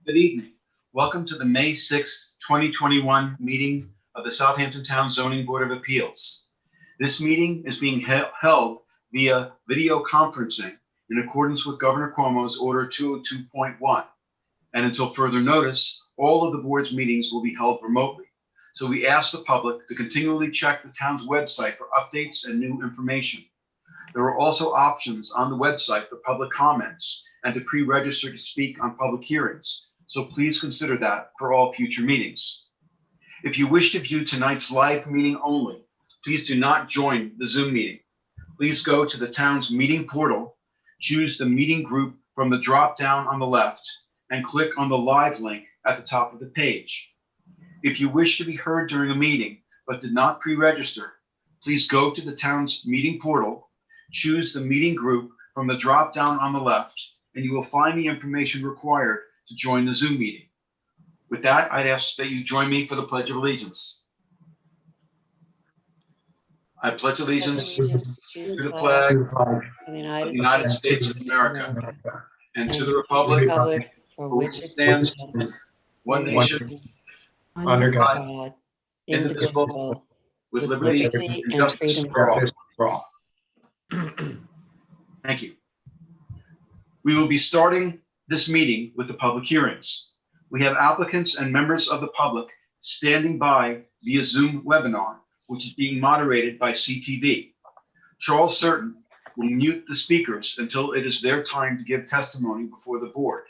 Good evening. Welcome to the May 6th, 2021 meeting of the Southampton Town Zoning Board of Appeals. This meeting is being held via video conferencing in accordance with Governor Cuomo's Order 202.1. And until further notice, all of the board's meetings will be held remotely. So we ask the public to continually check the town's website for updates and new information. There are also options on the website for public comments and to pre-register to speak on public hearings. So please consider that for all future meetings. If you wish to view tonight's live meeting only, please do not join the Zoom meeting. Please go to the town's meeting portal, choose the meeting group from the drop-down on the left, and click on the live link at the top of the page. If you wish to be heard during a meeting but did not pre-register, please go to the town's meeting portal, choose the meeting group from the drop-down on the left, and you will find the information required to join the Zoom meeting. With that, I'd ask that you join me for the Pledge of Allegiance. I pledge allegiance to the flag of of the United States of America and to the republic for which which it it stands, stands, one nation, under God, God, indivisible, indivisible, with with liberty liberty and and justice freedom for all. for all. Thank you. We will be starting this meeting with the public hearings. We have applicants and members of the public standing by via Zoom webinar, which is being moderated by CTV. Charles Certain will mute the speakers until it is their time to give testimony before the board.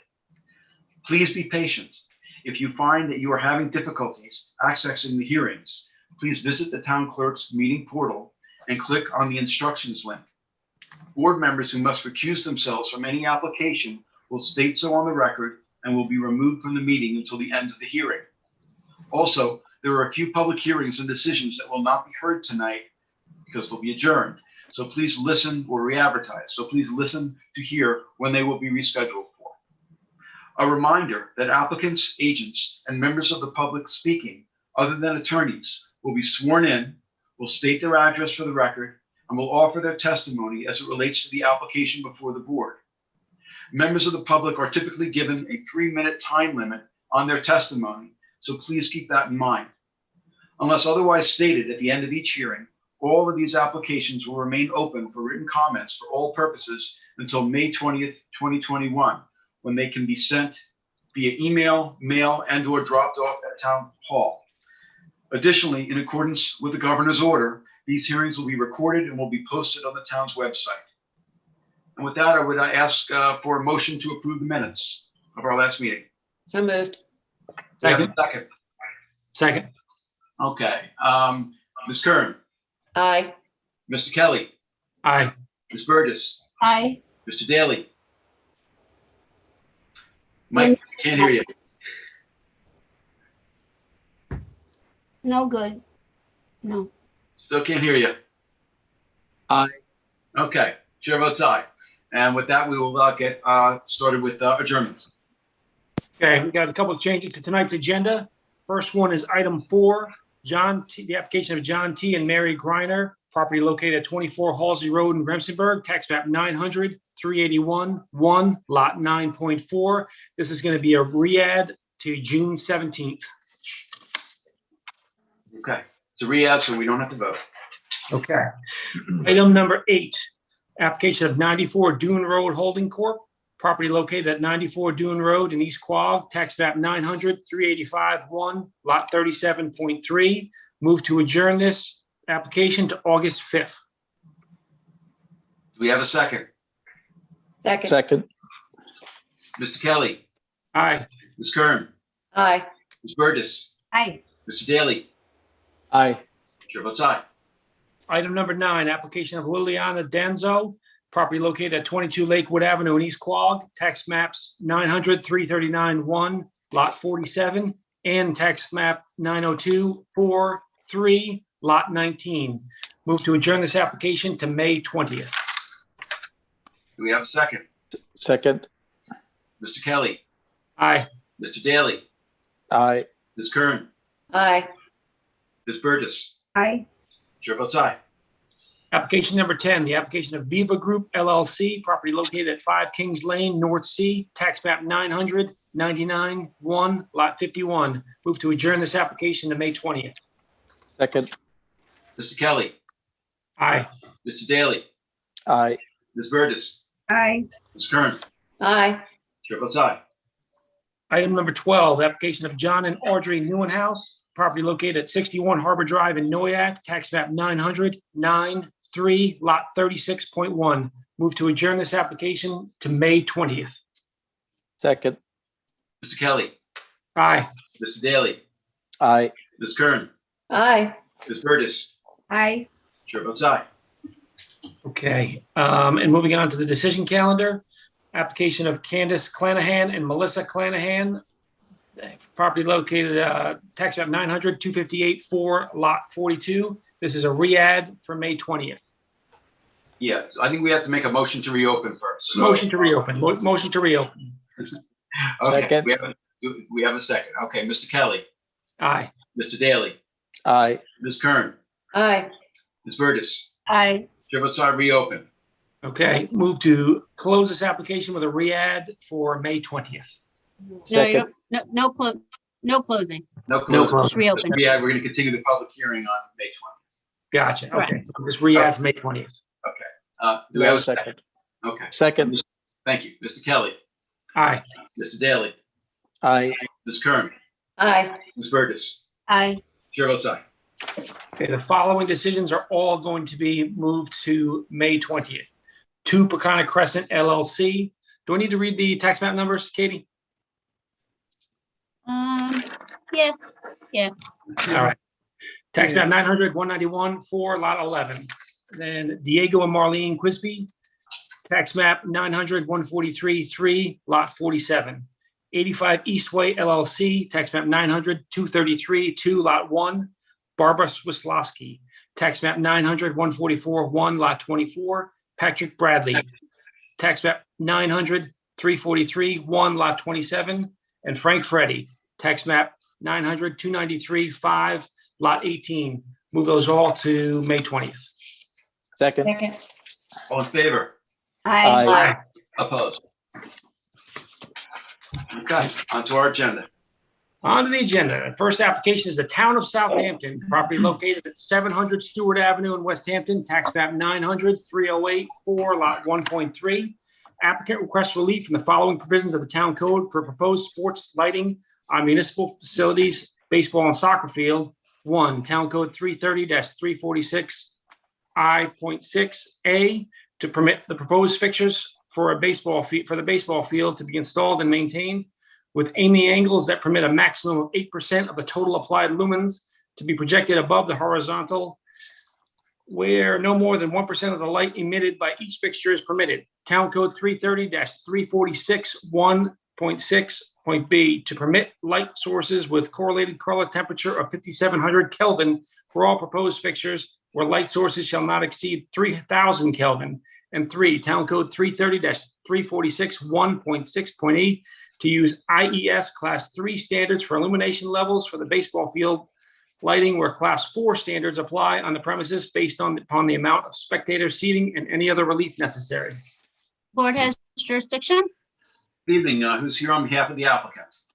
Please be patient. If you find that you are having difficulties accessing the hearings, please visit the town clerk's meeting portal and click on the instructions link. Board members who must recuse themselves from any application will state so on the record and will be removed from the meeting until the end of the hearing. Also, there are a few public hearings and decisions that will not be heard tonight because they'll be adjourned. So please listen or re-advertise. So please listen to hear when they will be rescheduled for. A reminder that applicants, agents, and members of the public speaking, other than attorneys, will be sworn in, will state their address for the record, and will offer their testimony as it relates to the application before the board. Members of the public are typically given a 3-minute time limit on their testimony, so please keep that in mind. Unless otherwise stated at the end of each hearing, all of these applications will remain open for written comments for all purposes until May 20th, 2021, when they can be sent via email, mail, and/or dropped off at Town Hall. Additionally, in accordance with the governor's order, these hearings will be recorded and will be posted on the town's website. And with that, I would ask for a motion to approve the minutes of our last meeting. So moved. Do we have a Second. second? Second. Okay. Ms. Kern, Aye. Mr. Kelly, Aye. Ms. Burgess, Aye. Mr. Daly. Mike, can't hear you. No good. No. Still can't hear you. Aye. Okay, chair votes aye. And with that, we will get started with adjournments. Okay, we got a couple of changes to tonight's agenda. First one is item 4, the application of John T. and Mary Griner, property located at 24 Halsey Road in Remsenburg, tax map 900, 381, 1, lot 9.4. This is going to be a re-add to June 17th. Okay, it's a re-add, so we don't have to vote. Okay. Item number 8, application of 94 Dune Road Holding Corp., property located at 94 Dune Road in East Quogue, tax map 900, 385, 1, lot 37.3. Move to adjourn this application to August 5th. Do we have a second? Second. Second. Mr. Kelly, Aye. Ms. Kern, Aye. Ms. Burgess, Aye. Mr. Daly. Aye. Chair votes aye. Item number 9, application of Liliana Danzo, property located at 22 Lakewood Avenue in East Quogue, tax maps 900, 339, 1, lot 47, and tax map 902, 4, 3, lot 19. Move to adjourn this application to May 20th. Do we have a second? Second. Mr. Kelly, Aye. Mr. Daly, Aye. Ms. Kern, Aye. Ms. Burgess. Aye. Chair votes aye. Application number 10, the application of Viva Group LLC, property located at 5 Kings Lane, North Sea, tax map 900-99-1, lot 51. Move to adjourn this application to May 20th. second, Mr. Kelly, Aye. Mr. Daly, aye, Ms. Burgess, Aye. Ms. Kern, Aye. Chair votes aye. Item number 12, application of John and Audrey Newenhouse, property located at 61 Harbor Drive in Noyak, tax map 900-9-3, lot 36.1. Move to adjourn this application to May 20th. second, Mr. Kelly, Aye. Mr. Daly, aye, Ms. Kern, Aye. Ms. Burgess, Aye. Chair votes aye. Okay, and moving on to the decision calendar, application of Candace Clanahan and Melissa Clanahan, property located, tax map 900-258-4, lot 42. This is a re-add for May 20th. Yeah, so I think we have to make a motion to reopen first. So- Motion to reopen, motion to reopen. Okay, Second. we have a second. Okay, Mr. Kelly, Aye. Mr. Daly, aye, Ms. Kern, Aye. Ms. Burgess, Aye. Chair votes aye, reopen. Okay, move to close this application with a re-add for May 20th. No, you second, don't, no closing, No No closing. closing. just reopen. Yeah, we're going to continue the public hearing on May 20th. Gotcha, okay, Correct. so just re-add for May 20th. Do we have a second? second, Okay, second, thank you. Mr. Kelly, Aye. Mr. Daly, aye, Ms. Kern, Aye. Ms. Burgess, Aye. Chair votes aye. Okay, the following decisions are all going to be moved to May 20th. 2 Peconic Crescent LLC. Do I need to read the tax map numbers, Katie? Yeah, All right. Tax map 900-191-4, lot 11. Then Diego and Marlene Quisby, tax map 900-143-3, lot 47. 85 Eastway LLC, tax map 900-233-2, lot 1. Barbara Swislowski, tax map 900-144-1, lot 24. Patrick Bradley, tax map 900-343-1, lot 27. And Frank Freddy, tax map 900-293-5, lot 18. Move those all to May 20th. second, Second. All in favor? Aye. Aye. Opposed? Okay, on to our agenda. On to the agenda. The first application is the Town of Southampton, property located at 700 Stewart Avenue in West Hampton, tax map 900-308-4, lot 1.3. Applicant requests relief from the following provisions of the town code for proposed sports lighting on municipal facilities, baseball and soccer field. 1, Town Code 330-346 I.6A to permit the proposed fixtures for the baseball field to be installed and maintained with aiming angles that permit a maximum of 8% of the total applied lumens to be projected above the horizontal, where no more than 1% of the light emitted by each fixture is permitted. Town Code 330-346 1.6.b to permit light sources with correlated color temperature of 5700 Kelvin for all proposed fixtures where light sources shall not exceed 3000 Kelvin. And 3, Town Code 330-346 1.6.8 to use IES Class 3 standards for illumination levels for the baseball field lighting where Class 4 standards apply on the premises based upon the amount of spectator seating and any other relief necessary. board has jurisdiction. Good evening, who's here on behalf of the applicants?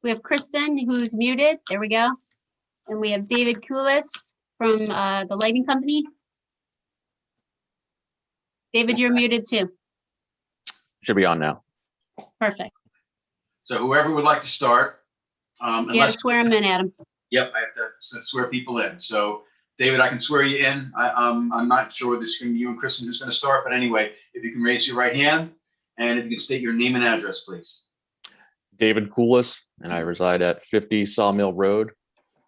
We have Kristen, who's muted. There we go. And we have David Kulis from the lighting company. David, you're muted too. Should be on now. Perfect. So whoever would like to start, Yeah, unless, swear him in, Adam. yep, I have to swear people in. So David, I can swear you in. I'm not sure whether it's going to be you and Kristen who's going to start, but anyway, if you can raise your right hand and if you can state your name and address, please. David Koulis, and I reside at 50 Sawmill Road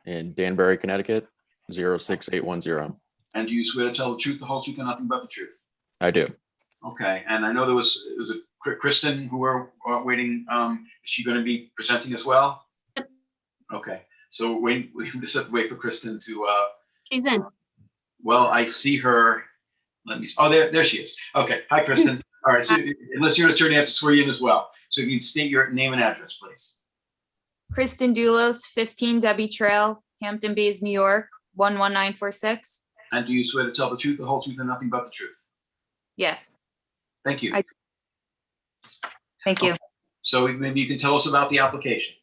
in Danbury, Connecticut, 06810. And do you swear to tell the truth, the whole truth, and nothing but the truth? I do. Okay, and I know it was a Kristen who we're waiting. Is she going to be presenting as well? Yep. Okay, so we just have to wait for Kristen to. She's in. Well, I see her. Let me. Oh, there she is. Okay, hi, Kristen. All right. So unless you're an attorney, I have to swear you in as well. So if you can state your name and address, please. Kristen Doulos, 15 Debbie Trail, Hampton Bays, New York, 11946. And do you swear to tell the truth, the whole truth, and nothing but the truth? Yes, Thank you. thank you. So maybe you can tell us about the application.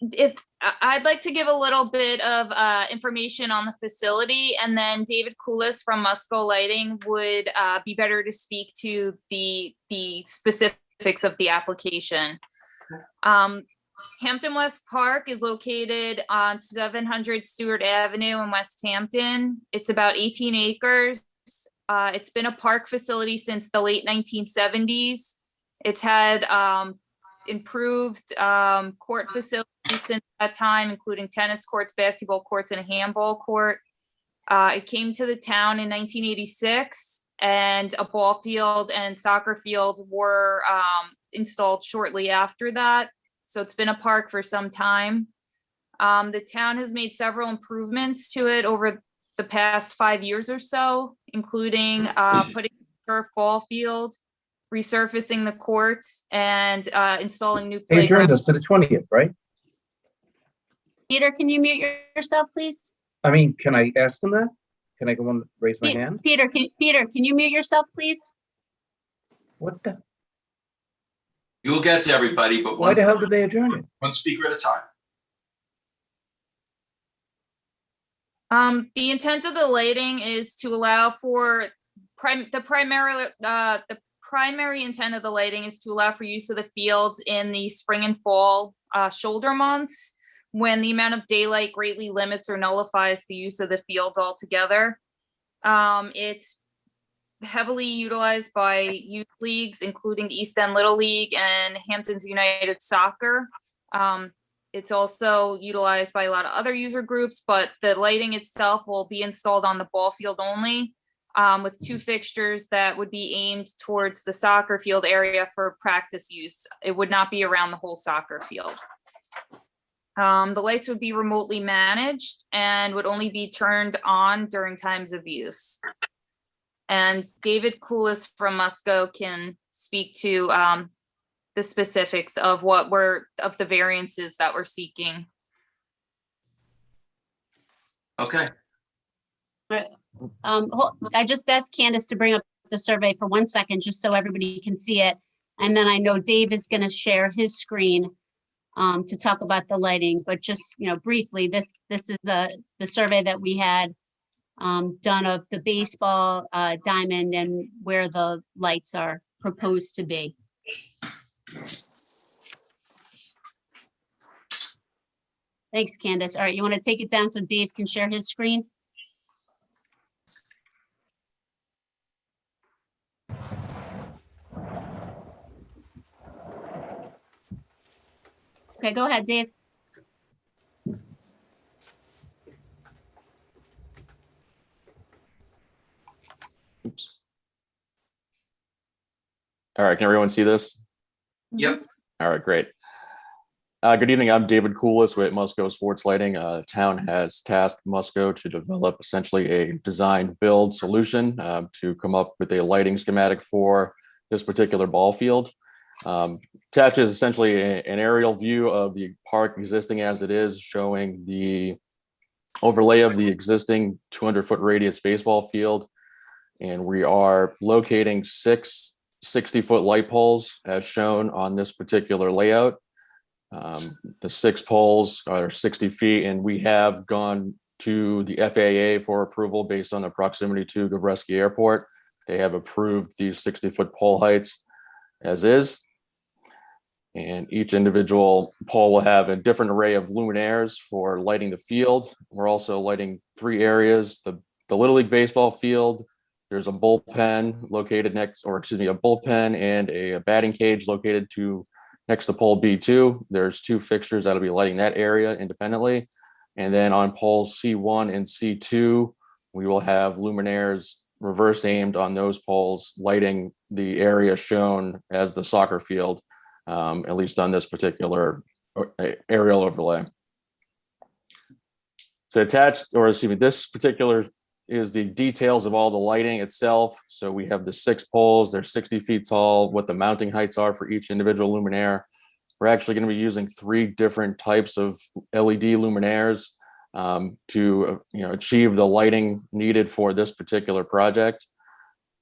If I'd like to give a little bit of information on the facility, and then David Koulis from Musco Lighting would be better to speak to the specifics of the application. Hampton West Park is located on 700 Stewart Avenue in West Hampton. It's about 18 acres. It's been a park facility since the late 1970s. It's had improved court facilities since that time, including tennis courts, basketball courts, and a handball court. It came to the town in 1986, and a ball field and soccer field were installed shortly after that. So it's been a park for some time. The town has made several improvements to it over the past 5 years or so, including putting a turf ball field, resurfacing the courts, and installing new They adjourned playgrounds. us to the 20th, right? Peter, can you mute yourself, please? I mean, can I ask them that? Can I go and raise my hand? Peter, can you mute yourself, please? What the, You'll get to everybody, but why the hell did they adjourn it? one speaker at a time. The intent of the lighting is to allow for the primary intent of the lighting is to allow for use of the fields in the spring and fall shoulder months, when the amount of daylight greatly limits or nullifies the use of the fields altogether. It's heavily utilized by youth leagues, including the East End Little League and Hampton's United Soccer. It's also utilized by a lot of other user groups, but the lighting itself will be installed on the ball field only, with 2 fixtures that would be aimed towards the soccer field area for practice use. It would not be around the whole soccer field. The lights would be remotely managed and would only be turned on during times of use. And David Koulis from Musco can speak to the specifics of of the variances that we're seeking. Okay. I just asked Candace to bring up the survey for 1 second, just so everybody can see it. And then I know Dave is going to share his screen to talk about the lighting, but just, briefly, this is the survey that we had done of the baseball diamond and where the lights are proposed to be. Thanks, Candace. All right, you want to take it down so Dave can share his screen? Okay, go ahead, Dave. Oops. All right, can everyone see this? Yep. All right, great. Good evening. I'm David Koulis with Musco Sports Lighting. The town has tasked Musco to develop essentially a design build solution to come up with a lighting schematic for this particular ball field. Attached is essentially an aerial view of the park existing as it is, showing the overlay of the existing 200-foot radius baseball field. And we are locating 6 60-foot light poles as shown on this particular layout. The 6 poles are 60 feet, and we have gone to the FAA for approval based on the proximity to Gabreski Airport. They have approved these 60-foot pole heights as is. And each individual pole will have a different array of luminaires for lighting the field. We're also lighting 3 areas, the Little League baseball field. There's a bullpen located next, or excuse me, a bullpen and a batting cage located next to pole B2. There's 2 fixtures that'll be lighting that area independently. And then on poles C1 and C2, we will have luminaires reverse aimed on those poles, lighting the area shown as the soccer field, at least on this particular aerial overlay. So attached, or excuse me, this particular is the details of all the lighting itself. So we have the 6 poles, they're 60 feet tall, what the mounting heights are for each individual luminaire. we're actually going to be using 3 different types of LED luminaires to achieve the lighting needed for this particular project.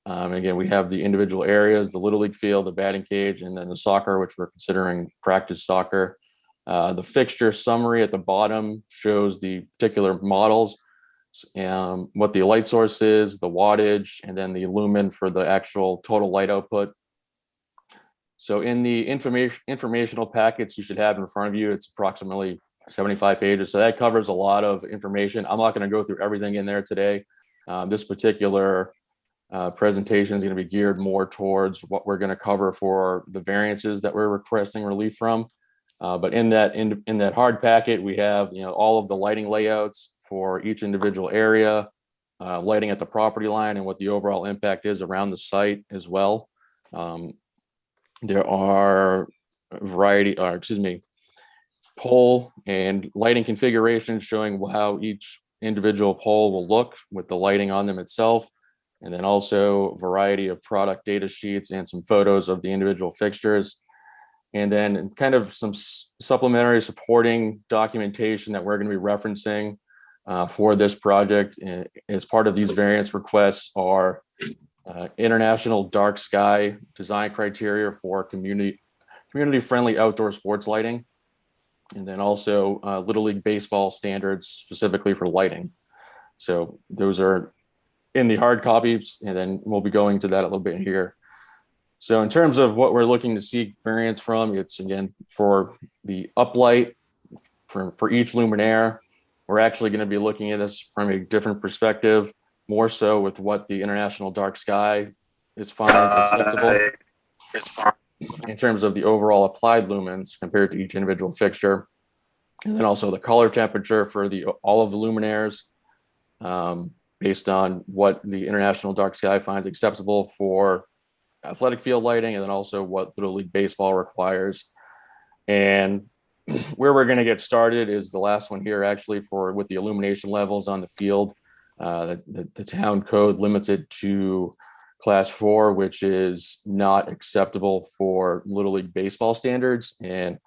Again, we have the individual areas, the Little League field, the batting cage, and then the soccer, which we're considering practice soccer. The fixture summary at the bottom shows the particular models, what the light source is, the wattage, and then the lumen for the actual total light output. So in the informational packets you should have in front of you, it's approximately 75 pages. So that covers a lot of information. I'm not going to go through everything in there today. This particular presentation is going to be geared more towards what we're going to cover for the variances that we're requesting relief from. But in that hard packet, we have all of the lighting layouts for each individual area, lighting at the property line, and what the overall impact is around the site as well. There are a variety, pole and lighting configurations showing how each individual pole will look with the lighting on them itself. And then also a variety of product data sheets and some photos of the individual fixtures. And then kind of some supplementary supporting documentation that we're going to be referencing for this project as part of these variance requests are international dark sky design criteria for community-friendly outdoor sports lighting. And then also Little League baseball standards specifically for lighting. So those are in the hard copies, and then we'll be going to that a little bit here. So in terms of what we're looking to seek variance from, it's again for the uplight for each luminaire. We're actually going to be looking at this from a different perspective, more so with what the international dark sky is finds acceptable in terms of the overall applied lumens compared to each individual fixture. And then also the color temperature for all of the luminaires based on what the international dark sky finds acceptable for athletic field lighting, and then also what Little League baseball requires. And where we're going to get started is the last one here, actually, with the illumination levels on the field. The town code limits it to class 4, which is not acceptable for Little League baseball standards. And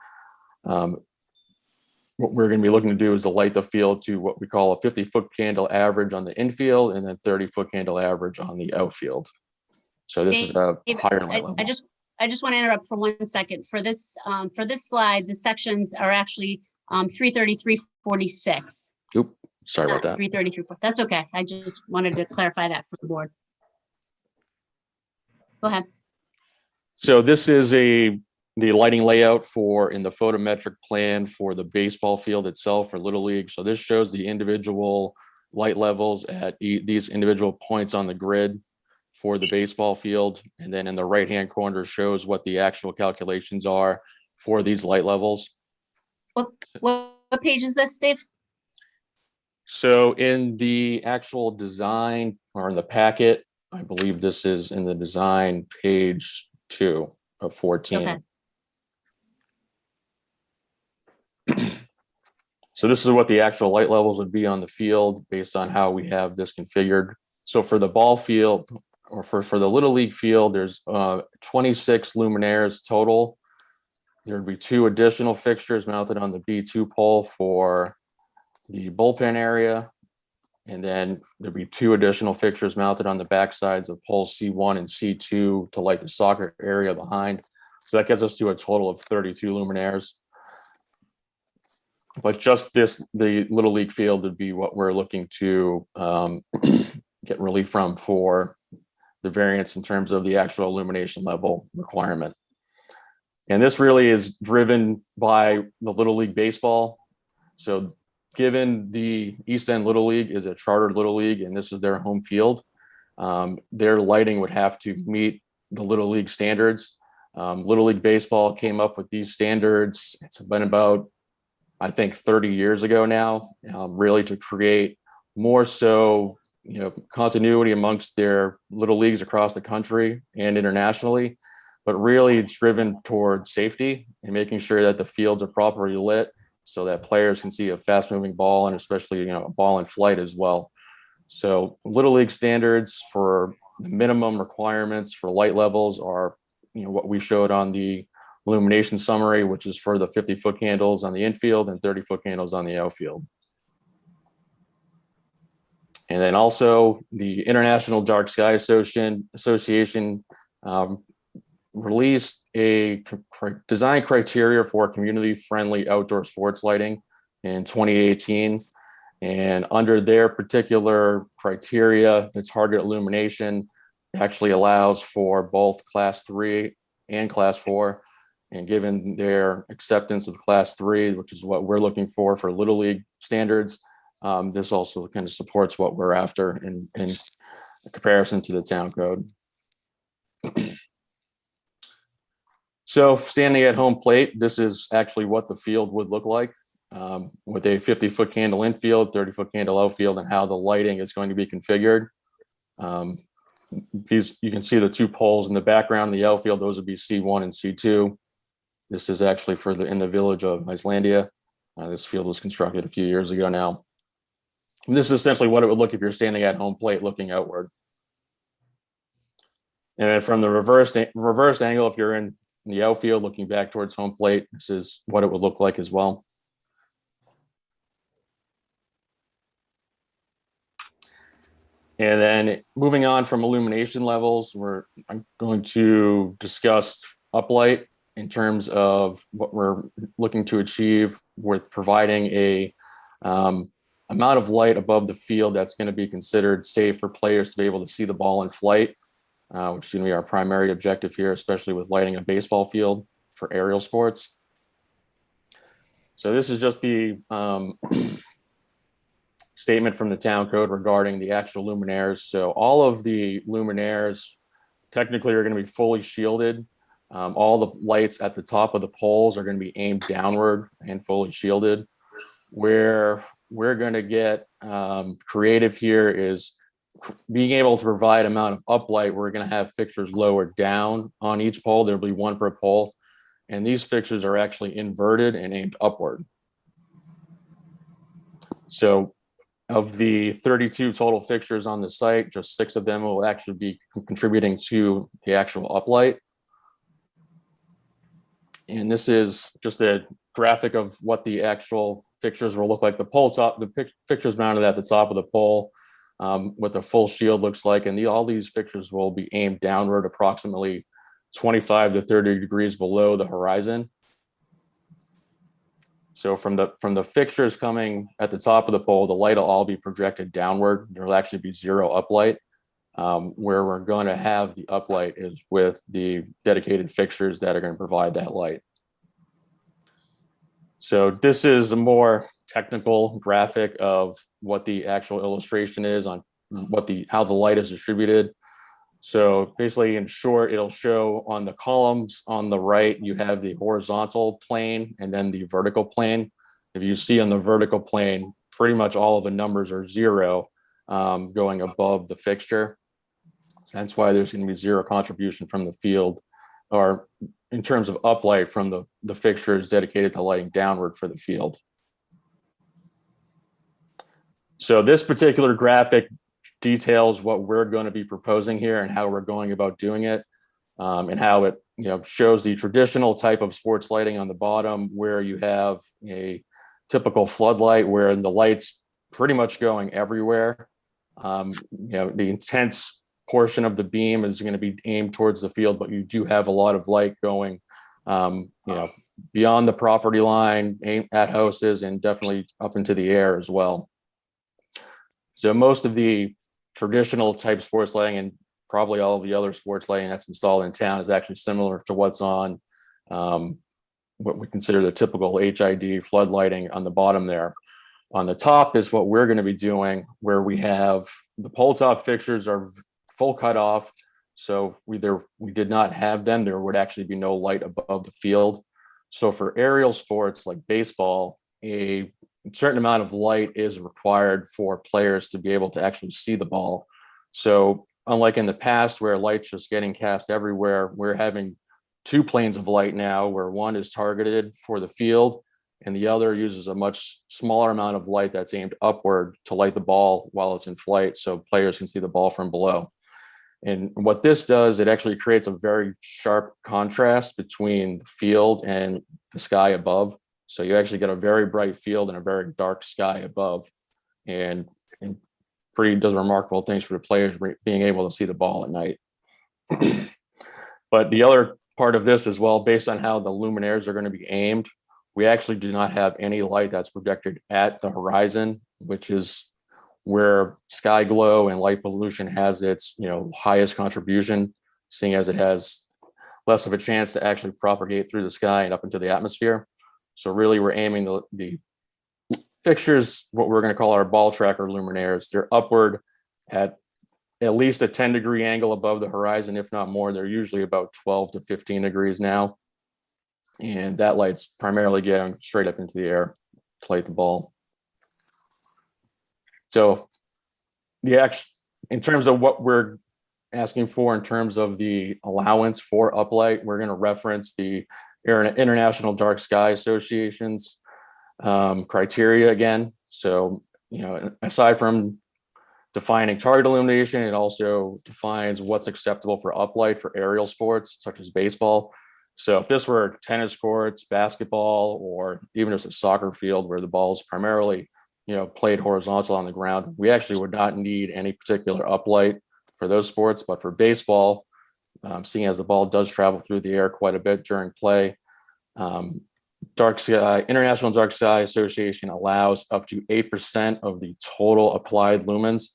what we're going to be looking to do is to light the field to what we call a 50-foot candle average on the infield and then 30-foot candle average on the outfield. So this is a higher light level. I just want to interrupt for 1 second. For this slide, the sections are actually 333-46. Oop, sorry about that. 333. That's okay. I just wanted to clarify that for the board. Go ahead. So this is the lighting layout in the photometric plan for the baseball field itself for Little League. So this shows the individual light levels at these individual points on the grid for the baseball field. And then in the right-hand corner shows what the actual calculations are for these light levels. What page is this, Dave? So in the actual design or in the packet, I believe this is in the design page 2 of 14. Okay. So this is what the actual light levels would be on the field based on how we have this configured. So for the ball field, or for the Little League field, there's 26 luminaires total. There'd be 2 additional fixtures mounted on the B2 pole for the bullpen area. And then there'd be 2 additional fixtures mounted on the back sides of pole C1 and C2 to light the soccer area behind. So that gets us to a total of 32 luminaires. But just the Little League field would be what we're looking to get relief from for the variance in terms of the actual illumination level requirement. And this really is driven by the Little League baseball. So given the East End Little League is a chartered Little League and this is their home field, their lighting would have to meet the Little League standards. Little League baseball came up with these standards. It's been about, I think, 30 years ago now, really to create more so continuity amongst their little leagues across the country and internationally, but really it's driven towards safety and making sure that the fields are properly lit so that players can see a fast moving ball and especially a ball in flight as well. So Little League standards for the minimum requirements for light levels are what we showed on the illumination summary, which is for the 50-foot candles on the infield and 30-foot candles on the outfield. And then also the International Dark Sky Association released a design criteria for community-friendly outdoor sports lighting in 2018. And under their particular criteria, the target illumination actually allows for both class 3 and class 4. And given their acceptance of class 3, which is what we're looking for Little League standards, this also kind of supports what we're after in comparison to the town code. So standing at home plate, this is actually what the field would look like with a 50-foot candle infield, 30-foot candle outfield, and how the lighting is going to be configured. You can see the 2 poles in the background, the outfield, those would be C1 and C2. This is actually in the village of Icelandia. This field was constructed a few years ago now. And this is essentially what it would look if you're standing at home plate looking outward. And then from the reverse angle, if you're in the outfield looking back towards home plate, this is what it would look like as well. And then moving on from illumination levels, I'm going to discuss uplight in terms of what we're looking to achieve with providing a amount of light above the field that's going to be considered safe for players to be able to see the ball in flight, which is going to be our primary objective here, especially with lighting a baseball field for aerial sports. So this is just the statement from the town code regarding the actual luminaires. So all of the luminaires technically are going to be fully shielded. All the lights at the top of the poles are going to be aimed downward and fully shielded. Where we're going to get creative here is being able to provide amount of uplight. We're going to have fixtures lowered down on each pole. There'll be 1 per pole. And these fixtures are actually inverted and aimed upward. So of the 32 total fixtures on the site, just 6 of them will actually be contributing to the actual uplight. And this is just a graphic of what the actual fixtures will look like. The fixtures mounted at the top of the pole, what the full shield looks like. And all these fixtures will be aimed downward approximately 25 to 30 degrees below the horizon. So from the fixtures coming at the top of the pole, the light will all be projected downward. There will actually be 0 uplight. Where we're going to have the uplight is with the dedicated fixtures that are going to provide that light. So this is a more technical graphic of what the actual illustration is on how the light is distributed. So basically, in short, it'll show on the columns on the right, you have the horizontal plane and then the vertical plane. If you see on the vertical plane, pretty much all of the numbers are 0 going above the fixture. So that's why there's going to be 0 contribution from the field, or in terms of uplight from the fixtures dedicated to lighting downward for the field. So this particular graphic details what we're going to be proposing here and how we're going about doing it, and how it shows the traditional type of sports lighting on the bottom, where you have a typical floodlight where the light's pretty much going everywhere. The intense portion of the beam is going to be aimed towards the field, but you do have a lot of light going beyond the property line, at houses, and definitely up into the air as well. So most of the traditional type sports lighting, and probably all of the other sports lighting that's installed in town, is actually similar to what's on what we consider the typical HID flood lighting on the bottom there. On the top is what we're going to be doing, where we have the pole top fixtures are full cutoff. So we did not have them. There would actually be no light above the field. So for aerial sports like baseball, a certain amount of light is required for players to be able to actually see the ball. So unlike in the past where light's just getting cast everywhere, we're having 2 planes of light now, where one is targeted for the field and the other uses a much smaller amount of light that's aimed upward to light the ball while it's in flight, so players can see the ball from below. And what this does, it actually creates a very sharp contrast between the field and the sky above. So you actually get a very bright field and a very dark sky above, and pretty does remarkable things for the players being able to see the ball at night. But the other part of this as well, based on how the luminaires are going to be aimed, we actually do not have any light that's projected at the horizon, which is where sky glow and light pollution has its highest contribution, seeing as it has less of a chance to actually propagate through the sky and up into the atmosphere. So really we're aiming the fixtures, what we're going to call our ball tracker luminaires. They're upward at least a 10-degree angle above the horizon, if not more. They're usually about 12 to 15 degrees now. And that light's primarily getting straight up into the air to light the ball. So in terms of what we're asking for in terms of the allowance for uplight, we're going to reference the International Dark Sky Association's criteria again. So, aside from defining target illumination, it also defines what's acceptable for uplight for aerial sports, such as baseball. So if this were tennis courts, basketball, or even just a soccer field where the ball is primarily played horizontal on the ground, we actually would not need any particular uplight for those sports. But for baseball, seeing as the ball does travel through the air quite a bit during play, International Dark Sky Association allows up to 8% of the total applied lumens.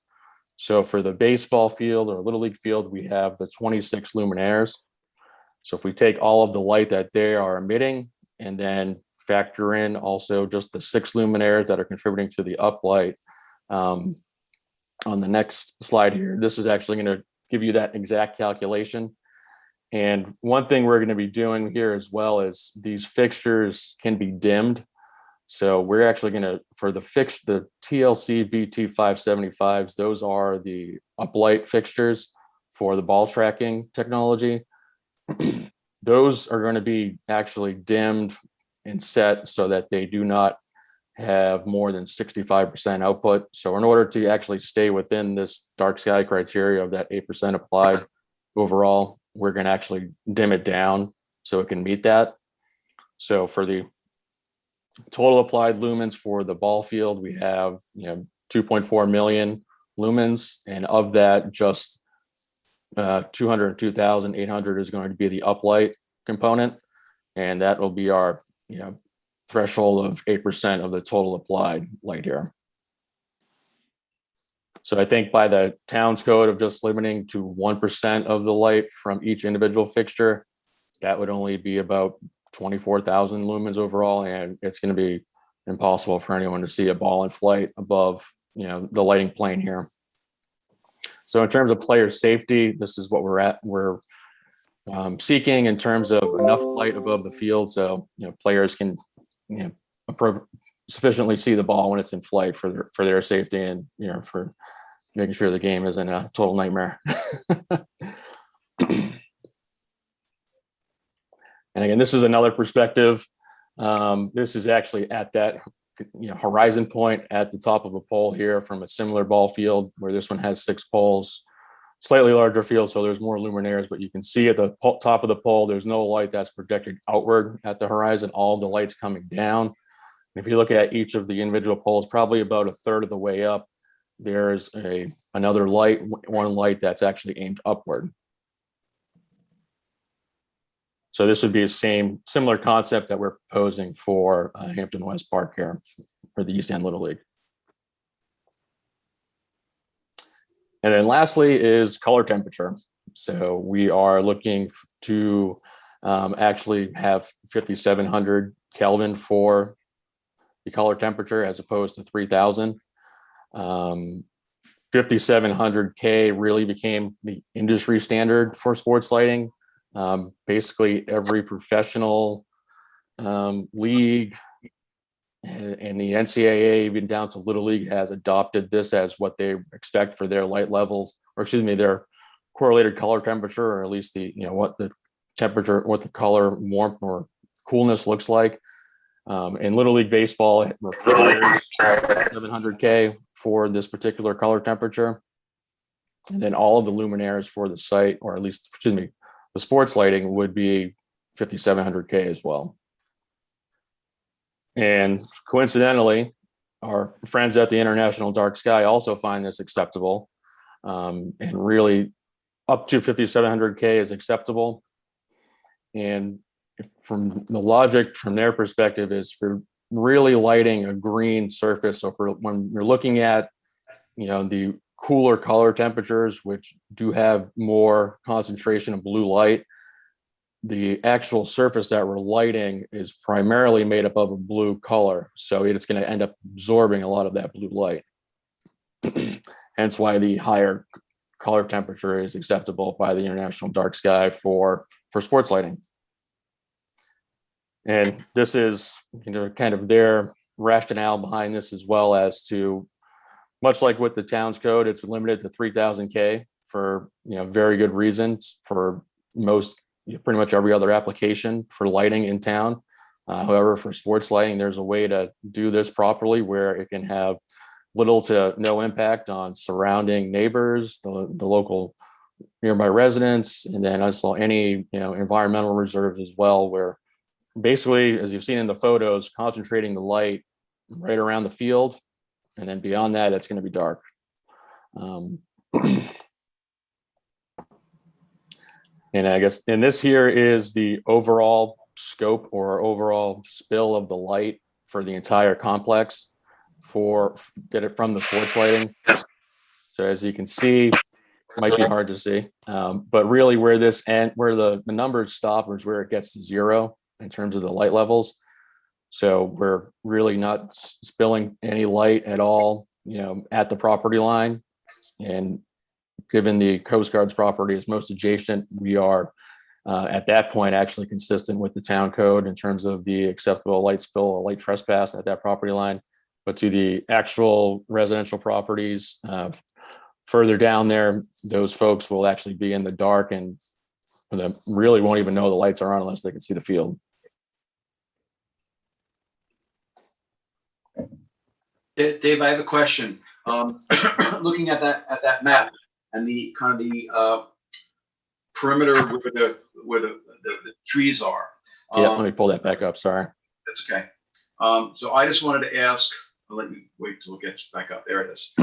So for the baseball field or Little League field, we have the 26 luminaires. So if we take all of the light that they are emitting and then factor in also just the 6 luminaires that are contributing to the uplight. On the next slide here, this is actually going to give you that exact calculation. And one thing we're going to be doing here as well is these fixtures can be dimmed. So we're actually going to, for the TLC VT575s, those are the uplight fixtures for the ball tracking technology. Those are going to be actually dimmed and set so that they do not have more than 65% output. So in order to actually stay within this dark sky criteria of that 8% applied overall, we're going to actually dim it down so it can meet that. So for the total applied lumens for the ball field, we have 2.4 million lumens, and of that, just 202,800 is going to be the uplight component, and that will be our threshold of 8% of the total applied light here. So I think by the town's code of just limiting to 1% of the light from each individual fixture, that would only be about 24,000 lumens overall, and it's going to be impossible for anyone to see a ball in flight above the lighting plane here. So in terms of player safety, this is what we're seeking in terms of enough light above the field so players can sufficiently see the ball when it's in flight for their safety and for making sure the game isn't a total nightmare. And again, this is another perspective. This is actually at that horizon point at the top of a pole here from a similar ball field, where this one has 6 poles, slightly larger field, so there's more luminaires, but you can see at the top of the pole, there's no light that's projected outward at the horizon. All of the light's coming down. And if you look at each of the individual poles, probably about a third of the way up, there's another light, one light that's actually aimed upward. So this would be a similar concept that we're proposing for Hampton West Park here for the East End Little League. And then lastly is color temperature. So we are looking to actually have 5,700 Kelvin for the color temperature as opposed to 3,000. 5,700 K really became the industry standard for sports lighting. Basically every professional league and the NCAA, even down to Little League, has adopted this as what they expect for their light levels, or excuse me, their correlated color temperature, or at least the what the temperature, what the color warmth or coolness looks like. In Little League baseball, it requires 700 K for this particular color temperature. And then all of the luminaires for the site, or at least, excuse me, the sports lighting would be 5,700K as well. And coincidentally, our friends at the International Dark Sky also find this acceptable. And really up to 5,700K is acceptable. And from the logic from their perspective is for really lighting a green surface. So for when you're looking at, the cooler color temperatures, which do have more concentration of blue light, the actual surface that we're lighting is primarily made up of a blue color. So it's going to end up absorbing a lot of that blue light. Hence why the higher color temperature is acceptable by the International Dark Sky for sports lighting. And this is, kind of their rationale behind this, as well as to, much like with the town's code, it's limited to 3,000K for, very good reasons for most, pretty much every other application for lighting in town. However, for sports lighting, there's a way to do this properly where it can have little to no impact on surrounding neighbors, the local nearby residents, and then also any, environmental reserves as well, where basically, as you've seen in the photos, concentrating the light right around the field, and then beyond that, it's going to be dark. And I guess, and this here is the overall scope or overall spill of the light for the entire complex did it from the sports lighting. So as you can see, might be hard to see, but really where the numbers stop is where it gets to 0 in terms of the light levels. So we're really not spilling any light at all, at the property line. And given the Coast Guard's property is most adjacent, we are at that point actually consistent with the town code in terms of the acceptable light spill or light trespass at that property line. But to the actual residential properties further down there, those folks will actually be in the dark and really won't even know the lights are on unless they can see the field. Dave, I have a question. Looking at that map and the kind of the perimeter where the trees are. Yeah, let me pull that back up. Sorry. That's okay. So I just wanted to ask, let me wait till it gets back up. There it is.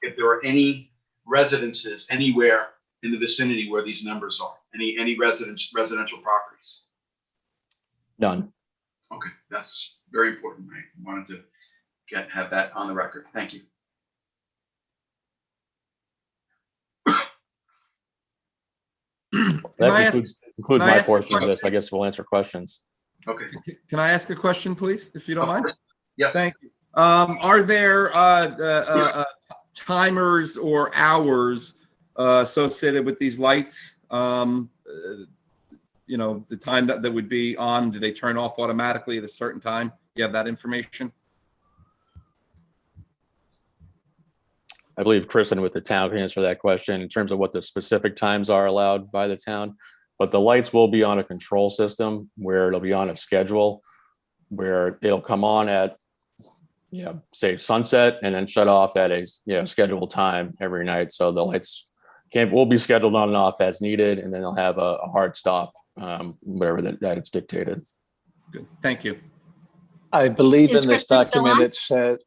If there are any residences anywhere in the vicinity where these numbers are, any residential properties? None. Okay, that's very important. I wanted to have that on the record. Thank you. That concludes my portion of this. I guess we'll answer questions. Okay. Can I ask a question, please, if you don't mind? Yes. Thank you. Are there timers or hours associated with these lights? The time that would be on, do they turn off automatically at a certain time? You have that information? I believe Kristen with the town can answer that question in terms of what the specific times are allowed by the town. But the lights will be on a control system where it'll be on a schedule where it'll come on at, say sunset and then shut off at a scheduled time every night. So the lights will be scheduled on and off as needed, and then they'll have a hard stop, whatever that it's dictated. Good. Thank you. I believe Is in this Kristen still document, on?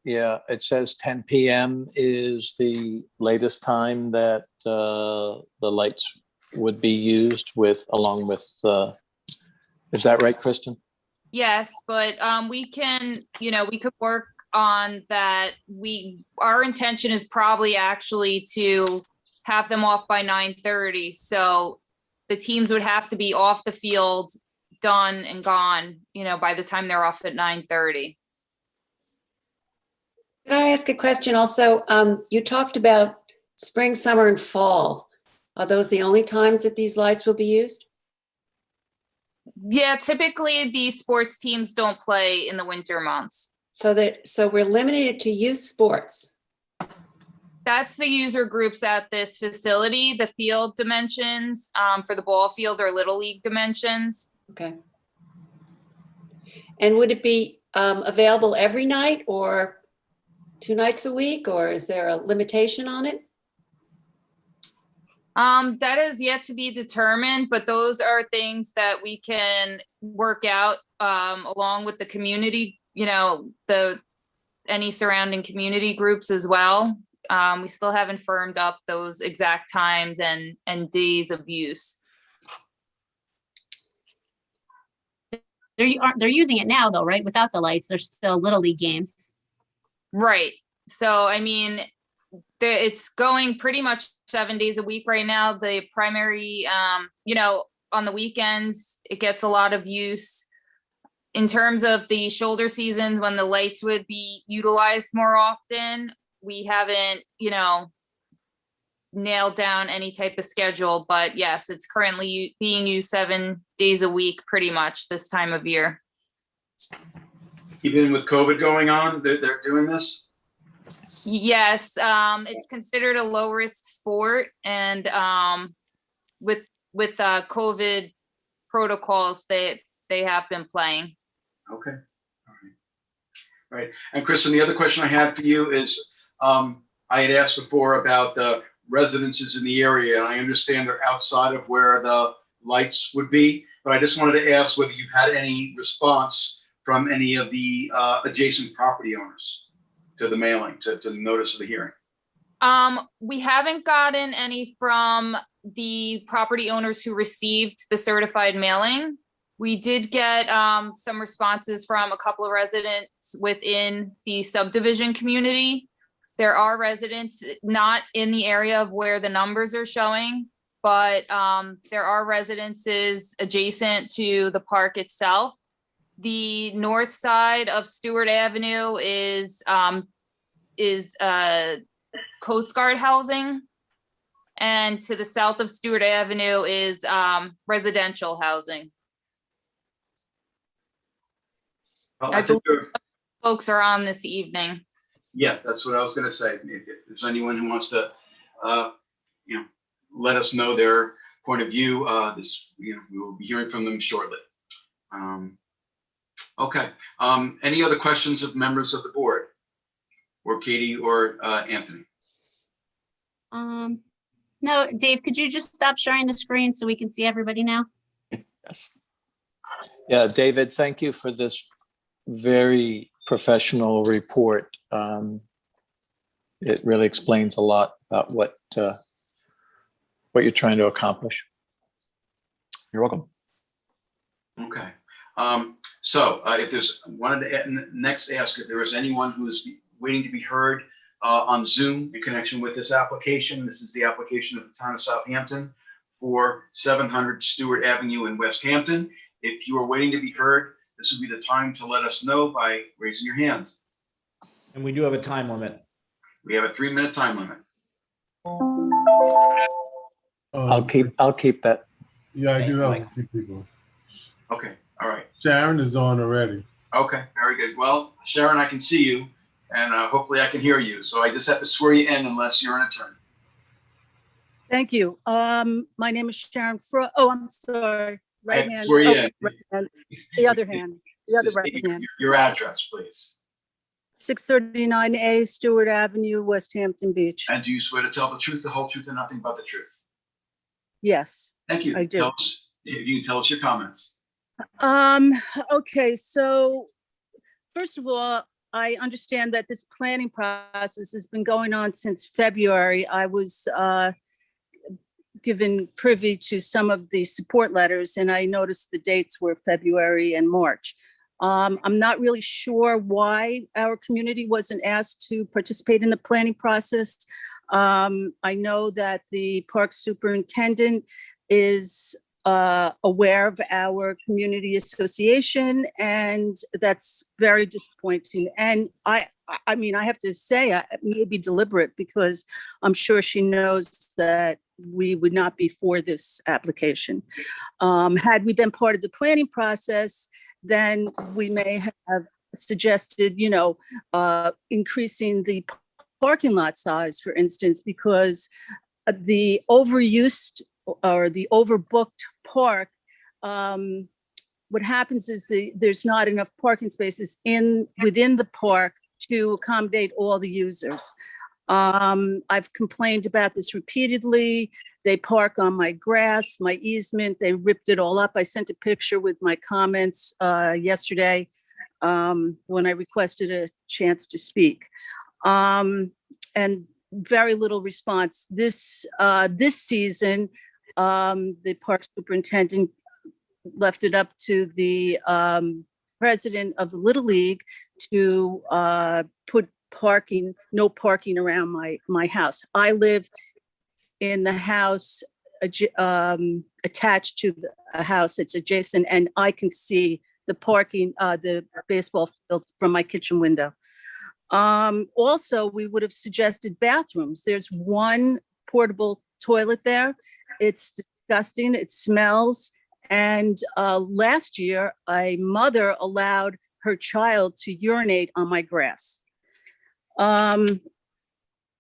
it says 10 p.m. is the latest time that the lights would be used along with, is that right, Kristen? Yes, but we can, we could work on that. Our intention is probably actually to have them off by 9:30. So the teams would have to be off the field, done and gone, by the time they're off at 9:30. Can I ask a question also? You talked about spring, summer, and fall. Are those the only times that these lights will be used? Yeah, typically these sports teams don't play in the winter months. So we're limited to youth sports. That's the user groups at this facility. The field dimensions for the ball field are Little League dimensions. Okay. And would it be available every night or 2 nights a week, or is there a limitation on it? That is yet to be determined, but those are things that we can work out, along with the community, any surrounding community groups as well. We still haven't firmed up those exact times and days of use. They're using it now though, right? Without the lights, there's still Little League games. Right. So, I mean, it's going pretty much 7 days a week right now. The primary, on the weekends, it gets a lot of use. In terms of the shoulder seasons, when the lights would be utilized more often, we haven't, nailed down any type of schedule, but yes, it's currently being used 7 days a week, pretty much this time of year. Even with COVID going on, they're doing this? Yes, it's considered a low risk sport, and with COVID protocols, they have been playing. Okay. All right. And Kristen, the other question I had for you is, I had asked before about the residences in the area, and I understand they're outside of where the lights would be, but I just wanted to ask whether you've had any response from any of the adjacent property owners to the mailing, to the notice of the hearing. We haven't gotten any from the property owners who received the certified mailing. We did get some responses from a couple of residents within the subdivision community. There are residents not in the area of where the numbers are showing, but there are residences adjacent to the park itself. The north side of Stewart Avenue is Coast Guard housing, and to the south of Stewart Avenue is residential housing. Well, I believe folks are on this evening. Yeah, that's what I was going to say. If there's anyone who wants to, let us know their point of view, we will be hearing from them shortly. Okay. Any other questions of members of the board, or Katie or Anthony? No, Dave, could you just stop sharing the screen so we can see everybody now? Yes. Yeah, David, thank you for this very professional report. It really explains a lot about what you're trying to accomplish. You're welcome. Okay. So if there's, wanted to next ask if there is anyone who is waiting to be heard on Zoom in connection with this application. This is the application of the town of Southampton for 700 Stewart Avenue in West Hampton. If you are waiting to be heard, this would be the time to let us know by raising your hand. And we do have a time limit. We have a 3-minute time limit. I'll keep that. Yeah, I do have a few people. Okay, all right. Sharon is on already. Okay, very good. Well, Sharon, I can see you, and hopefully I can hear you. So I just have to swear you in unless you're an attorney. Thank you. My name is Sharon Oh, I'm sorry. Right hand. Swear you in. Right hand. The other hand. The other right hand. Your address, please. 639A Stewart Avenue, West Hampton Beach. And do you swear to tell the truth, the whole truth, and nothing but the truth? Yes. Thank you. I do. Tell us, if you can tell us your comments. Okay, so first of all, I understand that this planning process has been going on since February. I was given privy to some of the support letters, and I noticed the dates were February and March. I'm not really sure why our community wasn't asked to participate in the planning process. I know that the park superintendent is aware of our community association, and that's very disappointing. And I mean, I have to say, it may be deliberate, because I'm sure she knows that we would not be for this application. Had we been part of the planning process, then we may have suggested, increasing the parking lot size, for instance, because the overused or the overbooked park, what happens is there's not enough parking spaces within the park to accommodate all the users. I've complained about this repeatedly. They park on my grass, my easement. They ripped it all up. I sent a picture with my comments yesterday when I requested a chance to speak. And very little response. This season, the park superintendent left it up to the president of the Little League to put no parking around my house. I live in the house attached to a house that's adjacent, and I can see the parking, the baseball field from my kitchen window. Also, we would have suggested bathrooms. There's one portable toilet there. It's disgusting. It smells. And last year, a mother allowed her child to urinate on my grass. Let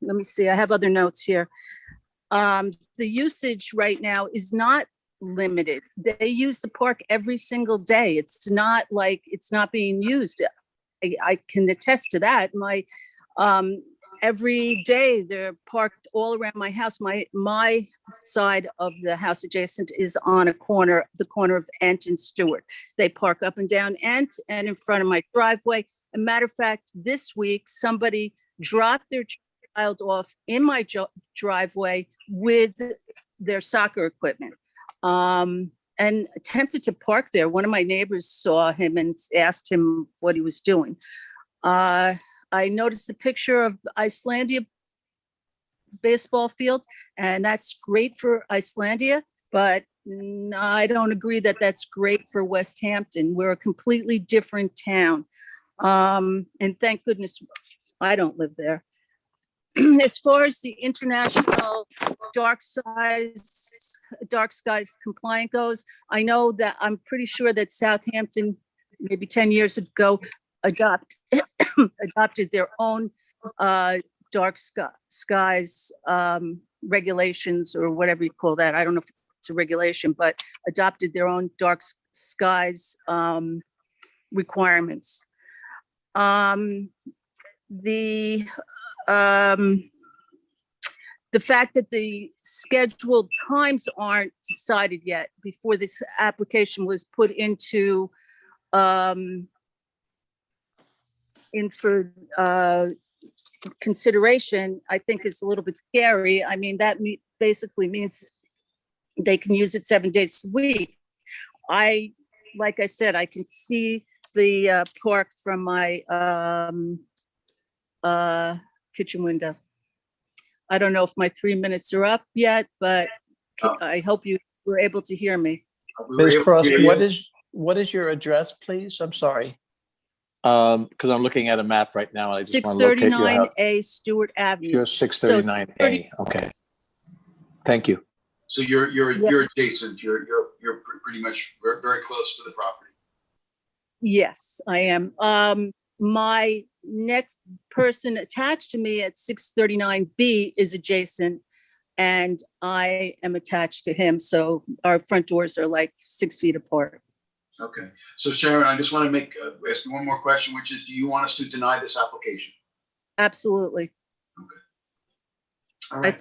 me see, I have other notes here. The usage right now is not limited. They use the park every single day. It's not like it's not being used. I can attest to that. My every day they're parked all around my house. My side of the house adjacent is on the corner of Ent and Stewart. They park up and down Ent and in front of my driveway. As a matter of fact, this week somebody dropped their child off in my driveway with their soccer equipment and attempted to park there. One of my neighbors saw him and asked him what he was doing. I noticed a picture of Icelandia baseball field, and that's great for Icelandia, but I don't agree that that's great for West Hampton. We're a completely different town. And thank goodness I don't live there. As far as the international dark skies compliant goes, I know that I'm pretty sure that Southampton, maybe 10 years ago, adopted their own dark skies regulations, or whatever you call that. I don't know if it's a regulation, but adopted their own dark skies requirements. The fact that the scheduled times aren't decided yet before this application was put into in for consideration, I think is a little bit scary. I mean, that basically means they can use it 7 days a week. Like I said, I can see the park from my kitchen window. I don't know if my 3 minutes are up yet, but I hope you were able to hear me. Ms. Frost, what is your address, please? I'm sorry. Because I'm looking at a map right now. And I just want to locate your house. 639A Stewart Avenue. You're 639A. Okay. Thank you. So you're adjacent. You're pretty much very close to the property. Yes, I am. My next person attached to me at 639B is adjacent, and I am attached to him. So our front doors are like 6 feet apart. Okay. So Sharon, I just want to ask you one more question, which is, do you want us to deny this application? Absolutely. Okay. All right.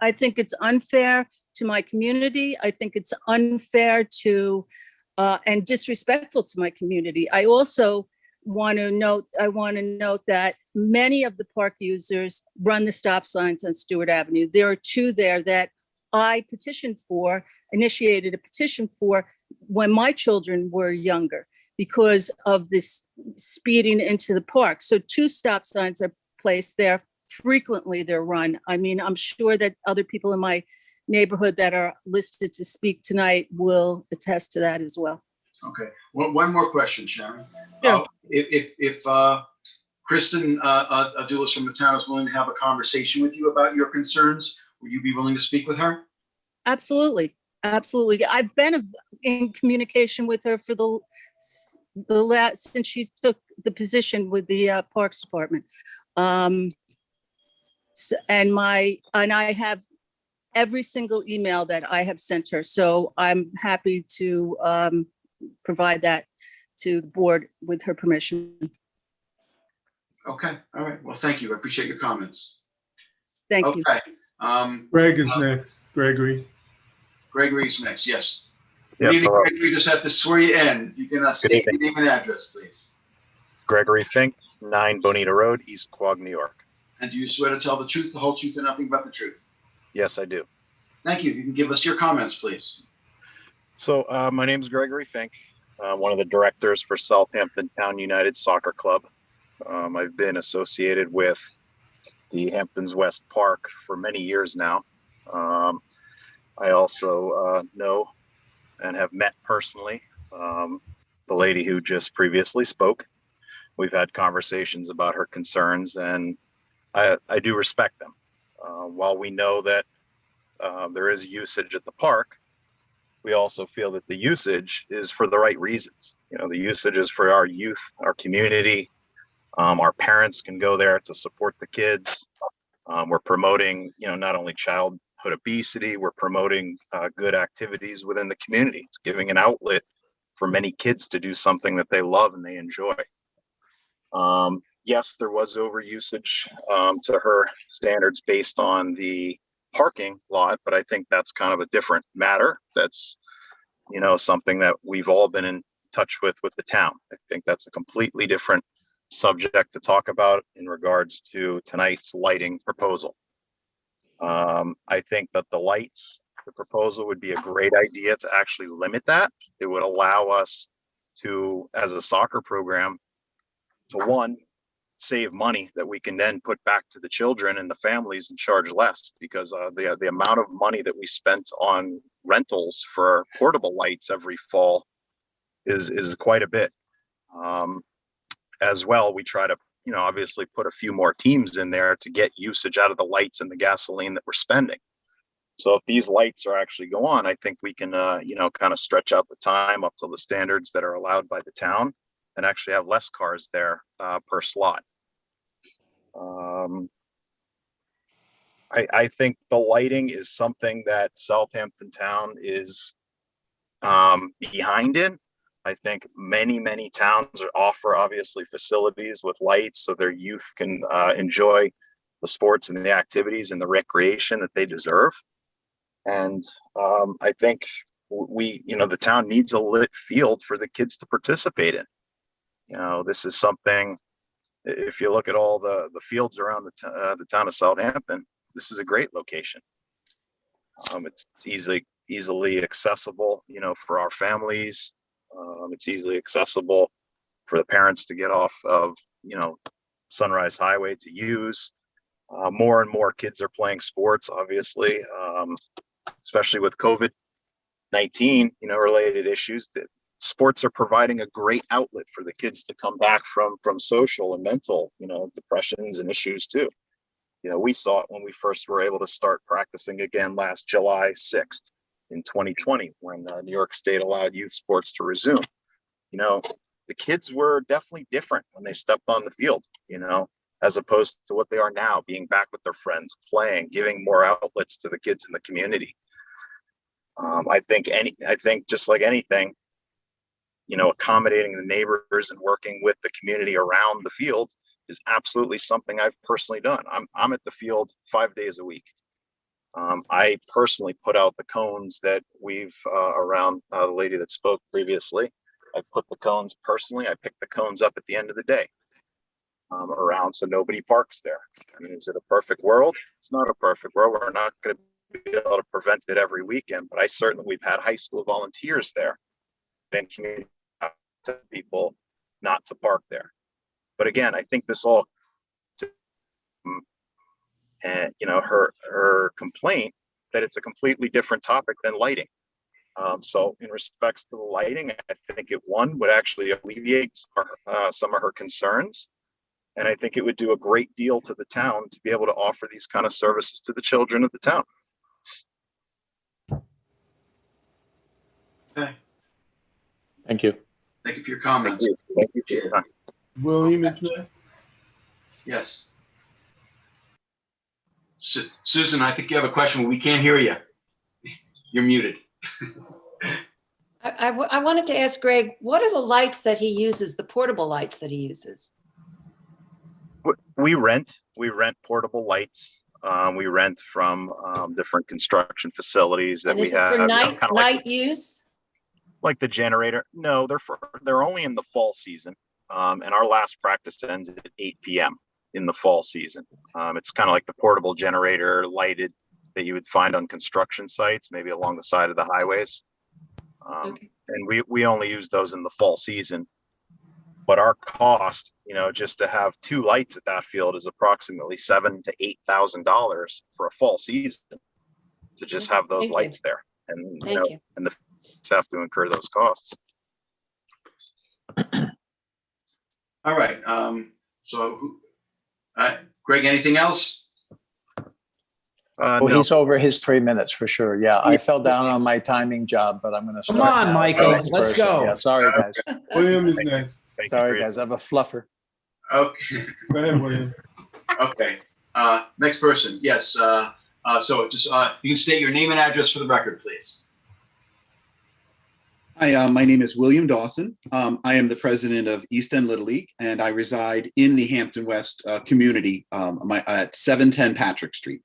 I think it's unfair to my community. I think it's unfair to and disrespectful to my community. I also want to note that many of the park users run the stop signs on Stewart Avenue. There are 2 there that I initiated a petition for when my children were younger because of this speeding into the park. So 2 stop signs are placed there. Frequently they're run. I mean, I'm sure that other people in my neighborhood that are listed to speak tonight will attest to that as well. Okay. One more question, Sharon. Sure. If Kristen Adulis from the town is willing to have a conversation with you about your concerns, would you be willing to speak with her? Absolutely. Absolutely. I've been in communication with her for the last, since she took the position with the Parks Department. And I have every single email that I have sent her. So I'm happy to provide that to the board with her permission. Okay. All right. Well, thank you. I appreciate your comments. Thank you. Okay. Greg is next. Gregory. Gregory's next, yes. Good Yes, evening, hello. Gregory. Just have to swear you in. You cannot Good state your evening. name and address, please. Gregory Fink, 9 Bonita Road, East Quogue, New York. And do you swear to tell the truth, the whole truth, and nothing but the truth? Yes, I do. Thank you. You can give us your comments, please. So my name is Gregory Fink, one of the directors for Southampton Town United Soccer Club. I've been associated with the Hamptons West Park for many years now. I also know and have met personally the lady who just previously spoke. We've had conversations about her concerns, and I do respect them. While we know that there is usage at the park, we also feel that the usage is for the right reasons. You know, the usage is for our youth, our community. Our parents can go there to support the kids. We're promoting, you know, not only childhood obesity, we're promoting good activities within the community. It's giving an outlet for many kids to do something that they love and they enjoy. Yes, there was overusage to her standards based on the parking lot, but I think that's kind of a different matter. That's, you know, something that we've all been in touch with the town. I think that's a completely different subject to talk about in regards to tonight's lighting proposal. I think that the proposal would be a great idea to actually limit that. It would allow us to, as a soccer program, to one, save money that we can then put back to the children and the families and charge less, because the amount of money that we spent on rentals for portable lights every fall is quite a bit. As well, we try to, you know, obviously put a few more teams in there to get usage out of the lights and the gasoline that we're spending. So if these lights are actually go on, I think we can, you know, kind of stretch out the time up to the standards that are allowed by the town and actually have less cars there per slot. I think the lighting is something that Southampton Town is behind in. I think many towns offer obviously facilities with lights so their youth can enjoy the sports and the activities and the recreation that they deserve. And I think the town needs a lit field for the kids to participate in. You know, this is something, if you look at all the fields around the town of Southampton, this is a great location. It's easily accessible, you know, for our families. It's easily accessible for the parents to get off of, you know, Sunrise Highway to use. More and more kids are playing sports, obviously, especially with COVID-19, you know, related issues. That sports are providing a great outlet for the kids to come back from social and mental, you know, depressions and issues too. You know, we saw it when we first were able to start practicing again last July 6th in 2020, when New York State allowed youth sports to resume. You know, the kids were definitely different when they stepped on the field, you know, as opposed to what they are now, being back with their friends, playing, giving more outlets to the kids in the community. I think just like anything, you know, accommodating the neighbors and working with the community around the field is absolutely something I've personally done. I'm at the field 5 days a week. I personally put out the cones that we've around the lady that spoke previously. I put the cones personally. I pick the cones up at the end of the day around so nobody parks there. I mean, is it a perfect world? It's not a perfect world. We're not going to be able to prevent it every weekend, but we've had high school volunteers there and community to people not to park there. But again, I think this all, and you know, her complaint that it's a completely different topic than lighting. So in respects to the lighting, I think it would actually alleviate some of her concerns. And I think it would do a great deal to the town to be able to offer these kind of services to the children of the town. Okay. Thank you. Thank you for your comments. Thank you for your time. William is next. Yes. Susan, I think you have a question, but we can't hear you. You're muted. I wanted to ask Greg, what are the lights that he uses, the portable lights that he uses? We rent portable lights. We rent from different construction facilities that And we is it have. for you know, night, kinda like use? the generator. No, they're only in the fall season. And our last practice ends at 8 p.m. in the fall season. It's kind of like the portable generator lighted that you would find on construction sites, maybe along the side of the highways. Okay. And we only use those in the fall season. But our cost, just to have 2 lights at that field is approximately $7,000 to $8,000 for a fall season to just have those Thank you. lights there. And Thank you. and the have to incur those costs. All right. Greg, anything else? Well, No. he's over his 3 minutes for sure. Yeah, I fell down on my timing job, but I'm going to start. Come on, now. Michael, Next let's person. go. Yeah, sorry, guys. William is next. Thank you Sorry, for your- guys. I have a fluffer. Okay. Go ahead, William. Okay. Next person. Yes. So just you can state your name and address for the record, please. Hi, my name is William Dawson. I am the president of East End Little League, and I reside in the Hampton West community at 710 Patrick Street.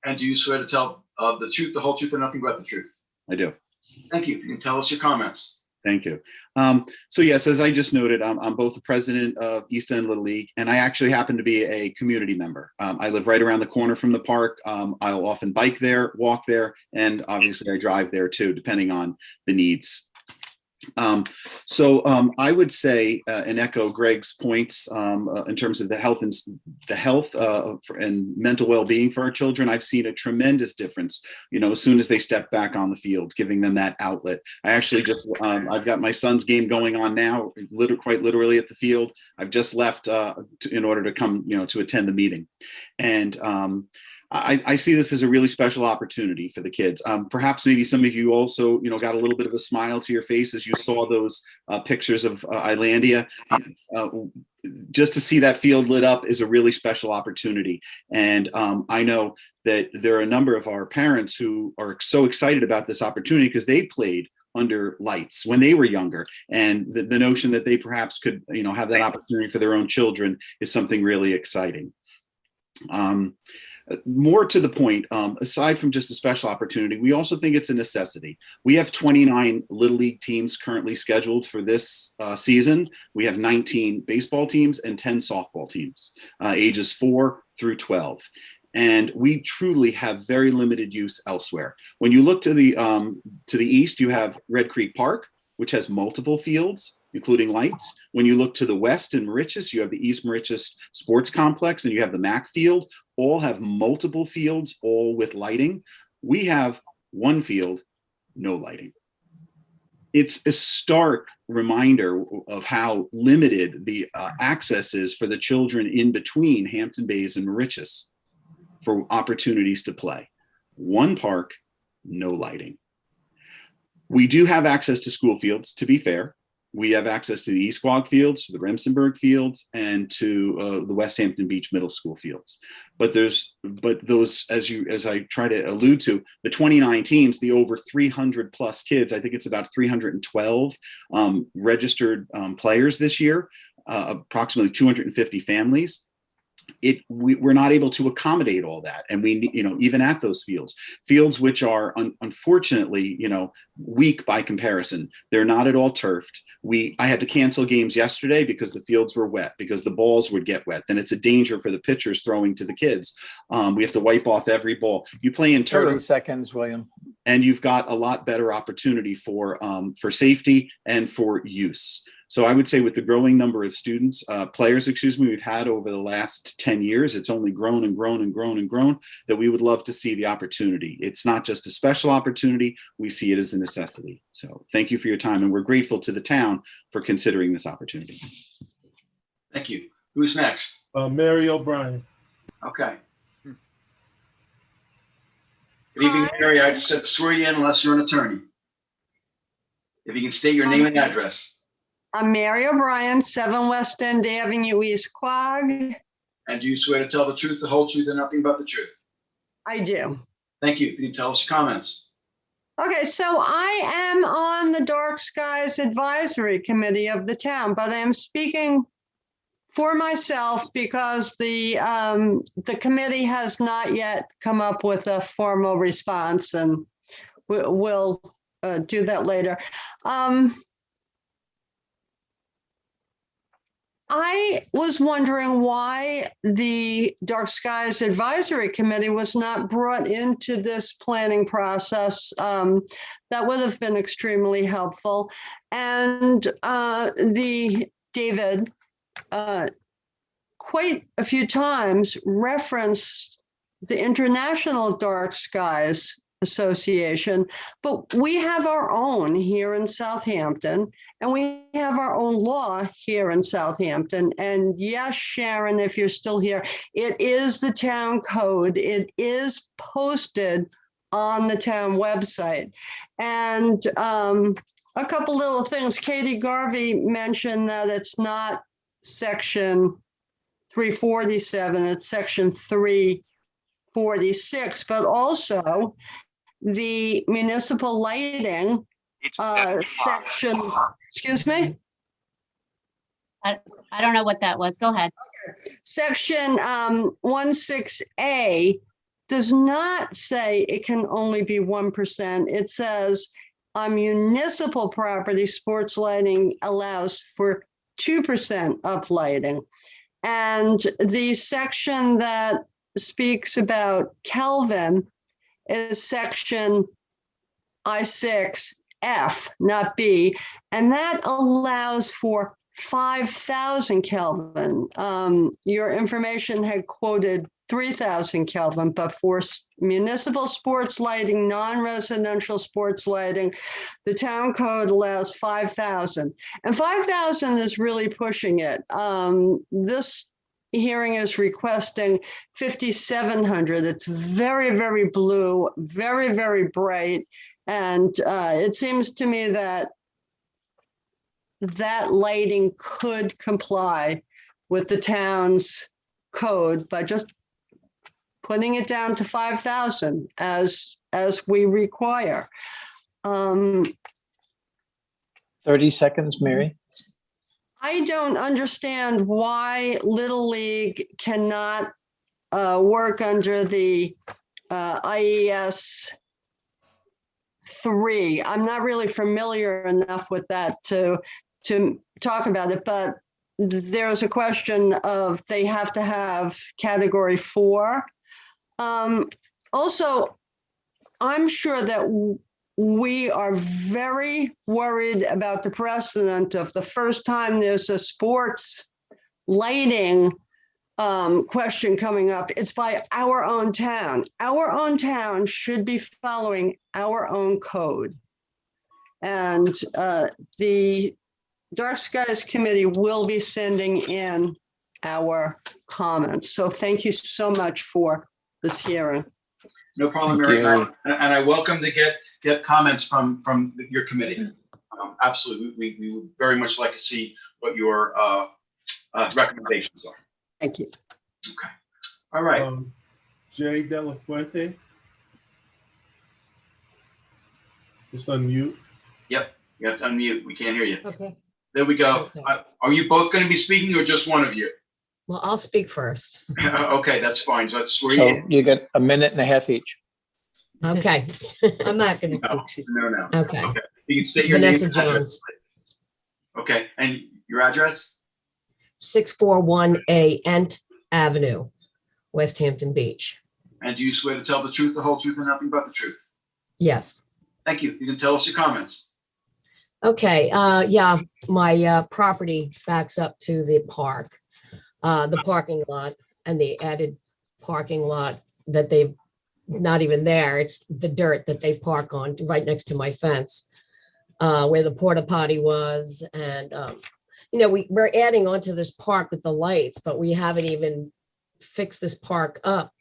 And do you swear to tell the truth, the whole truth, and nothing but the truth? I do. Thank you. If you can tell us your comments. Thank you. So yes, as I just noted, I'm both the president of East End Little League, and I actually happen to be a community member. I live right around the corner from the park. I'll often bike there, walk there, and obviously I drive there too, depending on the needs. I would say and echo Greg's points in terms of the health and mental well-being for our children. I've seen a tremendous difference, as soon as they step back on the field, giving them that outlet. I actually just I've got my son's game going on now, quite literally at the field. I've just left in order to come, to attend the meeting, and I see this as a really special opportunity for the kids. Perhaps maybe some of you also, got a little bit of a smile to your face as you saw those pictures of Islandia. Just to see that field lit up is a really special opportunity. And I know that there are a number of our parents who are so excited about this opportunity because they played under lights when they were younger. And the notion that they perhaps could, have that opportunity for their own children is something really exciting. More to the point, aside from just a special opportunity, we also think it's a necessity. We have 29 Little League teams currently scheduled for this season. We have 19 baseball teams and 10 softball teams, ages 4 through 12. And we truly have very limited use elsewhere. When you look to the east, you have Red Creek Park, which has multiple fields, including lights. When you look to the west in Mauritius, you have the East Mauritius Sports Complex, and you have the Mac Field. All have multiple fields, all with lighting. We have one field, no lighting. It's a stark reminder of how limited the access is for the children in between Hampton Bays and Mauritius for opportunities to play. One park, no lighting. We do have access to school fields, to be fair. We have access to the East Quogue fields, to the Remsenburg fields, and to the West Hampton Beach Middle School fields. But those, as I try to allude to, the 29 teams, the over 300 plus kids, I think it's about 312 registered players this year, approximately 250 families. We're not able to accommodate all that, and we, even at those fields which are unfortunately, weak by comparison. They're not at all turfed. I had to cancel games yesterday because the fields were wet, because the balls would get wet. Then it's a danger for the pitchers throwing to the kids. We have to wipe off every ball. You play in turf. 30 seconds, William. And you've got a lot better opportunity for safety and for use. So I would say with the growing number of players we've had over the last 10 years, it's only grown and grown and grown and grown, that we would love to see the opportunity. It's not just a special opportunity, we see it as a necessity. So thank you for your time, and we're grateful to the town for considering this opportunity. Thank you. Who's next? Mary O'Brien. Okay. Good evening, Mary. I just have to swear you in unless you're an attorney. If you can state your name and address. I'm Mary O'Brien, 7 West End Avenue, East Quogue. And do you swear to tell the truth, the whole truth, and nothing but the truth? I do. Thank you. Can you tell us your comments? Okay, so I am on the Dark Skies Advisory Committee of the town, but I am speaking for myself, because the committee has not yet come up with a formal response, and we'll do that later. I was wondering why the Dark Skies Advisory Committee was not brought into this planning process. That would have been extremely helpful. And David quite a few times referenced the International Dark Skies Association, but we have our own here in Southampton, and we have our own law here in Southampton. And yes, Sharon, if you're still here, it is the town code. It is posted on the town website. And a couple little things. Katie Garvey mentioned that it's not section 347, it's section 346, but also the municipal lighting section, excuse me? I don't know what that was. Go ahead. Section 16A does not say it can only be 1%. It says on municipal property, sports lighting allows for 2% uplighting. And the section that speaks about Kelvin is section I6F, not B, and that allows for 5,000 Kelvin. Your information had quoted 3,000 Kelvin, but for municipal sports lighting, non-residential sports lighting, the town code allows 5,000. And 5,000 is really pushing it. This hearing is requesting 5,700. It's very, very blue, very, very bright. And it seems to me that that lighting could comply with the town's code by just putting it down to 5,000 as we require. 30 seconds, Mary. I don't understand why Little League cannot work under the IES 3. I'm not really familiar enough with that to talk about it, but there's a question of they have to have category 4. Also, I'm sure that we are very worried about the precedent of the first time there's a sports lighting question coming up, it's by our own town. Our own town should be following our own code. And the Dark Skies Committee will be sending in our comments. So thank you so much for this hearing. No problem, Thank Mary. you. And I welcome to get comments from your committee. Absolutely, we would very much like to see what your recommendations are. Thank you. Okay. All right. Jay Della Fuente. Just unmute. Yep. You have to unmute. We can't hear you. Okay, There we go. Okay. Are you both going to be speaking or just one of you? well, I'll speak first. Okay, that's fine. So that's swear So you. you get a minute and a half each. Okay, I'm not gonna speak. No, She's- no. Okay, You can state your Vanessa name. and address. Jones, Okay, and your address? 641A Ent Avenue, West Hampton Beach. And do you swear to tell the truth, the whole truth, and nothing but the truth? Yes. Thank you. You can tell us your comments. Okay, yeah, my property backs up to the park, the parking lot and the added parking lot that they've not even there. It's the dirt that they park on right next to my fence, where the porta potty was. And, you know, we're adding onto this park with the lights, but we haven't even fixed this park up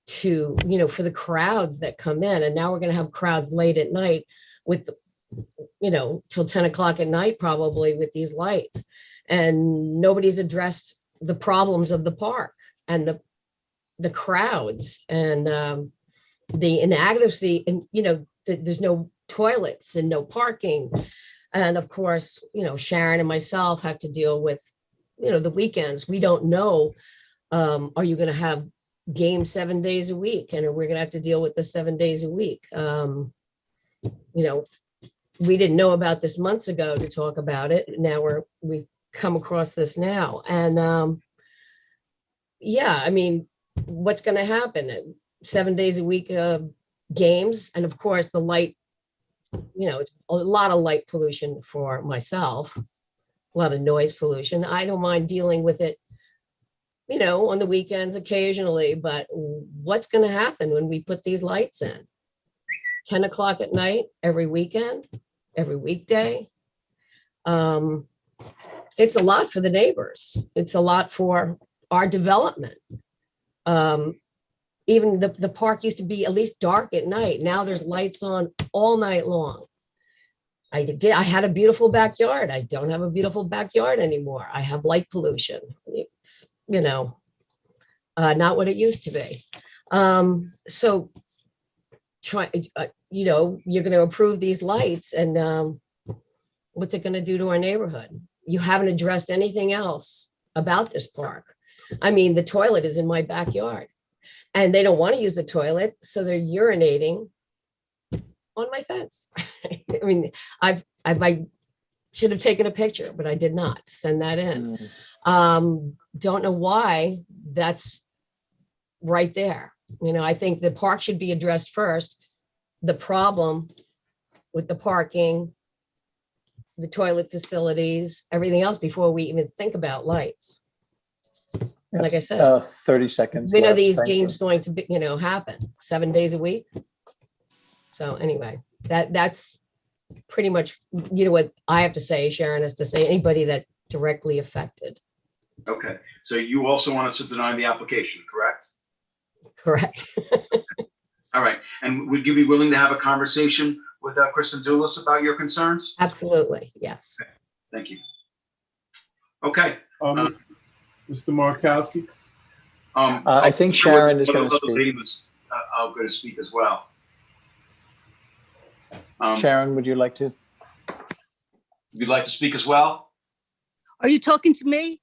to, you know, for the crowds that come in. And now we're going to have crowds late at night with, you know, till 10 o'clock at night, probably, with these lights. And nobody's addressed the problems of the park and the crowds and the inadequacy, and, you know, there's no toilets and no parking. And of course, you know, Sharon and myself have to deal with the weekends. We don't know, are you going to have games 7 days a week? And we're going to have to deal with this 7 days a week. We didn't know about this months ago to talk about it. Now we've come across this now. And yeah, I mean, what's going to happen? 7 days a week games. And of course, the light, it's a lot of light pollution for myself, a lot of noise pollution. I don't mind dealing with it, on the weekends occasionally, but what's going to happen when we put these lights in? 10 o'clock at night, every weekend, every weekday. It's a lot for the neighbors. It's a lot for our development. Even the park used to be at least dark at night. Now there's lights on all night long. I had a beautiful backyard. I don't have a beautiful backyard anymore. I have light pollution. It's, not what it used to be. So try, you're going to approve these lights, and what's it going to do to our neighborhood? You haven't addressed anything else about this park. I mean, the toilet is in my backyard, and they don't want to use the toilet, so they're urinating on my fence. I mean, I should have taken a picture, but I did not send that in. Don't know why that's right there. I think the park should be addressed first. The problem with the parking, the toilet facilities, everything else before we even think about lights. Like I said, 30 seconds. when are left. these Thank you. games going to be, happen? 7 days a week? So anyway, that's pretty much, what I have to say. Sharon has to say, anybody that's directly affected. Okay, so you also want us to deny the application, correct? Correct. All right, and would you be willing to have a conversation with Kristen Doulis about your concerns? Absolutely, yes. Okay, thank you. Okay. Mr. Markowski? I think Sharon is going to speak. Lady was going to speak as well. Sharon, would you like to? You'd like to speak as well? Are you talking to me?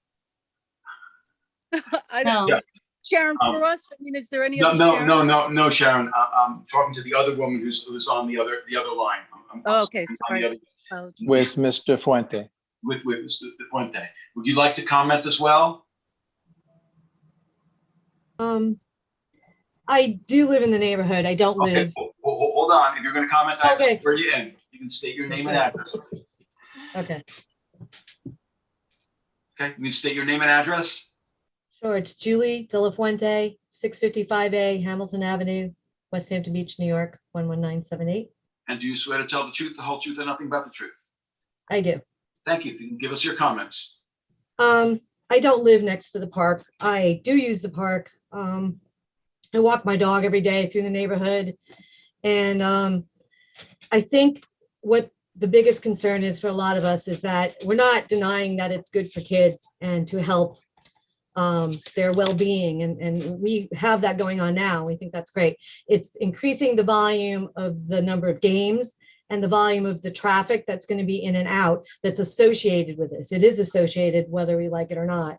I don't. Yeah. Sharon, for us, I mean, is there any No, other no, Sharon? no, Sharon. I'm talking to the other woman who's on the other line. Oh, okay, on the sorry. other- With Mr. Fuente. with Mr. Puente. Would you like to comment as well? I do live in the neighborhood. I don't Okay, live. hold on. If you're going to comment, I have to Okay. swear you in. You can state your name and address. Okay, Okay, you can state your name and address. sure. It's Julie De La Fuente, 655A Hamilton Avenue, West Hampton Beach, New York, 11978. And do you swear to tell the truth, the whole truth, and nothing but the truth? I do. Thank you. If you can give us your comments. I don't live next to the park. I do use the park. I walk my dog every day through the neighborhood. And I think what the biggest concern is for a lot of us is that we're not denying that it's good for kids and to help their well-being. And we have that going on now. We think that's great. It's increasing the volume of the number of games and the volume of the traffic that's going to be in and out that's associated with this. It is associated whether we like it or not.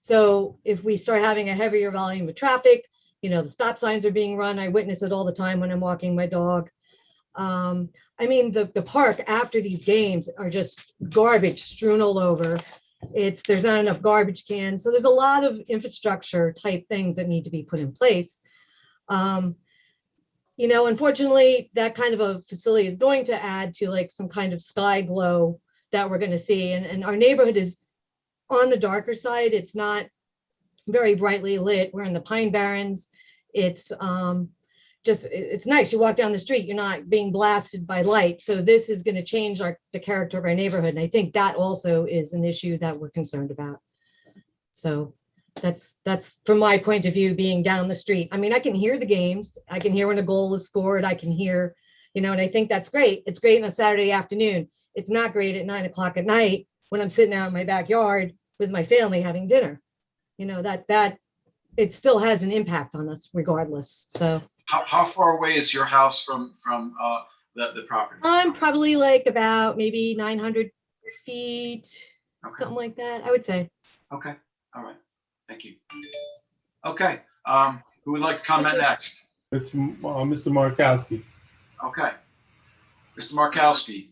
So if we start having a heavier volume of traffic, the stop signs are being run. I witness it all the time when I'm walking my dog. I mean, the park after these games are just garbage strewn all over. There's not enough garbage cans. So there's a lot of infrastructure type things that need to be put in place. Unfortunately, that kind of a facility is going to add to like some kind of sky glow that we're going to see. And our neighborhood is on the darker side. It's not very brightly lit. We're in the Pine Barrens. It's it's nice. You walk down the street, you're not being blasted by light. So this is going to change the character of our neighborhood. And I think that also is an issue that we're concerned about. So that's from my point of view, being down the street. I mean, I can hear the games. I can hear when a goal is scored. I can hear, and I think that's great. It's great on a Saturday afternoon. It's not great at 9 o'clock at night when I'm sitting out in my backyard with my family having dinner. That it still has an impact on us regardless. So How far away is your house from the property? I'm probably like about maybe 900 feet, Okay. something like that, I would say. Okay, all right, thank you. Okay, who would like to comment next? It's Mr. Markowski. Okay, Mr. Markowski,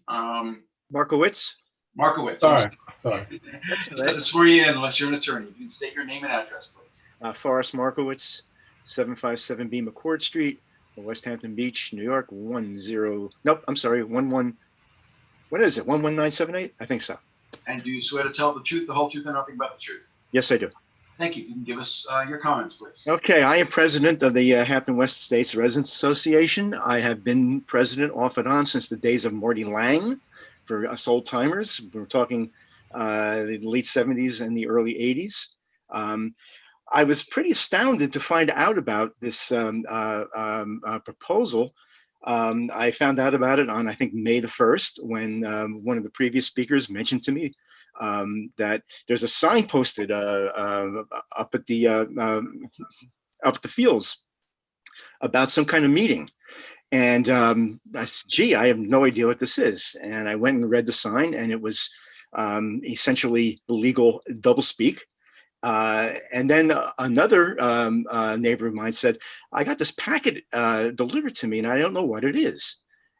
Markowitz? Markowitz. Sorry. That's all Doesn't swear you in unless you're an attorney. You can state your name and address, please. Forrest Markowitz, 757B McCord Street, West Hampton Beach, New York, 11, what is it, 11978? I think so. And do you swear to tell the truth, the whole truth, and nothing but the truth? Yes, I do. Thank you. You can give us your comments, please. Okay, I am president of the Hampton West Estates Residents Association. I have been president off and on since the days of Marty Lang for us old timers. We're talking the late 70s and the early 80s. I was pretty astounded to find out about this proposal. I found out about it on, I think, May the 1st, when one of the previous speakers mentioned to me that there's a sign posted up at the fields about some kind of meeting. And I said, gee, I have no idea what this is. And I went and read the sign, and it was essentially legal doublespeak. And then another neighbor of mine said, I got this packet delivered to me and I don't know what it is.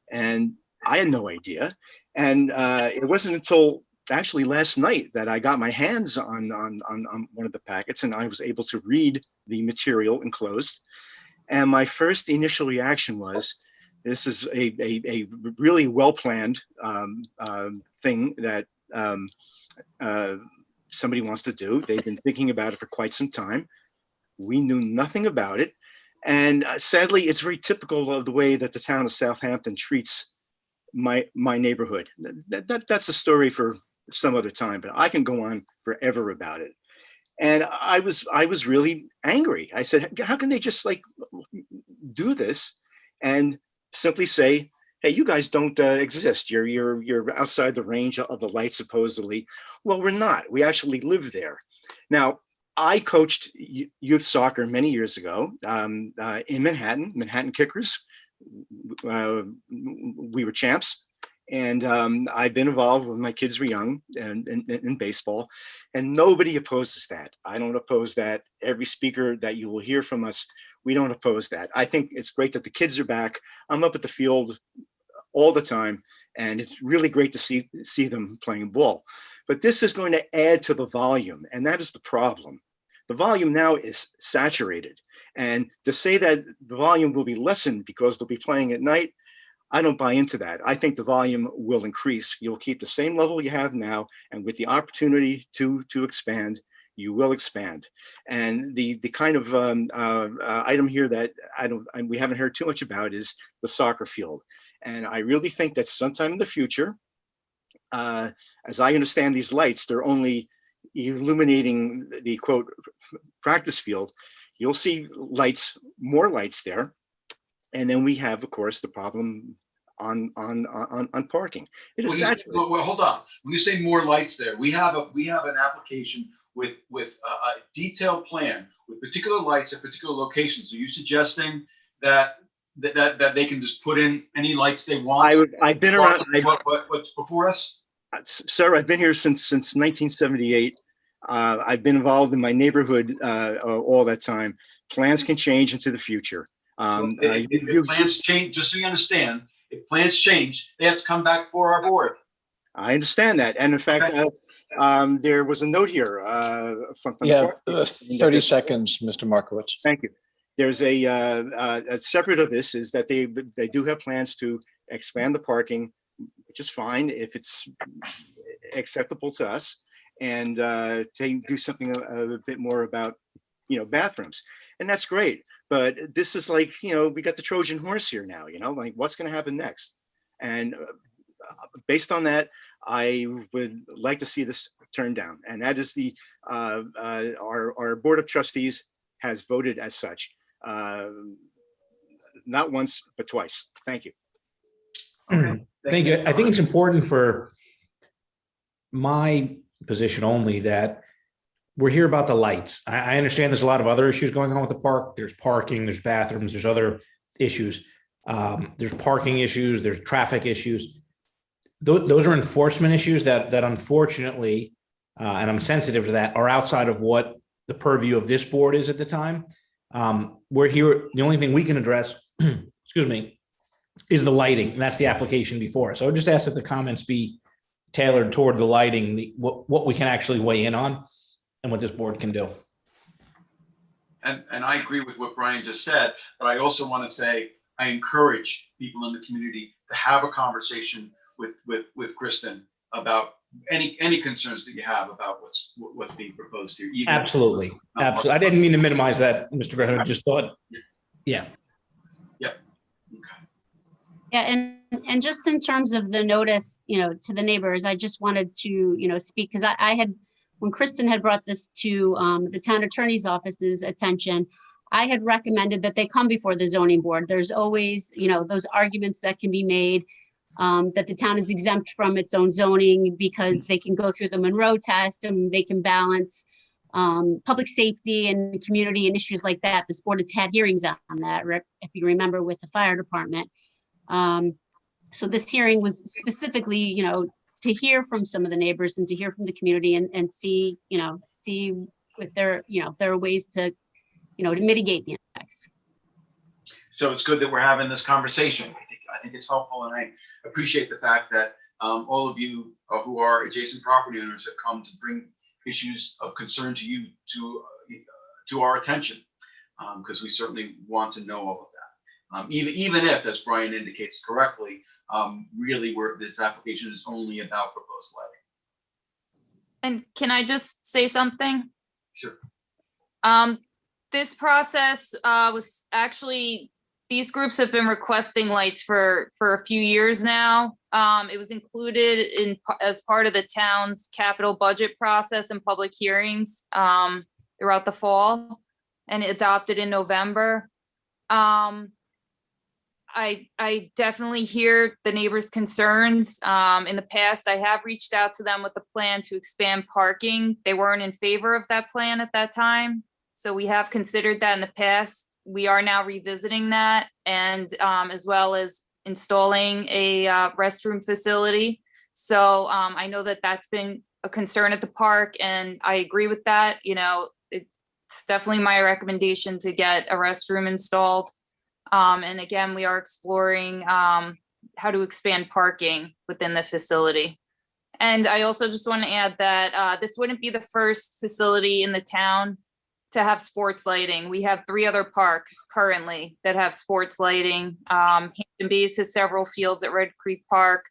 And I had no idea. And it wasn't until actually last night that I got my hands on one of the packets, and I was able to read the material enclosed. And my first initial reaction was, this is a really well-planned thing that somebody wants to do. They've been thinking about it for quite some time. We knew nothing about it. And sadly, it's very typical of the way that the town of Southampton treats my neighborhood. That's a story for some other time, but I can go on forever about it. And I was really angry. I said, how can they just like do this and simply say, hey, you guys don't exist. You're outside the range of the light, supposedly. Well, we're not. We actually live there. Now, I coached youth soccer many years ago in Manhattan Kickers. We were champs. And I've been involved when my kids were young and in baseball, and nobody opposes that. I don't oppose that. Every speaker that you will hear from us, we don't oppose that. I think it's great that the kids are back. I'm up at the field all the time, and it's really great to see them playing ball. But this is going to add to the volume, and that is the problem. The volume now is saturated, and to say that the volume will be lessened because they'll be playing at night, I don't buy into that. I think the volume will increase. You'll keep the same level you have now, and with the opportunity to expand, you will expand. And the kind of item here that we haven't heard too much about is the soccer field. And I really think that sometime in the future, as I understand these lights, they're only illuminating the quote practice field. You'll see lights, more lights there. And then we have, of course, the problem on parking. It is saturated. Well, hold on. When you say more lights there, we have an application with a detailed plan with particular lights at particular locations. Are you suggesting that they can just put in any lights they want? I've been around. What's before us? Sir, I've been here since 1978. I've been involved in my neighborhood all that time. Plans can change into the future. If plans change, just so you understand, if plans change, they have to come back for our board. I understand that. And in fact, there was a note here from 30 seconds, Mr. Markowitz. Thank you. There's a separate of this is that they do have plans to expand the parking, which is fine if it's acceptable to us, and they do something a bit more about, bathrooms. And that's great. But this is like, we got the Trojan horse here now, like what's going to happen next? And based on that, I would like to see this turned down. And that is our Board of Trustees has voted as such, not once, but twice. Thank you. Okay. Thank you. I think it's important for my position only that we're here about the lights. I understand there's a lot of other issues going on with the park. There's parking, there's bathrooms, there's other issues. There's parking issues, there's traffic issues. Those are enforcement issues that unfortunately and I'm sensitive to that, are outside of what the purview of this board is at the time. We're here, the only thing we can address, excuse me, is the lighting, and that's the application before us. So I would just ask that the comments be tailored toward the lighting, what we can actually weigh in on and what this board can do. And I agree with what Brian just said, but I also want to say, I encourage people in the community to have a conversation with Kristen about any concerns that you have about what's being proposed here. even- Absolutely. Absolutely. I didn't mean to minimize that, Mr. Graham. I just thought, yeah. Yeah, and just in terms of the notice, to the neighbors, I just wanted to, speak, because I had, when Kristen had brought this to the town attorney's office's attention, I had recommended that they come before the zoning board. There's always, those arguments that can be made, that the town is exempt from its own zoning because they can go through the Monroe test and they can balance public safety and community and issues like that. This board has had hearings on that, if you remember, with the fire department. So this hearing was specifically, to hear from some of the neighbors and to hear from the community and see, see if there, if there are ways to, to mitigate the effects. So it's good that we're having this conversation. I think it's helpful, and I appreciate the fact that all of you who are adjacent property owners have come to bring issues of concern to you to our attention, because we certainly want to know all of that. Even if, as Brian indicates correctly, really this application is only about proposed lighting. And can I just say something? Sure. This process was actually, these groups have been requesting lights for a few years now. It was included as part of the town's capital budget process and public hearings throughout the fall and adopted in November. I definitely hear the neighbors' concerns. In the past, I have reached out to them with a plan to expand parking. They weren't in favor of that plan at that time. So we have considered that in the past. We are now revisiting that, and as well as installing a restroom facility. So I know that that's been a concern at the park, and I agree with that. It's definitely my recommendation to get a restroom installed. And again, we are exploring how to expand parking within the facility. And I also just want to add that this wouldn't be the first facility in the town to have sports lighting. We have 3 other parks currently that have sports lighting. Hampton Bays has several fields at Red Creek Park,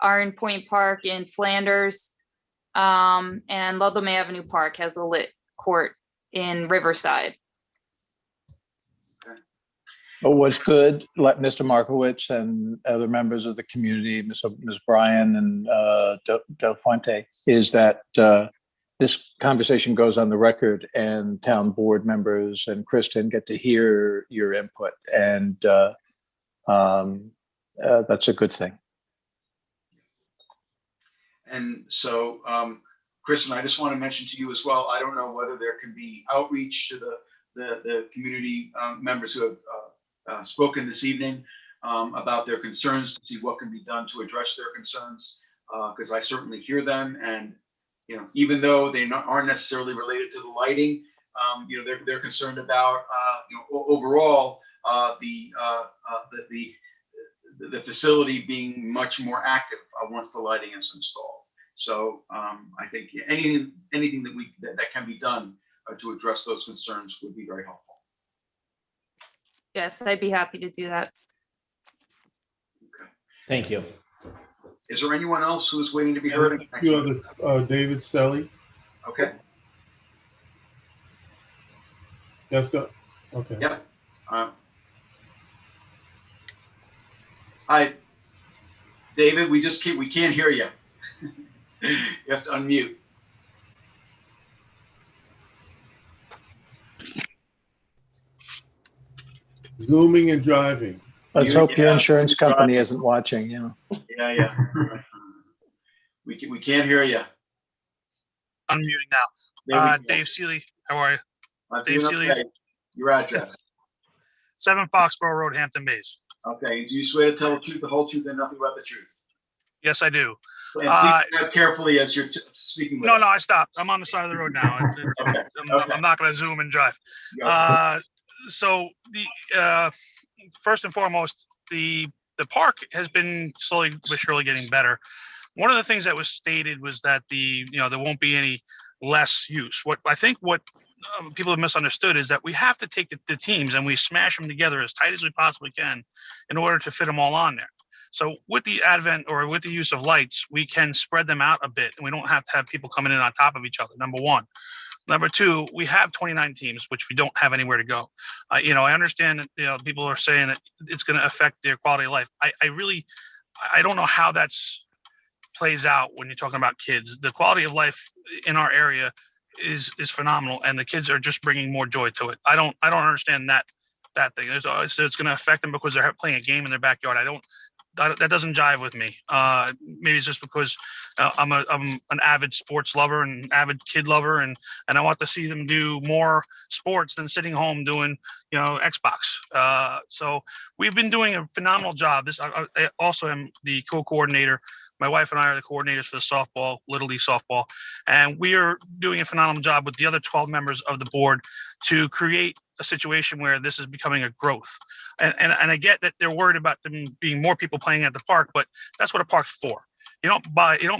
Iron Point Park in Flanders, and Ludlam Avenue Park has a lit court in Riverside. But what's good, like Mr. Markowitz and other members of the community, Ms. Bryan and Del Fuente, is that this conversation goes on the record and town board members and Kristen get to hear your input. And that's a good thing. And so, Kristen, I just want to mention to you as well, I don't know whether there can be outreach to the community members who have spoken this evening about their concerns, to see what can be done to address their concerns, because I certainly hear them. And even though they aren't necessarily related to the lighting, they're concerned about overall the facility being much more active once the lighting is installed. So I think anything that can be done to address those concerns would be very helpful. Yes, I'd be happy to do that. Okay. Thank you. Is there anyone else who is waiting to be heard? David Selly. Okay. Okay. Yep. Hi, David. We can't hear you. You have to unmute. Zooming and driving. Let's hope your insurance company isn't watching, Yeah. We can't hear you. Unmuting now. Dave Seeley, how are you? Dave Seeley. Okay. Your address. 7 Foxborough Road, Hampton Bays. Okay. Do you swear to tell the truth, the whole truth, and nothing but the truth? Yes, I do. And please drive carefully as you're speaking with No, us. no, I stopped. I'm on the side of the road now. I'm not going to zoom and drive. So first and foremost, the park has been slowly but surely getting better. One of the things that was stated was that there won't be any less use. What people have misunderstood is that we have to take the teams and we smash them together as tight as we possibly can in order to fit them all on there. So with the advent or with the use of lights, we can spread them out a bit and we don't have to have people coming in on top of each other, number one. Number two, we have 29 teams, which we don't have anywhere to go. I understand that people are saying that it's going to affect their quality of life. I don't know how that's plays out when you're talking about kids. The quality of life in our area is phenomenal, and the kids are just bringing more joy to it. I don't understand that thing. It's going to affect them because they're playing a game in their backyard. That doesn't jive with me. Maybe it's just because I'm an avid sports lover and avid kid lover, and I want to see them do more sports than sitting home doing Xbox. So we've been doing a phenomenal job. I also am the co-coordinator. My wife and I are the coordinators for the softball, Little League softball, and we are doing a phenomenal job with the other 12 members of the board to create a situation where this is becoming a growth. And I get that they're worried about them being more people playing at the park, but that's what a park's for. You don't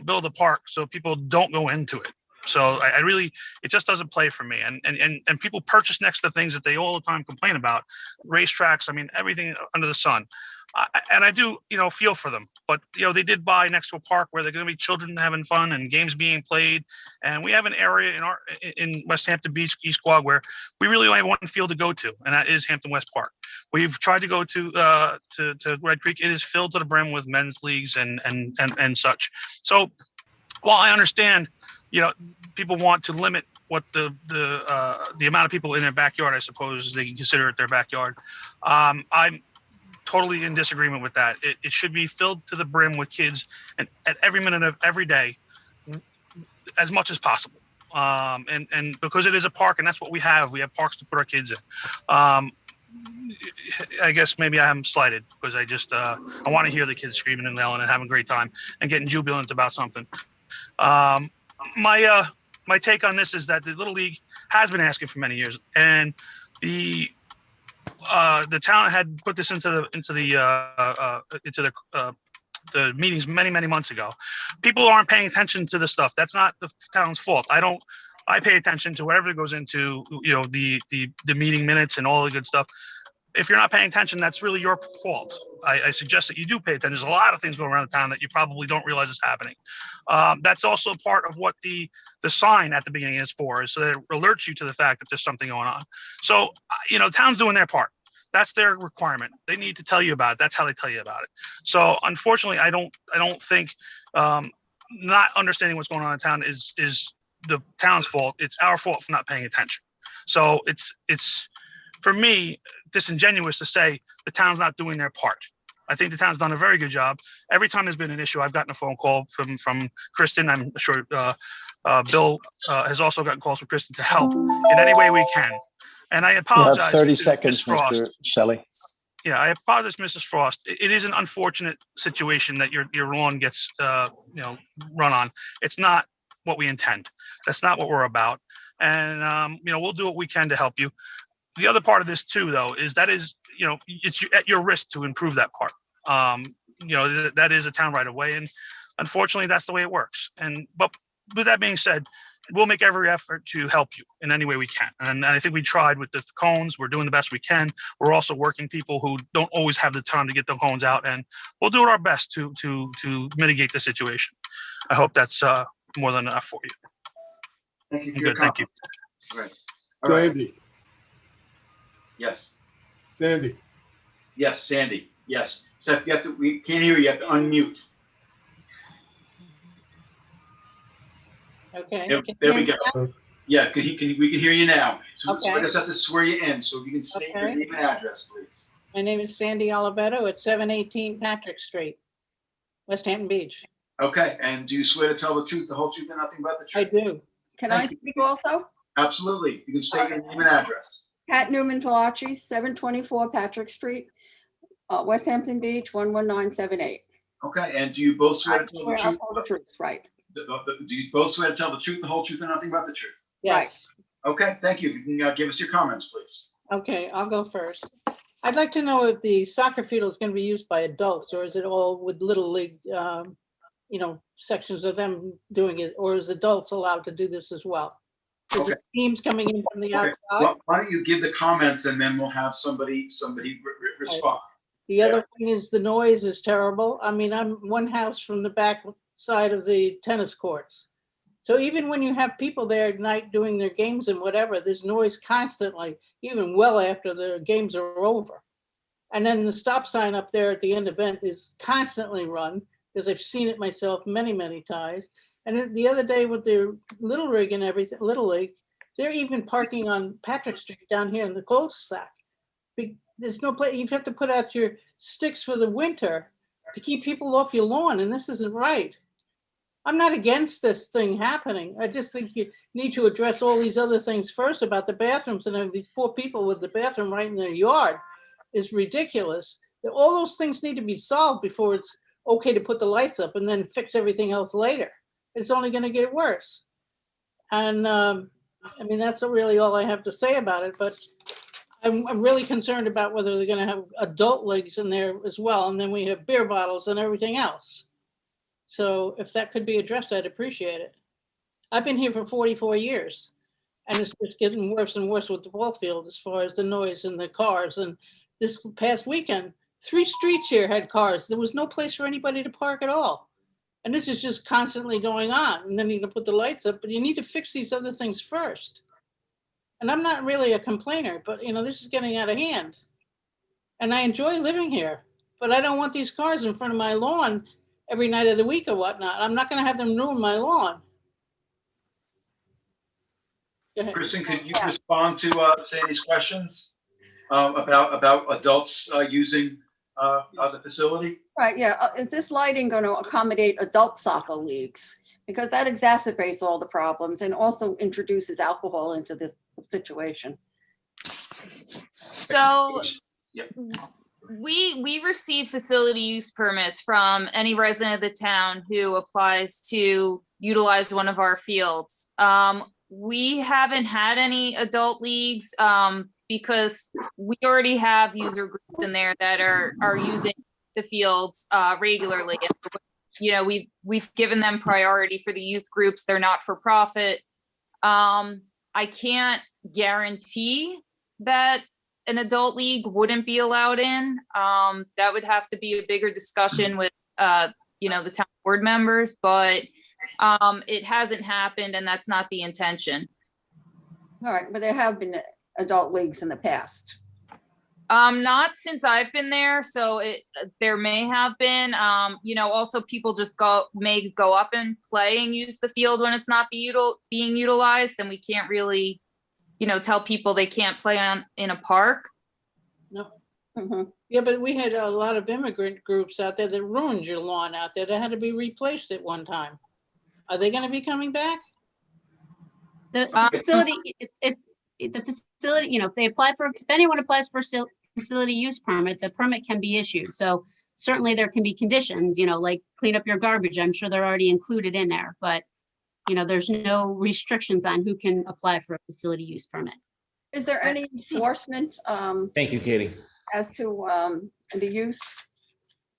build a park so people don't go into it. So it just doesn't play for me. And people purchase next to things that they all the time complain about, racetracks. I mean, everything under the sun. And I do, feel for them, but they did buy next to a park where they're going to be children having fun and games being played. And we have an area in West Hampton Beach, East Quad, where we really only have one field to go to, and that is Hampton West Park. We've tried to go to Red Creek. It is filled to the brim with men's leagues and such. So while I understand, people want to limit what the amount of people in their backyard, I suppose they can consider it their backyard. I'm totally in disagreement with that. It should be filled to the brim with kids and at every minute of every day, as much as possible. And because it is a park and that's what we have parks to put our kids in. I guess maybe I am slighted because I want to hear the kids screaming and yelling and having a great time and getting jubilant about something. My take on this is that the Little League has been asking for many years, and the town had put this into the meetings many months ago. People aren't paying attention to this stuff. That's not the town's fault. I pay attention to whatever goes into the meeting minutes and all the good stuff. If you're not paying attention, that's really your fault. I suggest that you do pay attention. There's a lot of things going around the town that you probably don't realize is happening. That's also part of what the sign at the beginning is for, so that it alerts you to the fact that there's something going on. So, the town's doing their part. That's their requirement. They need to tell you about it. That's how they tell you about it. So, unfortunately, I don't think not understanding what's going on in town is the town's fault. It's our fault for not paying attention. So it's for me disingenuous to say the town's not doing their part. I think the town's done a very good job. Every time there's been an issue, I've gotten a phone call from Kristen. I'm sure Bill has also gotten calls from Kristen to help in any way we can. And I You apologize. have 30 to seconds, Ms. Frost. Mr. Shelley. Yeah, I apologize, Mrs. Frost. It is an unfortunate situation that your lawn gets run on. It's not what we intend. That's not what we're about. And we'll do what we can to help you. The other part of this too, though, is it's at your risk to improve that part. That is a town right away, and unfortunately, that's the way it works. But with that being said, we'll make every effort to help you in any way we can. And I think we tried with the cones. We're doing the best we can. We're also working people who don't always have the time to get the cones out, and we'll do our best to mitigate the situation. I hope that's more than enough for you. Thank you for I'm your good. Thank you. comment. All right. Sandy, Yes. Sandy, Yes, Sandy. Yes. So we can't hear you. You have to unmute. Okay. There we go. Yeah, we can hear you now. So Okay. I just have to swear you in. So if you can state your Okay. name and address, please. My name is Sandy Oliveto at 718 Patrick Street, West Hampton Beach. Okay. And do you swear to tell the truth, the whole truth, and nothing but the I truth? do. Can I Thank you. speak also? Absolutely. You can state your name and address. Pat Newman Talachi, 724 Patrick Street, West Hampton Beach, 11978. Okay, and do you both swear to I tell the swear I'll truth? tell the truth, right? Do you both swear to tell the truth, the whole truth, and nothing but the truth? Yes. Okay, thank you. You can give us your comments, please. Okay, I'll go first. I'd like to know if the soccer field is going to be used by adults, or is it all with Little League, sections of them doing it, or is adults allowed to do this as well? Is it teams coming in from the Okay, outside? why don't you give the comments and then we'll have somebody respond. The other thing is the noise is terrible. I mean, I'm one house from the back side of the tennis courts. So even when you have people there at night doing their games and whatever, there's noise constantly, even well after the games are over. And then the stop sign up there at the end event is constantly run, because I've seen it myself many, many times. And then the other day with the Little League and everything, Little League, they're even parking on Patrick Street down here in the cul-de-sac. There's no place, you have to put out your sticks for the winter to keep people off your lawn, and this isn't right. I'm not against this thing happening. I just think you need to address all these other things first about the bathrooms, and these poor people with the bathroom right in their yard is ridiculous. All those things need to be solved before it's okay to put the lights up and then fix everything else later. It's only going to get worse. And I mean, that's really all I have to say about it, but I'm really concerned about whether they're going to have adult leagues in there as well. And then we have beer bottles and everything else. So if that could be addressed, I'd appreciate it. I've been here for 44 years, and it's just getting worse and worse with the ball field as far as the noise and the cars. And this past weekend, 3 streets here had cars. There was no place for anybody to park at all. And this is just constantly going on. And then you can put the lights up, but you need to fix these other things first. And I'm not really a complainer, but this is getting out of hand. And I enjoy living here, but I don't want these cars in front of my lawn every night of the week or whatnot. I'm not going to have them ruin my lawn. Kristen, could you respond to Sandy's questions about adults using the facility? Right, yeah. Is this lighting going to accommodate adult soccer leagues? Because that exacerbates all the problems and also introduces alcohol into this situation. So we receive facility use permits from any resident of the town who applies to utilize one of our fields. We haven't had any adult leagues because we already have user groups in there that are using the fields regularly. We've given them priority for the youth groups. They're not for profit. I can't guarantee that an adult league wouldn't be allowed in. That would have to be a bigger discussion with the town board members, but it hasn't happened, and that's not the intention. All right, but there have been adult leagues in the past. Not since I've been there, so there may have been. Also people just may go up and play and use the field when it's not being utilized, and we can't really, tell people they can't play in a park. No. Yeah, but we had a lot of immigrant groups out there that ruined your lawn out there that had to be replaced at one time. Are they going to be coming back? The facility, it's the facility, if anyone applies for facility use permit, the permit can be issued. So certainly there can be conditions, like clean up your garbage. I'm sure they're already included in there, but there's no restrictions on who can apply for a facility use permit. Is there any enforcement Thank you, Katie. as to the use?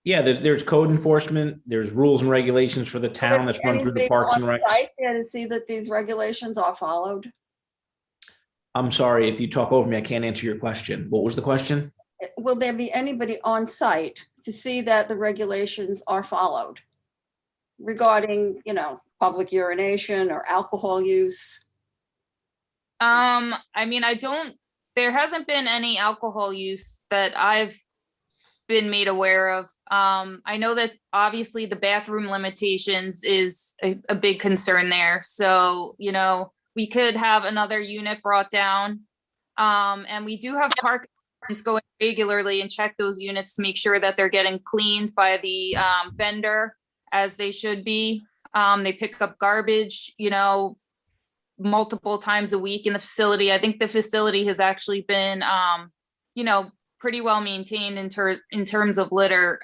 Yeah, there's code enforcement, there's rules and regulations for the town that's run through the Anybody Parks and on Rec. site there to see that these regulations are followed? I'm sorry, if you talk over me, I can't answer your question. What was the question? Will there be anybody on site to see that the regulations are followed regarding, public urination or alcohol use? There hasn't been any alcohol use that I've been made aware of. I know that obviously the bathroom limitations is a big concern there. So, we could have another unit brought down. And we do have park going regularly and check those units to make sure that they're getting cleaned by the vendor as they should be. They pick up garbage, multiple times a week in the facility. I think the facility has actually been, pretty well maintained in terms of litter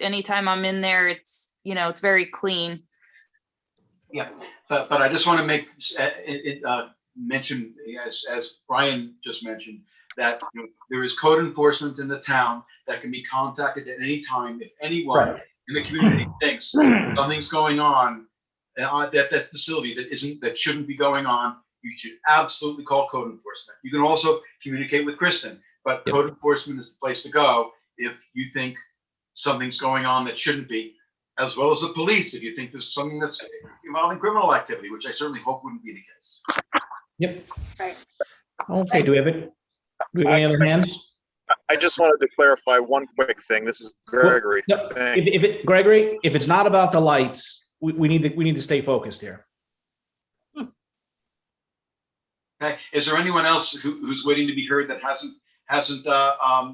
anytime I'm in there, it's, it's very clean. Yeah, but I just want to make mention, as Brian just mentioned, that there is code enforcement in the town that can be contacted at any time if anyone Right. in the community thinks something's going on at that facility that shouldn't be going on. You should absolutely call code enforcement. You can also communicate with Kristen, but code enforcement is the place to go if you think something's going on that shouldn't be, as well as the police if you think there's something that's involving criminal activity, which I certainly hope wouldn't be the case. Yep. Right. Okay, do we have any other hands? I just wanted to clarify one quick thing. This is Gregory. No, Gregory, if it's not about the lights, we need to stay focused here. Okay. Is there anyone else who's waiting to be heard that hasn't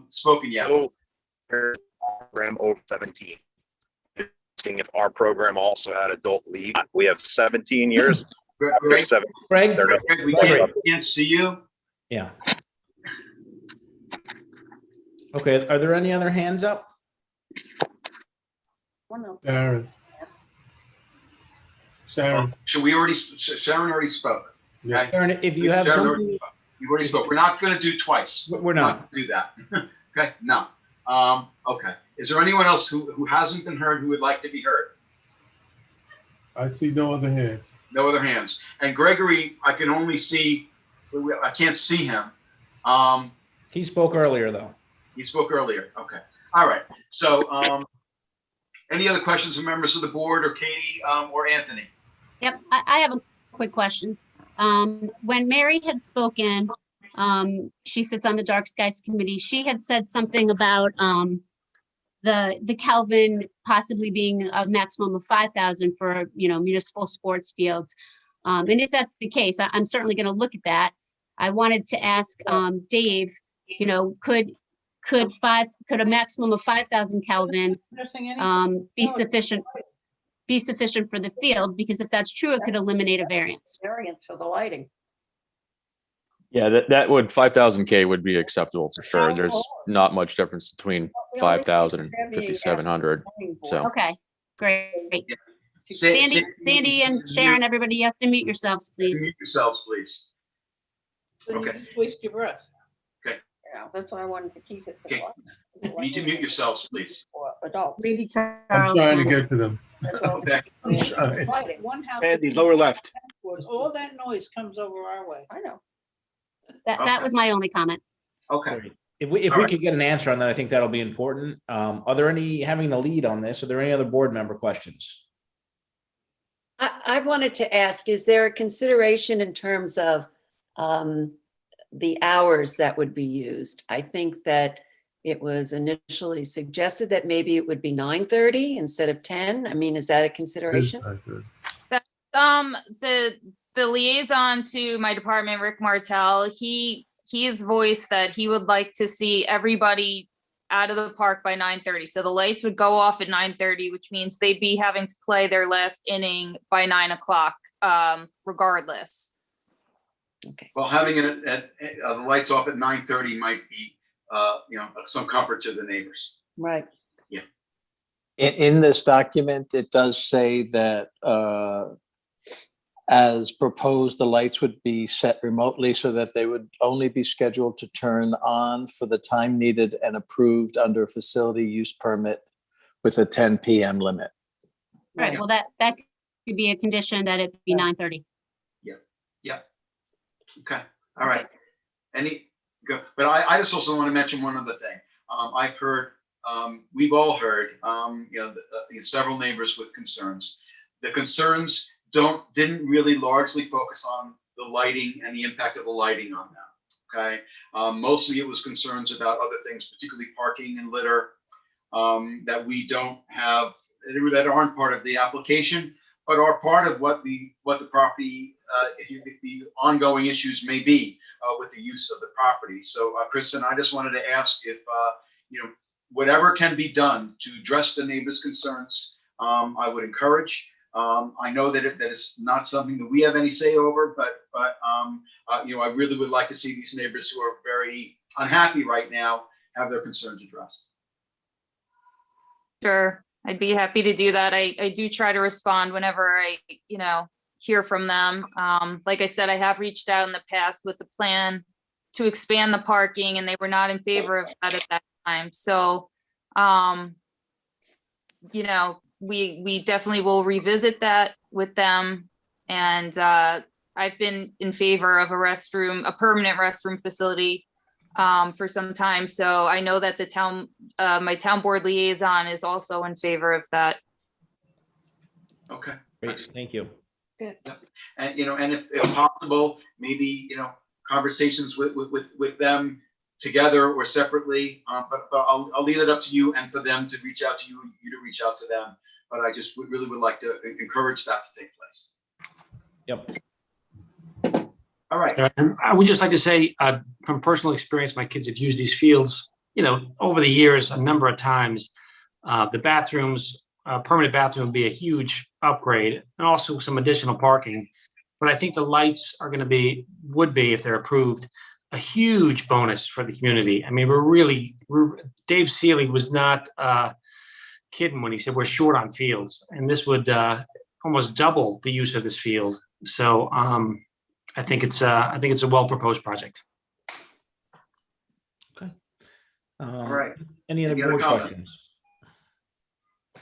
spoken yet? No, program over 17. Asking if our program also had adult league. We have 17 years. Greg, 17. Greg, we can't see you. Yeah. Okay, are there any other hands up? Sharon. Sharon already spoke. Okay? Sharon, if you have something. You already spoke. We're not going to do twice. We're not. Do that. Okay, no. Okay. Is there anyone else who hasn't been heard who would like to be heard? I see no other hands. No other hands. And Gregory, I can only see, I can't see him. He spoke earlier, though. He spoke earlier. Okay. All right. So any other questions from members of the board or Katie or Anthony? Yep, I have a quick question. When Mary had spoken, she sits on the Dark Skies Committee. She had said something about the Kelvin possibly being a maximum of 5,000 for, municipal sports fields. And if that's the case, I'm certainly going to look at that. I wanted to ask Dave, could a maximum of 5,000 Kelvin be sufficient for the field? Because if that's true, it could eliminate a variance. Variance for the lighting. Yeah, that would 5,000 K would be acceptable for sure. There's not much difference between 5,000 and 5,700. So Okay, great. Sandy and Sharon, everybody, you have to mute yourselves, please. Mute yourselves, please. So you Okay. just waste your breath. Yeah, that's why I wanted to keep it. Okay. You need to mute yourselves, please. For adults. Maybe I'm trying to get to them. Okay. I'm trying. One house. Andy, lower left. All that noise comes over our way. I know. That was my only comment. Okay. If we could get an answer on that, I think that'll be important. Are there having the lead on this, are there any other board member questions? I wanted to ask, is there a consideration in terms of the hours that would be used? I think that it was initially suggested that maybe it would be 9:30 instead of 10. I mean, is that a consideration? The liaison to my department, Rick Martell, he has voiced that he would like to see everybody out of the park by 9:30. So the lights would go off at 9:30, which means they'd be having to play their last inning by 9 o'clock, regardless. Okay. Well, having it the lights off at 9:30 might be, some comfort to the neighbors. Right. Yeah. In this document, it does say that as proposed, the lights would be set remotely so that they would only be scheduled to turn on for the time needed and approved under facility use permit with a 10 p.m. limit. Right, well, that could be a condition that it be 9:30. Yeah. Okay. All right. But I just also want to mention one other thing. I've heard, we've all heard, several neighbors with concerns. The concerns didn't really largely focus on the lighting and the impact of the lighting on them. Okay. Mostly it was concerns about other things, particularly parking and litter, that we don't have, that aren't part of the application, but are part of what the property, if the ongoing issues may be with the use of the property. So, Kristen, I just wanted to ask if, whatever can be done to address the neighbors' concerns, I would encourage. I know that it's not something that we have any say over, but I really would like to see these neighbors who are very unhappy right now have their concerns addressed. Sure, I'd be happy to do that. I do try to respond whenever I, hear from them. Like I said, I have reached out in the past with the plan to expand the parking, and they were not in favor of that at that time. So, we definitely will revisit that with them. And I've been in favor of a permanent restroom facility for some time. So I know that my town board liaison is also in favor of that. Okay. Great, thank you. Good. And, and if possible, maybe, conversations with them together or separately, but I'll leave it up to you and for them to reach out to you, you to reach out to them. But I just really would like to encourage that to take place. Yep. All right. I would just like to say, from personal experience, my kids have used these fields, over the years, a number of times. The bathrooms, permanent bathroom would be a huge upgrade, and also some additional parking. But I think the lights are going to would be, if they're approved, a huge bonus for the community. I mean, Dave Seeley was not kidding when he said we're short on fields, and this would almost double the use of this field. So I think it's a well proposed project. Okay. All right. Any other board questions?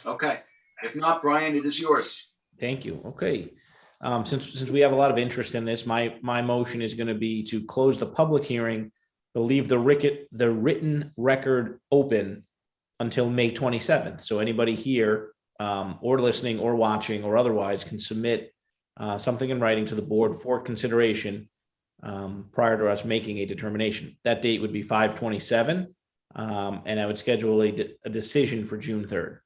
Okay. If not, Brian, it is yours. Thank you. Okay. Since we have a lot of interest in this, my motion is going to be to close the public hearing, but leave the written record open until May 27th. So anybody here or listening or watching or otherwise can submit something in writing to the board for consideration prior to us making a determination. That date would be 5/27, and I would schedule a decision for June 3rd.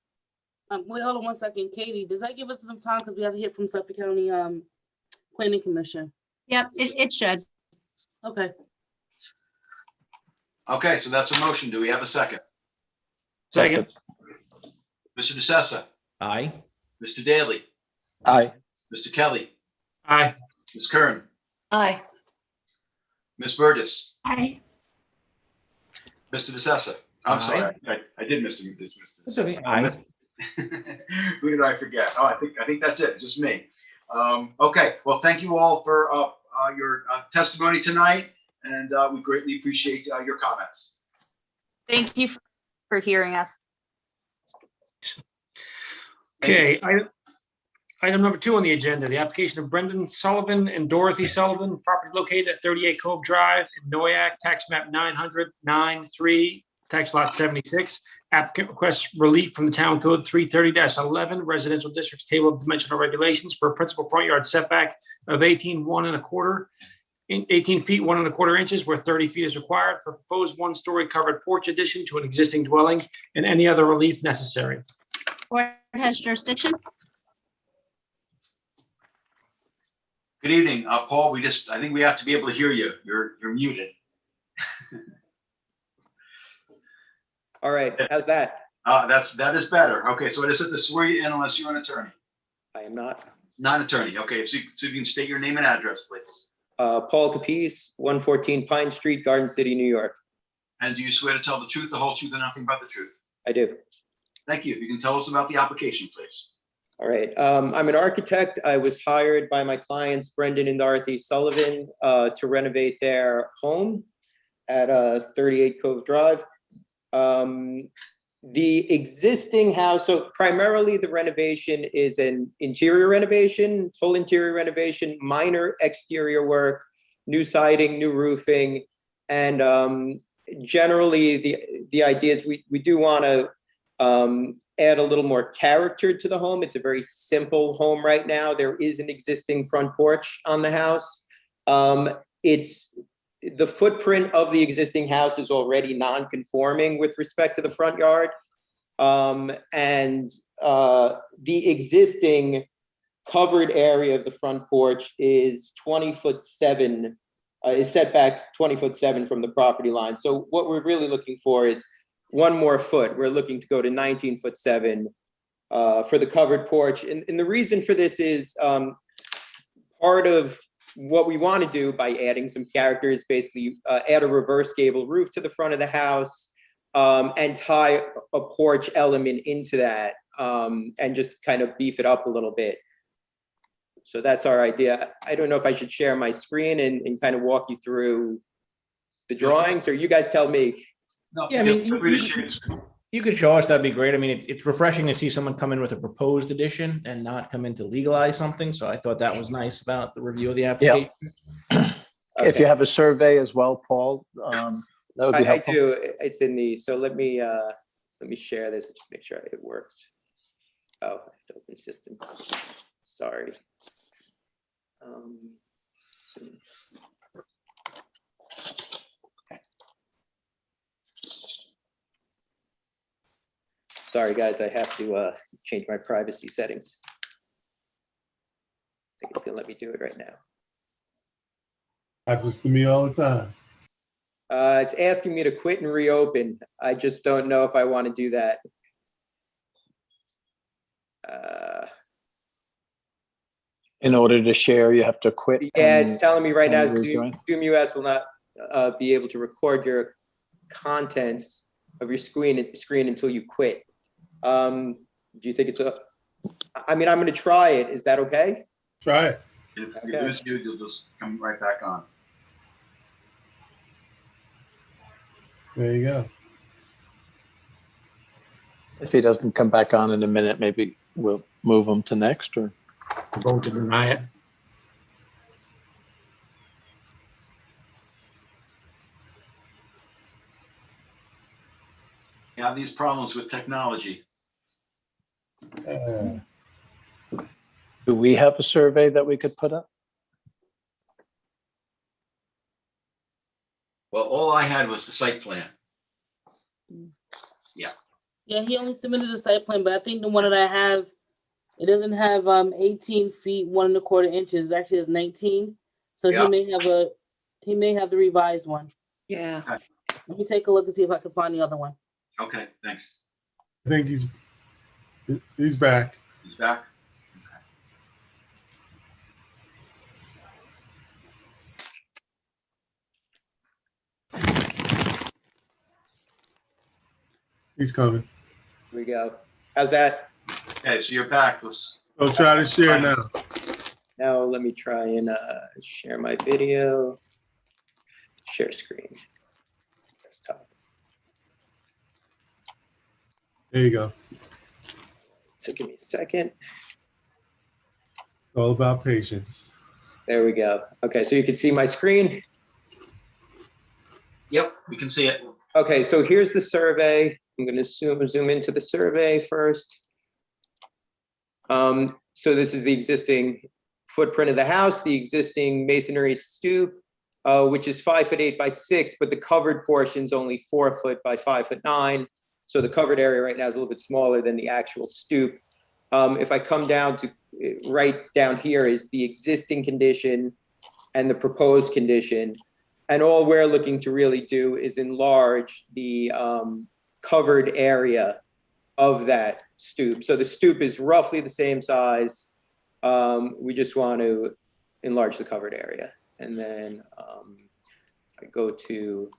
Wait, hold on one second. Katie, does that give us some time? Because we have to hear from Suffolk County Planning Commission. Yep, it should. Okay. Okay, so that's a motion. Do we have a second? Second. Mr. DeSessa? Aye. Mr. Daly? Aye. Mr. Kelly? Aye. Ms. Kern? Aye. Ms. Burgess? Aye. Mr. DeSessa? I'm sorry, I did miss Mr. That's okay. DeSessa. Aye. Who did I forget? Oh, I think that's it, just me. Okay, well, thank you all for your testimony tonight, and we greatly appreciate your comments. Thank you for hearing us. Okay, item number 2 on the agenda, the application of Brendan Sullivan and Dorothy Sullivan, property located at 38 Cove Drive in Noyak, tax map 900-9-3, tax lot 76. Applicant requests relief from the town code 330-11 residential districts table of dimensional regulations for a principal front yard setback of 18 feet 1¼ inches, where 30 feet is required for proposed 1-story covered porch addition to an existing dwelling, and any other relief necessary. Board has jurisdiction. Good evening, Paul. I think we have to be able to hear you. You're muted. All right, how's that? That is better. Okay, so I just have to swear you in unless you're an attorney. I am not. Not an attorney. Okay, so you can state your name and address, please. Paul Capiz, 114 Pine Street, Garden City, New York. And do you swear to tell the truth, the whole truth, and nothing but the truth? I do. Thank you. If you can tell us about the application, please. All right. I'm an architect. I was hired by my clients, Brendan and Dorothy Sullivan, to renovate their home at 38 Cove Drive. The existing house, so primarily the renovation is an interior renovation, full interior renovation, minor exterior work, new siding, new roofing. And generally the idea is we do want to add a little more character to the home. It's a very simple home right now. There is an existing front porch on the house. The footprint of the existing house is already non-conforming with respect to the front yard. The existing covered area of the front porch is 20'7", is set back 20'7" from the property line. So what we're really looking for is one more foot. We're looking to go to 19'7" for the covered porch. And the reason for this is part of what we want to do by adding some character is basically add a reverse gable roof to the front of the house, and tie a porch element into that, and just kind of beef it up a little bit. So that's our idea. I don't know if I should share my screen and kind of walk you through the drawings, or you guys tell me. No, Yeah, I mean, feel free to share your screen. you could show us, that'd be great. I mean, it's refreshing to see someone come in with a proposed addition and not come in to legalize something. So I thought that was nice about the review of the application. If you have a survey as well, Paul, that would be I helpful. do. It's in the, so let me share this and just make sure it works. Oh, I have to open system. Sorry. So- Sorry, guys, I have to change my privacy settings. I think it's gonna let me do it right now. Happens to me all the time. It's asking me to quit and reopen. I just don't know if I want to do that. In order to share, you have to quit. Yeah, it's telling me right now, and rejoin. Zoom US will not be able to record your contents of your screen until you quit. Do you think it's I mean, I'm going to try it. Is that okay? Try it. If you lose you, you'll just come right back on. There you go. If he doesn't come back on in a minute, maybe we'll move him to next, or Vote to deny it. You have these problems with technology. Uh, do we have a survey that we could put up? Well, all I had was the site plan. Yeah. Yeah, he only submitted a site plan, but I think the one that I have, it doesn't have 18 feet, 1 1/4 inches. It actually has 19. So Yeah. he may have the revised one. Yeah. Let me take a look and see if I can find the other one. Okay, thanks. I think he's back. He's back. He's coming. Here we go. How's that? Okay, so you're back. Let's Go try to share now. Now let me try and share my video. Share screen. Desktop. There you go. So give me a second. All about patience. There we go. Okay, so you can see my screen. Yep, we can see it. Okay, so here's the survey. I'm going to zoom into the survey first. So this is the existing footprint of the house, the existing masonry stoop, which is 5'8" by 6", but the covered portion is only 4 foot by 5'9". So the covered area right now is a little bit smaller than the actual stoop. If I come down to right down here is the existing condition and the proposed condition. And all we're looking to really do is enlarge the covered area of that stoop. So the stoop is roughly the same size. We just want to enlarge the covered area. And then I go to,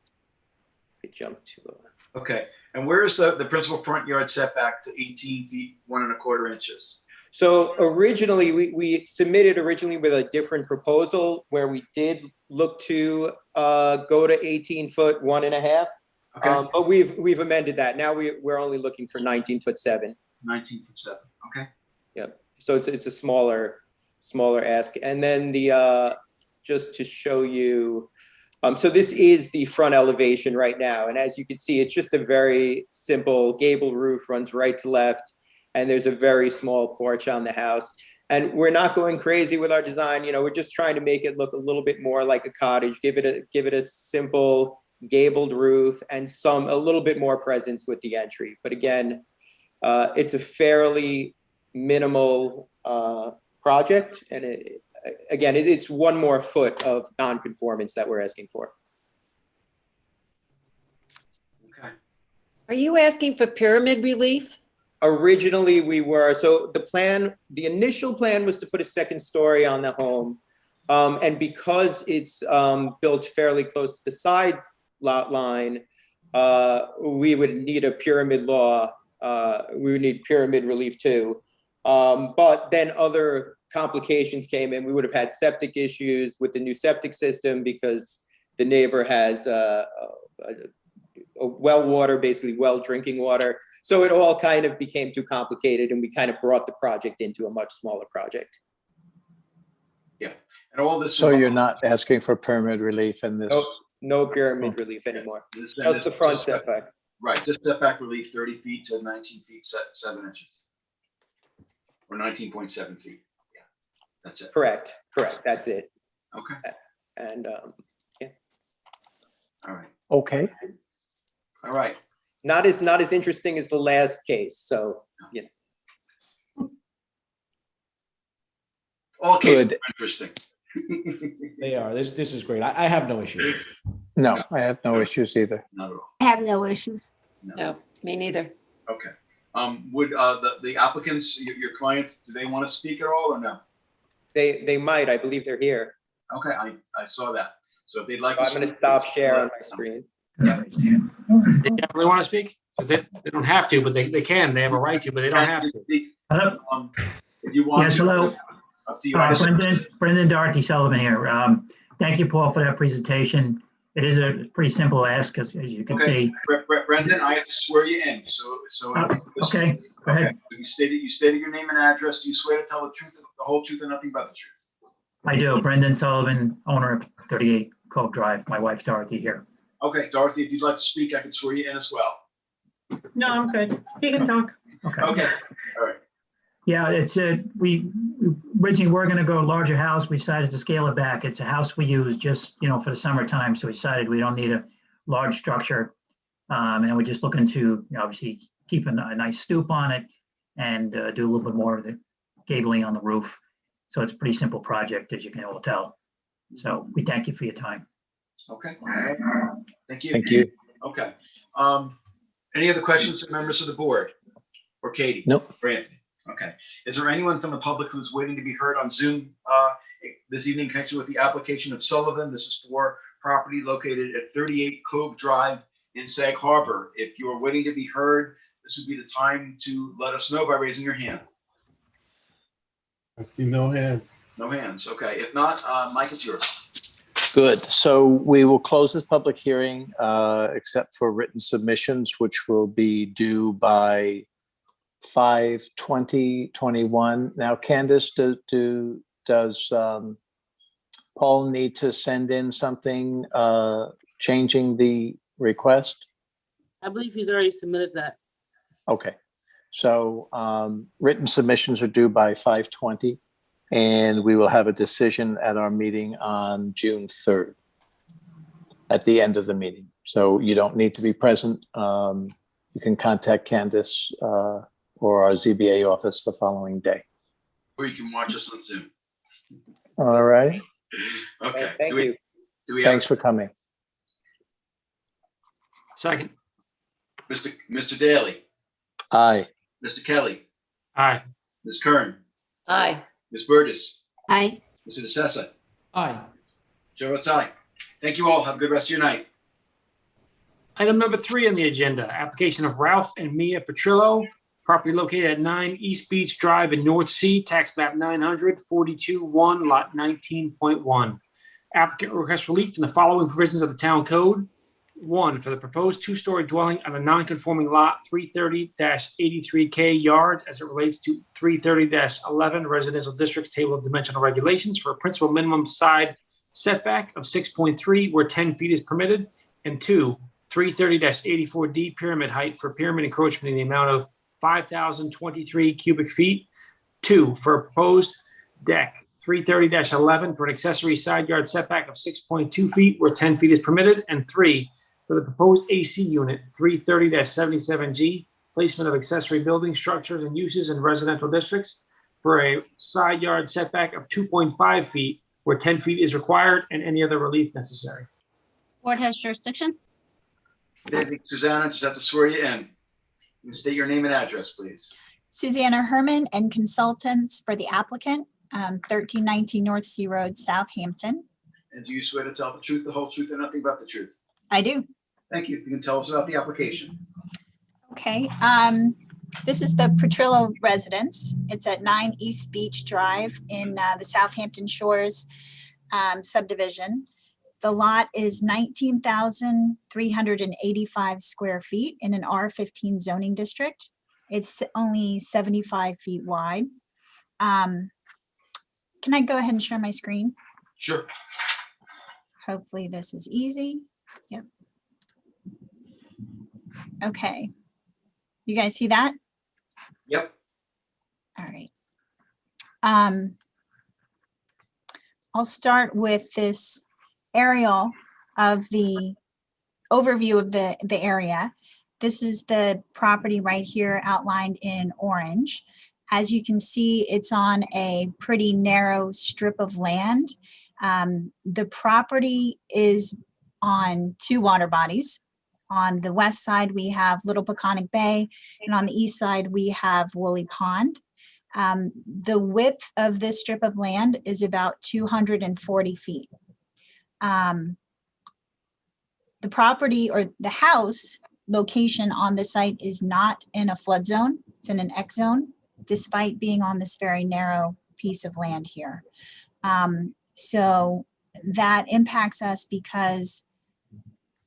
I jump to. Okay, and where is the principal front yard setback to 18 feet, 1 1/4 inches? So originally, we submitted originally with a different proposal where we did look to go to 18 foot, 1 1/2. Okay. But we've amended that. Now we're only looking for 19 foot 7. 19 foot 7, okay. Yep. So it's a smaller ask. And then the just to show you, so this is the front elevation right now. And as you can see, it's just a very simple gable roof, runs right to left. And there's a very small porch on the house. And we're not going crazy with our design. You know, we're just trying to make it look a little bit more like a cottage, give it a simple gabled roof and a little bit more presence with the entry. But again, it's a fairly minimal project. And it's 1 more foot of non-conformance that we're asking for. Okay. Are you asking for pyramid relief? Originally we were, so the initial plan was to put a second story on the home. And because it's built fairly close to the side lot line, we would need a pyramid law. We would need pyramid relief too. But then other complications came in. We would have had septic issues with the new septic system because the neighbor has a well water, basically well drinking water. So it all kind of became too complicated, and we kind of brought the project into a much smaller project. Yeah, and all this. So you're not asking for pyramid relief in this? No pyramid relief anymore. This- Just the front setback. Right, just setback relief 30 feet to 19 feet, 7 inches. Or 19.7 feet. Yeah, that's it. Correct, that's it. Okay, And yeah, all right, Okay. all right. not as interesting as the last case, so, you know. All cases Good. are interesting. They are. This is great. I have no issue. No, I have no issues either. Not at all. I have no issue. No, me neither. Okay. Would the applicants, your clients, do they want to speak at all or no? They might, I believe they're here. Okay, I saw that. So if they'd like to. I'm gonna speak, stop share on my screen. Yeah. They definitely want to speak. They don't have to, but they can. They have a right to, but they don't have to. Hello? If you want Yes, to. hello. Up to you. Brendan Doherty Sullivan here. Thank you, Paul, for that presentation. It is a pretty simple ask, as you can Okay. see. Brendan, I have to swear you in, so. Okay, go ahead. You stated your name and address. Do you swear to tell the truth, the whole truth, and nothing but the truth? I do. Brendan Sullivan, owner of 38 Cove Drive. My wife Dorothy here. Okay, Dorothy, if you'd like to speak, I can swear you in as well. No, I'm good. You can talk. Okay. Okay, all right. Yeah, it's we originally were going to go larger house. We decided to scale it back. It's a house we use just, for the summertime. So we decided we don't need a large structure. And we're just looking to obviously keep a nice stoop on it and do a little bit more of the gabling on the roof. So it's a pretty simple project, as you can all tell. So we thank you for your time. Okay. Thank you. Thank you. Okay. Any other questions from members of the board? Or Katie? Nope. Brandon? Okay. Is there anyone from the public who's waiting to be heard on Zoom this evening in connection with the application of Sullivan? This is for property located at 38 Cove Drive in Sag Harbor. If you're waiting to be heard, this would be the time to let us know by raising your hand. I see no hands. No hands. Okay. If not, Mike, it's yours. Good. So we will close this public hearing, except for written submissions, which will be due by 5/20/21. Now, Candace, does Paul need to send in something changing the request? I believe he's already submitted that. Okay. So written submissions are due by 5/20, and we will have a decision at our meeting on June 3rd at the end of the meeting. So you don't need to be present. You can contact Candace or our ZBA office the following day. Or you can watch us on Zoom. All right. Okay. Thank you. Do we have Thanks for coming. Second. Mr. Daly, Aye. Mr. Kelly, Aye. Ms. Kern, Aye. Ms. Burgess, Aye. Mr. DeSessa, Aye. Joe votes aye. Thank you all. Have a good rest of your night. Item number 3 on the agenda, application of Ralph and Mia Petrillo, property located at 9 East Beach Drive in North Sea, tax map 900, 42-1, lot 19.1. Applicant requests relief from the following provisions of the town code. 1, for the proposed 2-story dwelling on a non-conforming lot 330-83K yards as it relates to 330-11 residential districts table of dimensional regulations for a principal minimum side setback of 6.3 where 10 feet is permitted. And 2, 330-84D pyramid height for pyramid encroachment in the amount of 5,023 cubic feet. 2, for a proposed deck 330-11 for an accessory side yard setback of 6.2 feet where 10 feet is permitted. And 3, for the proposed AC unit 330-77G, placement of accessory building structures and uses in residential districts for a side yard setback of 2.5 feet where 10 feet is required and any other relief necessary. Board has jurisdiction. Susanna, just have to swear you in. And state your name and address, please. Susanna Herman and consultants for the applicant, 1319 North Sea Road, Southampton. And do you swear to tell the truth, the whole truth, and nothing but the truth? I do. Thank you. You can tell us about the application. Okay, this is the Petrillo residence. It's at 9 East Beach Drive in the Southampton Shores subdivision. The lot is 19,385 square feet in an R15 zoning district. It's only 75 feet wide. Can I go ahead and share my screen? Sure. Hopefully this is easy. Yep. Okay. You guys see that? Yep. All right. I'll start with this aerial of the overview of the area. This is the property right here outlined in orange. As you can see, it's on a pretty narrow strip of land. The property is on two water bodies. On the west side, we have Little Peconic Bay, and on the east side, we have Woolly Pond. The width of this strip of land is about 240 feet. The property or the house location on the site is not in a flood zone. It's in an X zone, despite being on this very narrow piece of land here. So that impacts us because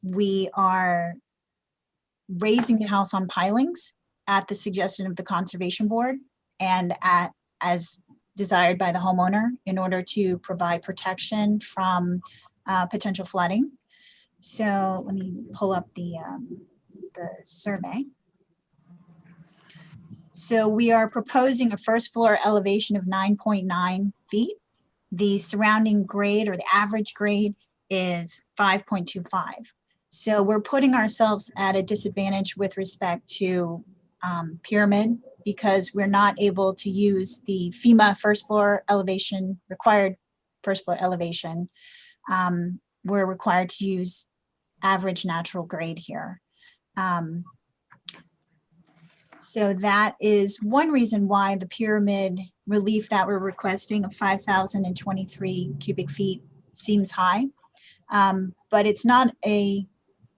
we are raising the house on pilings at the suggestion of the Conservation Board and as desired by the homeowner in order to provide protection from potential flooding. So let me pull up the survey. So we are proposing a first floor elevation of 9.9 feet. The surrounding grade or the average grade is 5.25. So we're putting ourselves at a disadvantage with respect to pyramid because we're not able to use the FEMA first floor elevation, required first floor elevation. We're required to use average natural grade here. So that is one reason why the pyramid relief that we're requesting of 5,023 cubic feet seems high. But it's not a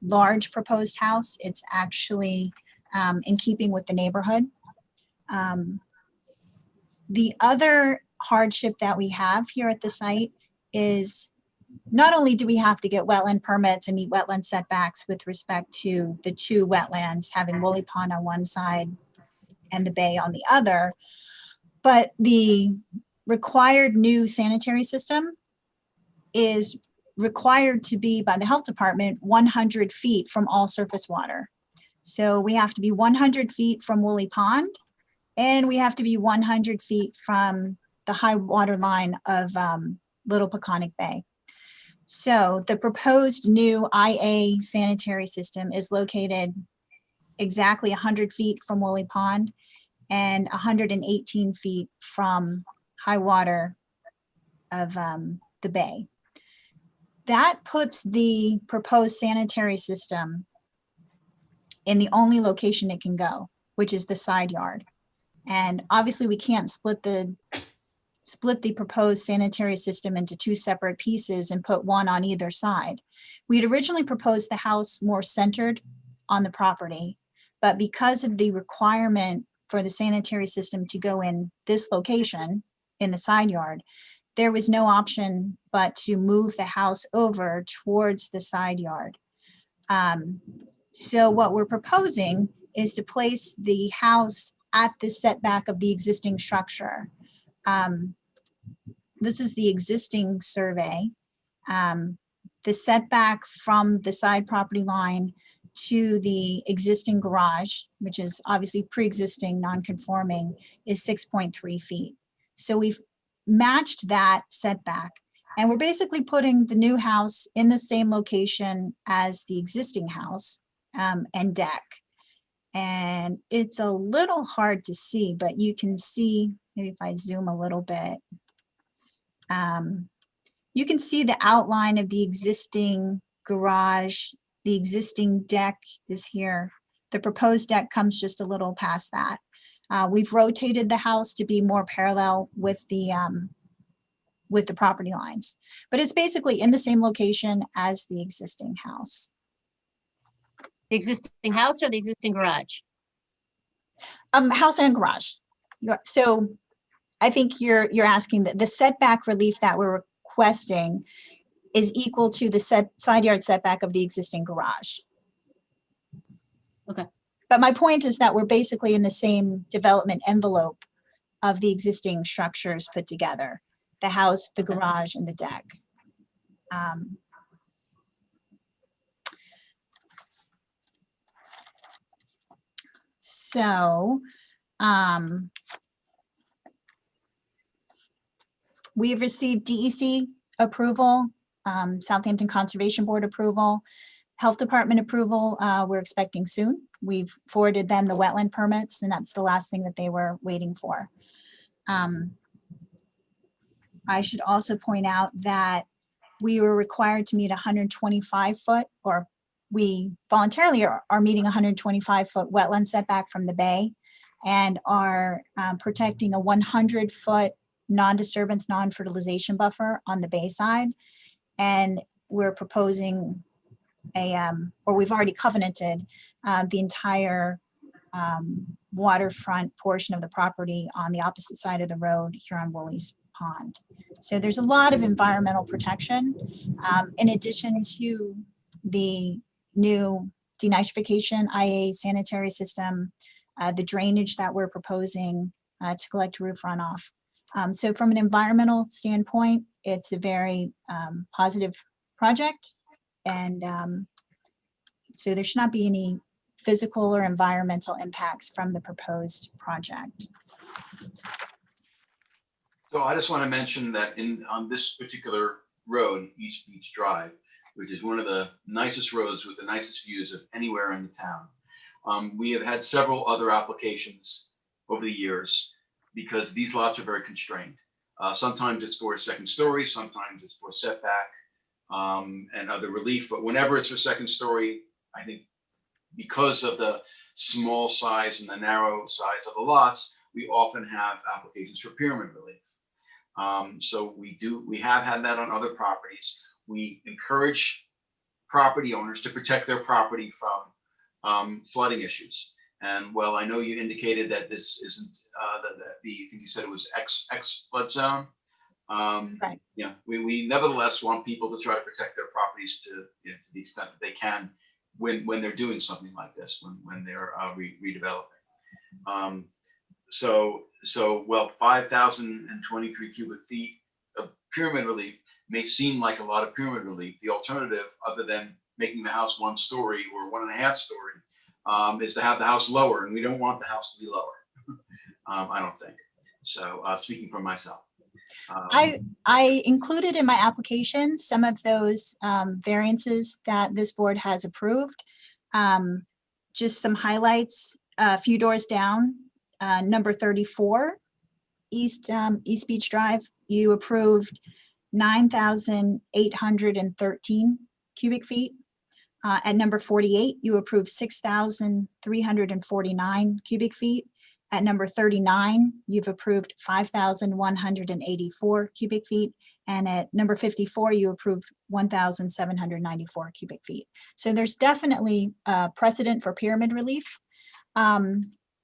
large proposed house. It's actually in keeping with the neighborhood. The other hardship that we have here at the site is not only do we have to get wetland permits and meet wetland setbacks with respect to the two wetlands, having Woolly Pond on one side and the bay on the other, but the required new sanitary system is required to be by the health department 100 feet from all surface water. So we have to be 100 feet from Woolly Pond, and we have to be 100 feet from the high water line of Little Peconic Bay. So the proposed new IA sanitary system is located exactly 100 feet from Woolly Pond and 118 feet from high water of the bay. That puts the proposed sanitary system in the only location it can go, which is the side yard. And obviously we can't split the proposed sanitary system into two separate pieces and put one on either side. We had originally proposed the house more centered on the property, but because of the requirement for the sanitary system to go in this location in the side yard, there was no option but to move the house over towards the side yard. So what we're proposing is to place the house at the setback of the existing structure. This is the existing survey. The setback from the side property line to the existing garage, which is obviously pre-existing non-conforming, is 6.3 feet. So we've matched that setback, and we're basically putting the new house in the same location as the existing house and deck. And it's a little hard to see, but you can see, maybe if I zoom a little bit, you can see the outline of the existing garage. The existing deck is here. The proposed deck comes just a little past that. We've rotated the house to be more parallel with the property lines, but it's basically in the same location as the existing house. The existing house or the existing garage? House and garage. So I think you're asking that the setback relief that we're requesting is equal to the side yard setback of the existing garage. Okay. But my point is that we're basically in the same development envelope of the existing structures put together, the house, the garage, and the deck. So we have received DEC approval, Southampton Conservation Board approval, Health Department approval. We're expecting soon. We've forwarded them the wetland permits, and that's the last thing that they were waiting for. I should also point out that we were required to meet 125 foot, or we voluntarily are meeting 125 foot wetland setback from the bay, and are protecting a 100 foot non-disturbance, non-fertilization buffer on the bay side. And we're proposing or we've already covenanted the entire waterfront portion of the property on the opposite side of the road here on Wooley's Pond. So there's a lot of environmental protection in addition to the new denitrification IA sanitary system, the drainage that we're proposing to collect roof runoff. So from an environmental standpoint, it's a very positive project. And so there should not be any physical or environmental impacts from the proposed project. So I just want to mention that on this particular road, East Beach Drive, which is one of the nicest roads with the nicest views of anywhere in the town, we have had several other applications over the years because these lots are very constrained. Sometimes it's for a second story, sometimes it's for setback and other relief, but whenever it's for second story, I think because of the small size and the narrow size of the lots, we often have applications for pyramid relief. So we have had that on other properties. We encourage property owners to protect their property from flooding issues. And well, I know you indicated that this isn't you said it was X flood zone. Right. Yeah, we nevertheless want people to try to protect their properties to the extent that they can when they're doing something like this, when they're redeveloping. So well, 5,023 cubic feet of pyramid relief may seem like a lot of pyramid relief. The alternative, other than making the house 1 story or 1.5 story, is to have the house lower, and we don't want the house to be lower. I don't think. So speaking for myself. I included in my application some of those variances that this board has approved. Just some highlights, a few doors down, number 34, East Beach Drive, you approved 9,813 cubic feet. At number 48, you approved 6,349 cubic feet. At number 39, you've approved 5,184 cubic feet. And at number 54, you approved 1,794 cubic feet. So there's definitely a precedent for pyramid relief. I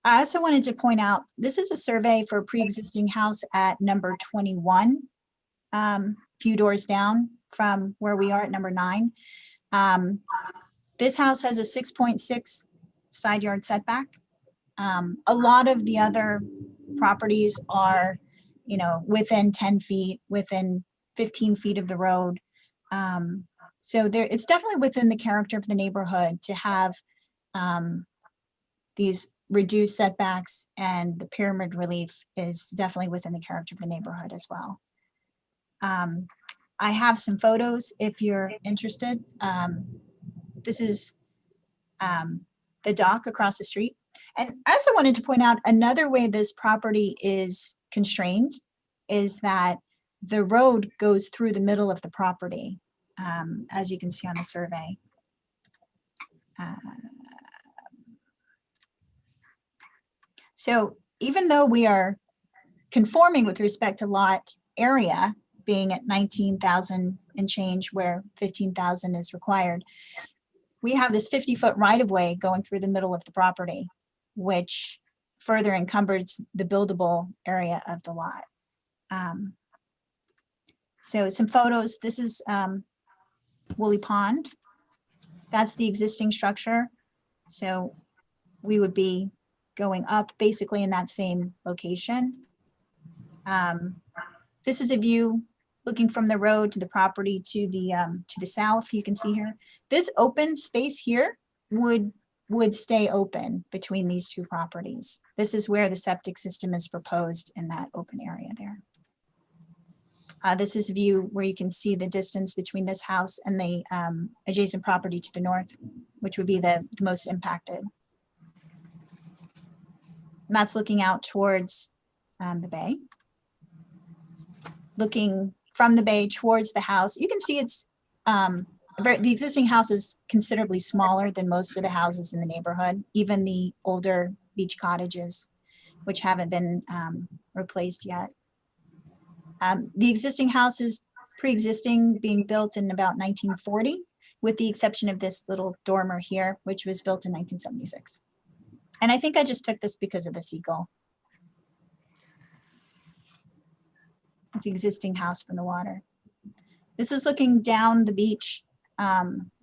also wanted to point out, this is a survey for a pre-existing house at number 21, few doors down from where we are at number 9. This house has a 6.6 side yard setback. A lot of the other properties are, within 10 feet, within 15 feet of the road. So it's definitely within the character of the neighborhood to have these reduced setbacks, and the pyramid relief is definitely within the character of the neighborhood as well. I have some photos if you're interested. This is the dock across the street. And I also wanted to point out another way this property is constrained is that the road goes through the middle of the property, as you can see on the survey. So even though we are conforming with respect to lot area being at 19,000 and change where 15,000 is required, we have this 50-foot right-of-way going through the middle of the property, which further encumbers the buildable area of the lot. So some photos. This is Woolly Pond. That's the existing structure. So we would be going up basically in that same location. This is a view looking from the road to the property to the south. You can see here, this open space here would stay open between these two properties. This is where the septic system is proposed in that open area there. This is a view where you can see the distance between this house and the adjacent property to the north, which would be the most impacted. And that's looking out towards the bay. Looking from the bay towards the house, you can see it's the existing house is considerably smaller than most of the houses in the neighborhood, even the older beach cottages, which haven't been replaced yet. The existing house is pre-existing, being built in about 1940, with the exception of this little dormer here, which was built in 1976. And I think I just took this because of the seagull. It's the existing house from the water. This is looking down the beach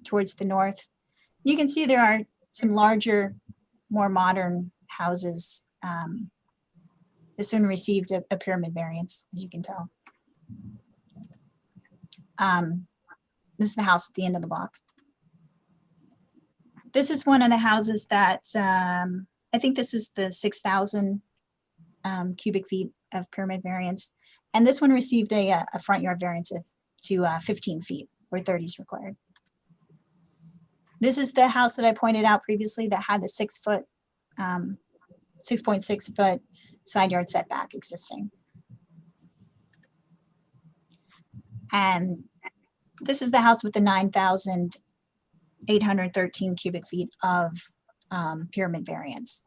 towards the north. You can see there are some larger, more modern houses. This one received a pyramid variance, as you can tell. This is the house at the end of the block. This is one of the houses that I think this is the 6,000 cubic feet of pyramid variance. And this one received a front yard variance to 15 feet where 30 is required. This is the house that I pointed out previously that had the 6.6 foot side yard setback existing. And this is the house with the 9,813 cubic feet of pyramid variance.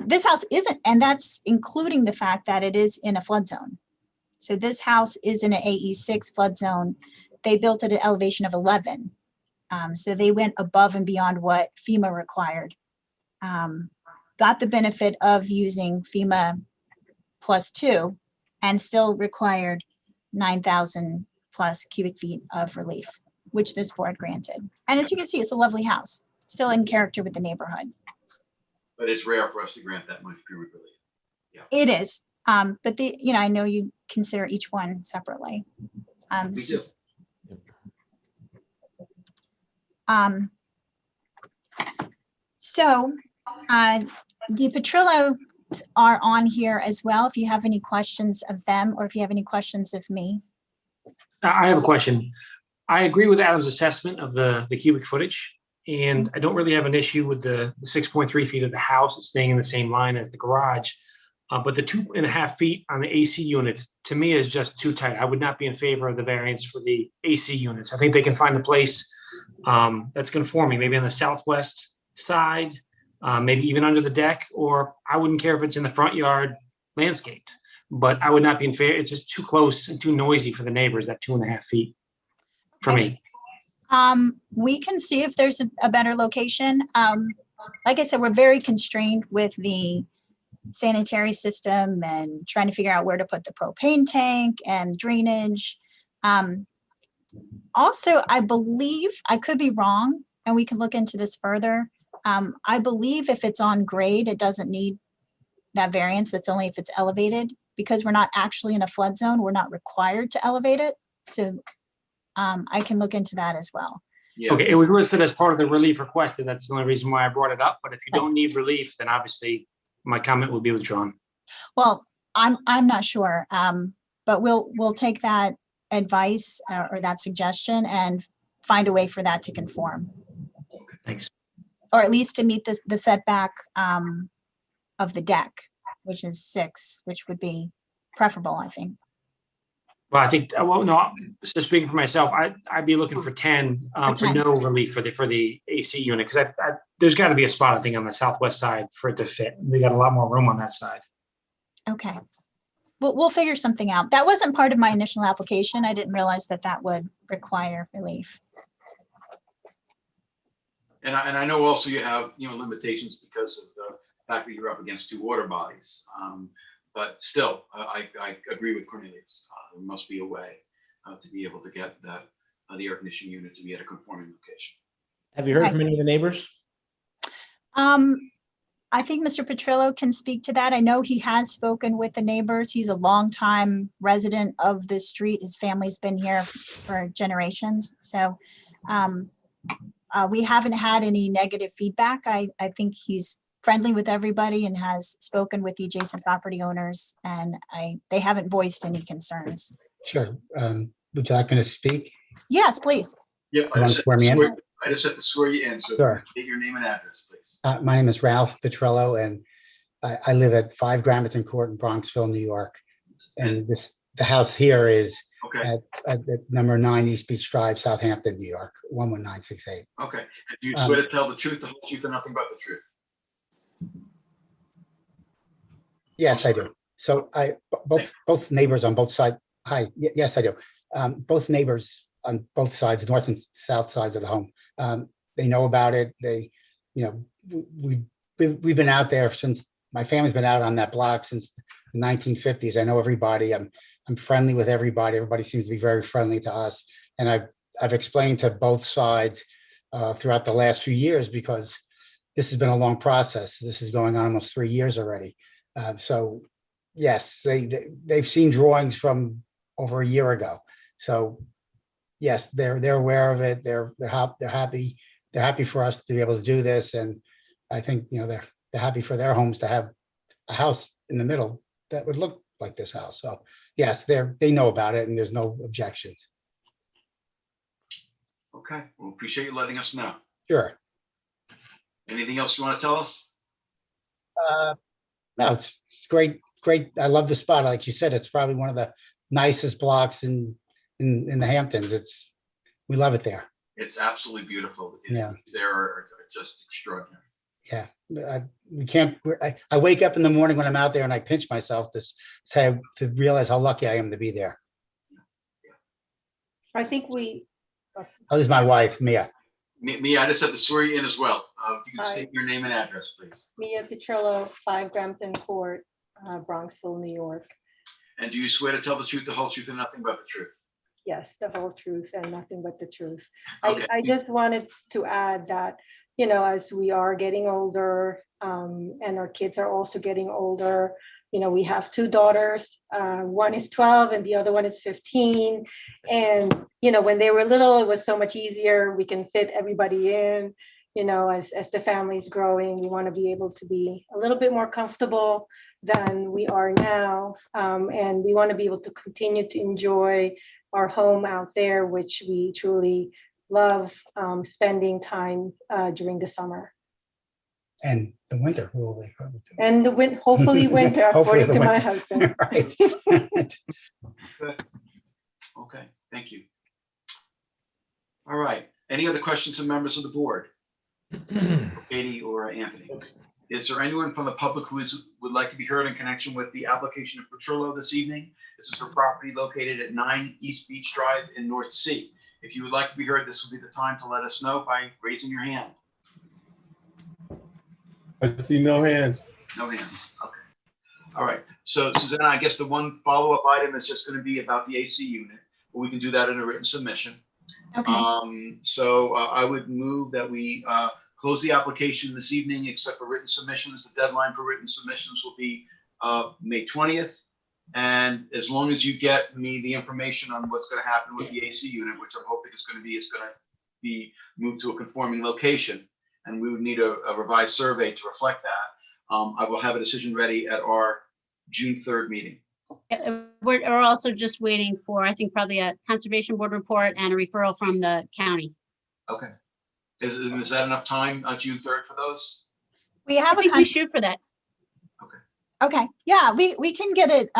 This house isn't, and that's including the fact that it is in a flood zone. So this house is in an AE6 flood zone. They built it at an elevation of 11. So they went above and beyond what FEMA required. Got the benefit of using FEMA +2 and still required 9,000 plus cubic feet of relief, which this board granted. And as you can see, it's a lovely house, still in character with the neighborhood. But it's rare for us to grant that much pyramid relief. Yeah. It is, but I know you consider each one separately. We do. So the Petrillos are on here as well. If you have any questions of them, or if you have any questions of me. I have a question. I agree with Adam's assessment of the cubic footage, and I don't really have an issue with the 6.3 feet of the house staying in the same line as the garage. But the 2.5 feet on the AC units, to me, is just too tight. I would not be in favor of the variance for the AC units. I think they can find a place that's conforming, maybe on the southwest side, maybe even under the deck, or I wouldn't care if it's in the front yard landscaped, but I would not be in favor. It's just too close and too noisy for the neighbors, that 2.5 feet for me. We can see if there's a better location. Like I said, we're very constrained with the sanitary system and trying to figure out where to put the propane tank and drainage. Also, I believe, I could be wrong, and we can look into this further. I believe if it's on grade, it doesn't need that variance. That's only if it's elevated, because we're not actually in a flood zone. We're not required to elevate it. So I can look into that as well. Yeah. Okay, it was listed as part of the relief requested. That's the only reason why I brought it up. But if you don't need relief, then obviously my comment will be withdrawn. Well, I'm not sure, but we'll take that advice or that suggestion and find a way for that to conform. Thanks. Or at least to meet the setback of the deck, which is 6, which would be preferable, I think. Well, I think, well, no, just speaking for myself, I'd be looking for 10 for 10. no relief for the AC unit, because there's got to be a spot, I think, on the southwest side for it to fit. They got a lot more room on that side. Okay. We'll figure something out. That wasn't part of my initial application. I didn't realize that would require relief. And I know also you have, limitations because of the fact that you're up against two water bodies. But still, I agree with Cornelius. There must be a way to be able to get that, the air conditioning unit to be at a conforming location. Have you heard Right. from any of the neighbors? I think Mr. Petrillo can speak to that. I know he has spoken with the neighbors. He's a longtime resident of the street. His family's been here for generations. So we haven't had any negative feedback. I think he's friendly with everybody and has spoken with the adjacent property owners, and they haven't voiced any concerns. Sure. Would you like me to speak? Yes, please. Yep. You want to swear me in? I just have to swear you in. So Sure. get your name and address, please. My name is Ralph Petrillo, and I live at 5 Gramerton Court in Bronxville, New York. And the house here is Okay. at number 9 East Beach Drive, Southampton, New York, 11968. Okay. And do you swear to tell the truth, the whole truth, and nothing but the truth? Yes, I do. So both neighbors on both sides. Hi, yes, I do. Both neighbors on both sides, north and south sides of the home. They know about it. We've been out there since my family's been out on that block since the 1950s. I know everybody. I'm friendly with everybody. Everybody seems to be very friendly to us. And I've explained to both sides throughout the last few years, because this has been a long process. This is going on almost 3 years already. So yes, they've seen drawings from over a year ago. So yes, they're aware of it. They're happy. They're happy for us to be able to do this. And I think, they're happy for their homes to have a house in the middle that would look like this house. So yes, they know about it and there's no objections. Okay. Well, appreciate you letting us know. Sure. Anything else you want to tell us? No, it's great. I love the spot. Like you said, it's probably one of the nicest blocks in the Hamptons. We love it there. It's absolutely beautiful. Yeah. They are just extraordinary. Yeah. I wake up in the morning when I'm out there and I pinch myself to realize how lucky I am to be there. I think we. Oh, this is my wife, Mia. Mia, I just have to swear you in as well. If you can Hi. state your name and address, please. Mia Petrillo, 5 Grampton Court, Bronxville, New York. And do you swear to tell the truth, the whole truth, and nothing but the truth? Yes, the whole truth and nothing but the truth. Okay. I just wanted to add that, as we are getting older, and our kids are also getting older, we have 2 daughters. One is 12 and the other one is 15. And, when they were little, it was so much easier. We can fit everybody in. As the family's growing, we want to be able to be a little bit more comfortable than we are now. And we want to be able to continue to enjoy our home out there, which we truly love spending time during the summer. And the winter, who will they go to? And hopefully winter, Hopefully according the to my winter. husband. Right. Okay, thank you. All right. Any other questions from members of the board? Katie or Anthony? Is there anyone from the public who would like to be heard in connection with the application of Petrillo this evening? This is for property located at 9 East Beach Drive in North Sea. If you would like to be heard, this will be the time to let us know by raising your hand. I see no hands. No hands. Okay. All right. So Susanna, I guess the one follow-up item is just going to be about the AC unit. But we can do that in a written submission. Okay. So I would move that we close the application this evening, except for written submissions. The deadline for written submissions will be May 20th. And as long as you get me the information on what's going to happen with the AC unit, which I'm hoping is going to be moved to a conforming location, and we would need a revised survey to reflect that, I will have a decision ready at our June 3rd meeting. We're also just waiting for, I think, probably a conservation board report and a referral from the county. Okay. Is that enough time, June 3rd for those? We I have think we shoot for that. Okay, yeah, we can get it,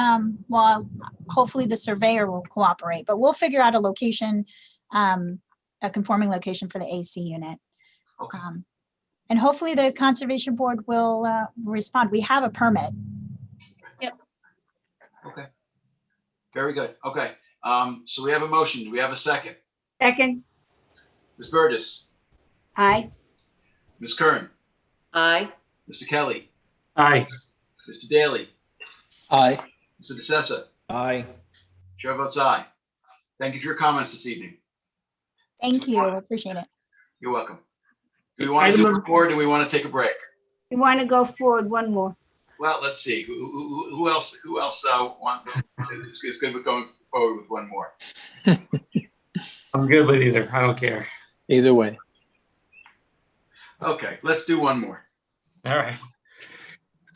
well, hopefully the surveyor will cooperate, but we'll figure out a location, a conforming location for the AC unit. Okay. And hopefully the conservation board will respond. We have a permit. Yep. Okay. Very good. Okay. So we have a motion. Do we have a second? Second. Ms. Burgess, Aye. Ms. Kern, Aye. Mr. Kelly, Aye. Mr. Daly, Aye. Mr. DeSessa. Aye. Chair votes aye. Thank you for your comments this evening. Thank you. Appreciate it. You're welcome. Do we want to do Item- it more, or do we want to take a break? We want to go forward one more. Well, let's see. Who else is good with going forward with one more? I'm good with either. I don't care. Either way. Okay, let's do one more. All right.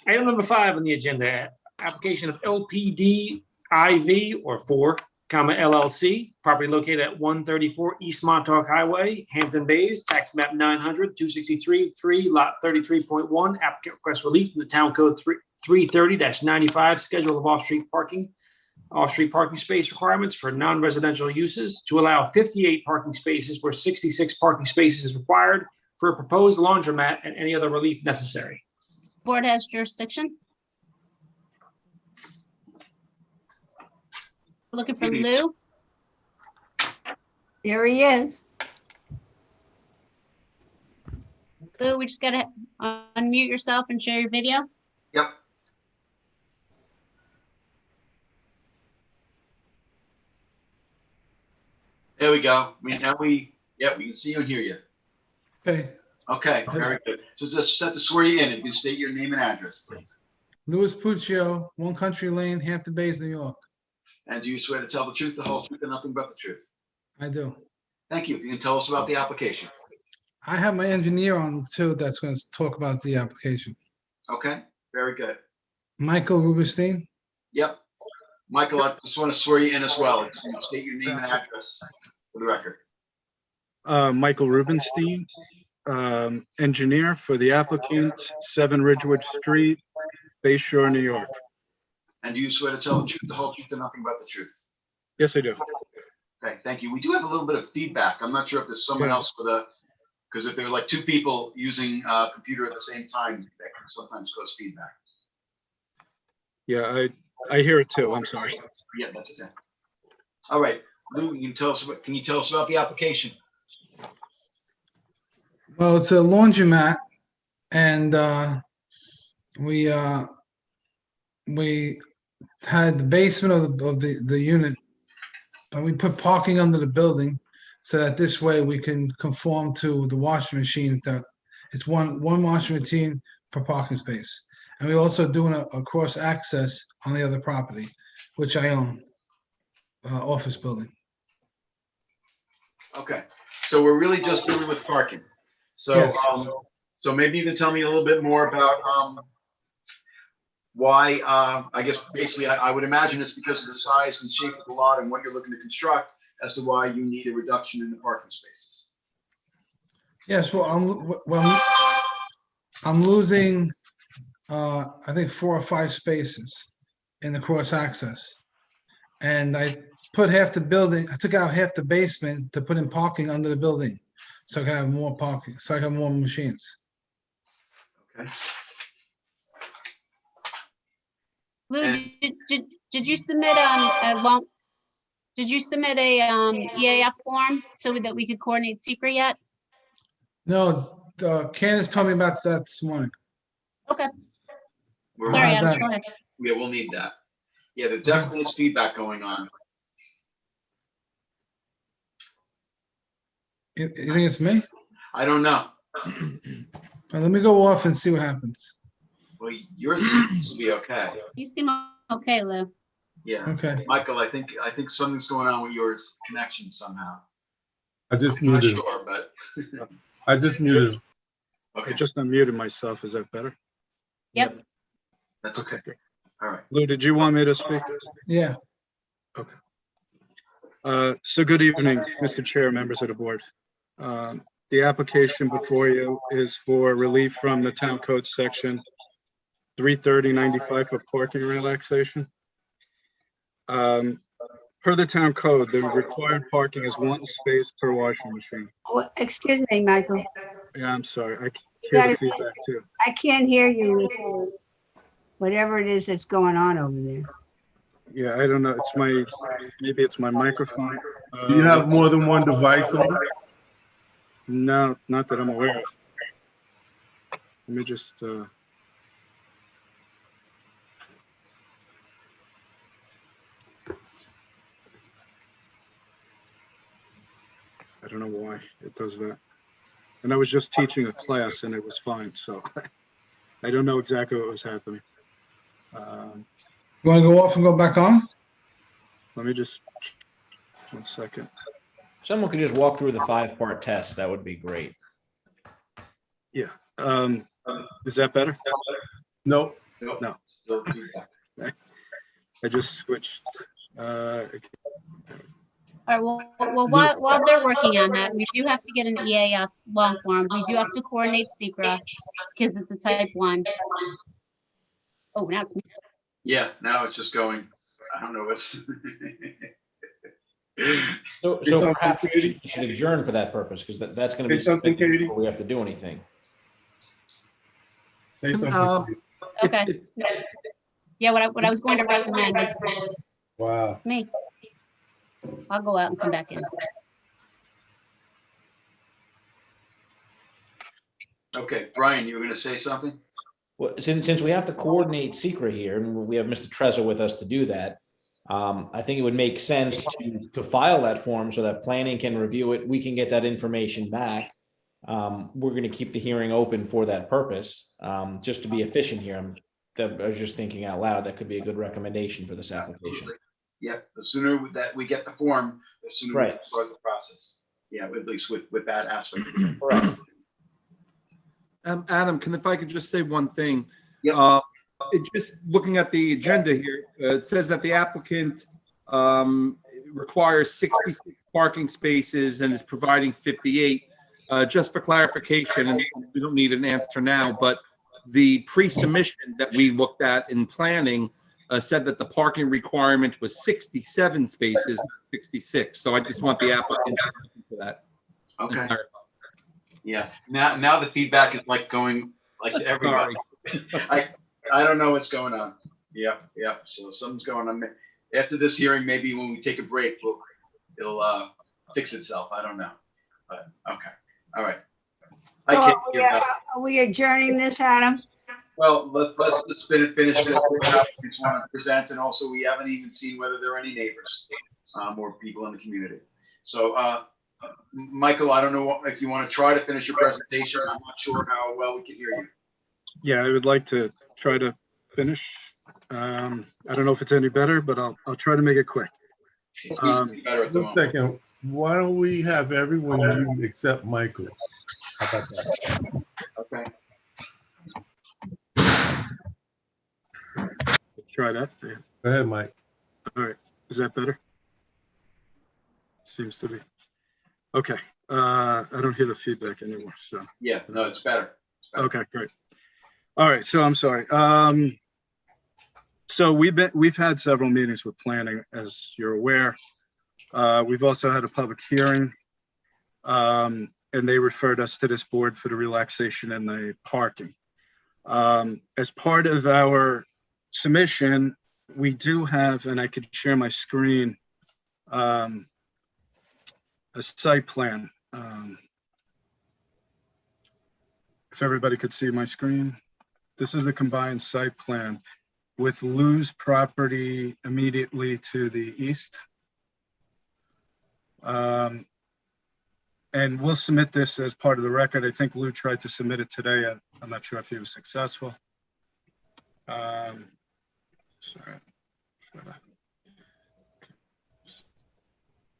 Item number 5 on the agenda, application of LPD IV or 4, LLC, property located at 134 East Montauk Highway, Hampton Bays, tax map 900, 263-3, lot 33.1. Applicant requests relief from the town code 330-95, schedule of off-street parking space requirements for non-residential uses to allow 58 parking spaces where 66 parking spaces is required for a proposed laundromat and any other relief necessary. Board has jurisdiction. Looking for Lou. Here he is. Lou, we just gotta unmute yourself and share your video. Yep. There we go. We can see you and hear you. Okay, Okay, very good. So just set to swear you in, and you can state your name and address, please. Louis Puccio, One Country Lane, Hampton Bays, New York. And do you swear to tell the truth, the whole truth, and nothing but the truth? I do. Thank you. If you can tell us about the application. I have my engineer on too that's going to talk about the application. Okay, very good. Michael Rubenstein. Yep. Michael, I just want to swear you in as well. Just state your name and address for the record. Michael Rubenstein, engineer for the applicant, 7 Ridgewood Street, Bay Shore, New York. And do you swear to tell the truth, the whole truth, and nothing but the truth? Yes, I do. Okay, thank you. We do have a little bit of feedback. I'm not sure if there's someone else because if there are like 2 people using a computer at the same time, that can sometimes cause feedback. Yeah, I hear it too. I'm sorry. Yeah, that's okay. All right, Lou, can you tell us about the application? Well, it's a laundromat, and we had the basement of the unit, and we put parking under the building so that this way we can conform to the washing machines. That it's one washing machine per parking space, and we're also doing a cross access on the other property, which I own, office building. Okay, so we're really just dealing with parking. So, Yes. So maybe you can tell me a little bit more about why, I guess basically I would imagine it's because of the size and shape of the lot and what you're looking to construct as to why you need a reduction in the parking spaces. Yes, well, I'm losing, I think 4 or 5 spaces in the cross access. And I put half the building, I took out half the basement to put in parking under the building. So I can have more parking, so I can have more machines. Okay. Lou, did you submit did you submit a EAF form so that we could coordinate secret yet? No, Candace told me about that this morning. Okay. We're Sorry, on Adam, that. go ahead. Yeah, we'll need that. Yeah, there definitely is feedback going on. You think it's me? I don't know. Let me go off and see what happens. Well, yours seems to be okay. You seem okay, Lou. Yeah. Okay. Michael, I think something's going on with yours connection somehow. I just I'm not muted. sure, but I just muted. okay. I just unmuted myself. Is that better? Yep. That's okay. All right. Lou, did you want me to speak? Yeah. So good evening, Mr. Chair, members of the board. The application before you is for relief from the town code section 330-95 for parking relaxation. Per the town code, the required parking is 1 space per washing machine. Oh, excuse me, Michael. Yeah, I'm sorry. I You hear the gotta- feedback too. I can't hear you with whatever it is that's going on over there. Yeah, I don't know. Maybe it's my microphone. Do you have more than one device on? No, not that I'm aware of. Let me just, I don't know why it does that. And I was just teaching a class and it was fine, so I don't know exactly what was happening. You want to go off and go back on? Let me just, 1 second. Someone could just walk through the 5-part test. That would be great. Yeah. Is that better? No. No. I just switched. All right, well, while they're working on that, we do have to get an EAF long form. We do have to coordinate SECRA because it's a type 1. Oh, now it's me. Yeah, now it's just going, I don't know what's. So perhaps you should adjourn for that purpose, because that's going to be something, submitted Katie. before we have to do anything. Say something. Katie. Okay. Yeah, what I was going to recommend is Wow. me. I'll go out and come back in. Okay, Brian, you were going to say something? Well, since we have to coordinate SECRA here, and we have Mr. Trezor with us to do that, I think it would make sense to file that form so that planning can review it. We can get that information back. We're going to keep the hearing open for that purpose, just to be efficient here. I was just thinking out loud, that could be a good recommendation for this application. Yep, the sooner that we get the form, the sooner we Right. can start the process. Yeah, at least with that aspect. Correct. Adam, if I could just say one thing. Yep. Just looking at the agenda here, it says that the applicant requires 66 parking spaces and is providing 58. Just for clarification, and we don't need an answer now, but the pre-submission that we looked at in planning said that the parking requirement was 67 spaces, not 66. So I just want the applicant to answer for that. Okay. Yeah. Now the feedback is like going like to everybody. I don't know what's going on. Yeah. So something's going on. After this hearing, maybe when we take a break, it'll fix itself. I don't know. But okay. All right. Are we adjourning this, Adam? Well, let's finish this. Want to present, and also we haven't even seen whether there are any neighbors or people in the community. So, Michael, I don't know if you want to try to finish your presentation. I'm not sure how well we can hear you. Yeah, I would like to try to finish. I don't know if it's any better, but I'll try to make it quick. It seems to be better at the One moment. second. Why don't we have everyone mute except Michael? How about that? Okay. Try that. Yeah. Go ahead, Mike. All right. Is that better? Seems to be. Okay. I don't hear the feedback anymore. So. Yeah. No, it's better. Okay, great. All right. So I'm sorry. So we've had several meetings with planning, as you're aware. We've also had a public hearing, and they referred us to this board for the relaxation and the parking. As part of our submission, we do have, and I could share my screen, a site plan. If everybody could see my screen, this is the combined site plan with Lou's property immediately to the east. And we'll submit this as part of the record. I think Lou tried to submit it today. I'm not sure if he was successful. Sorry.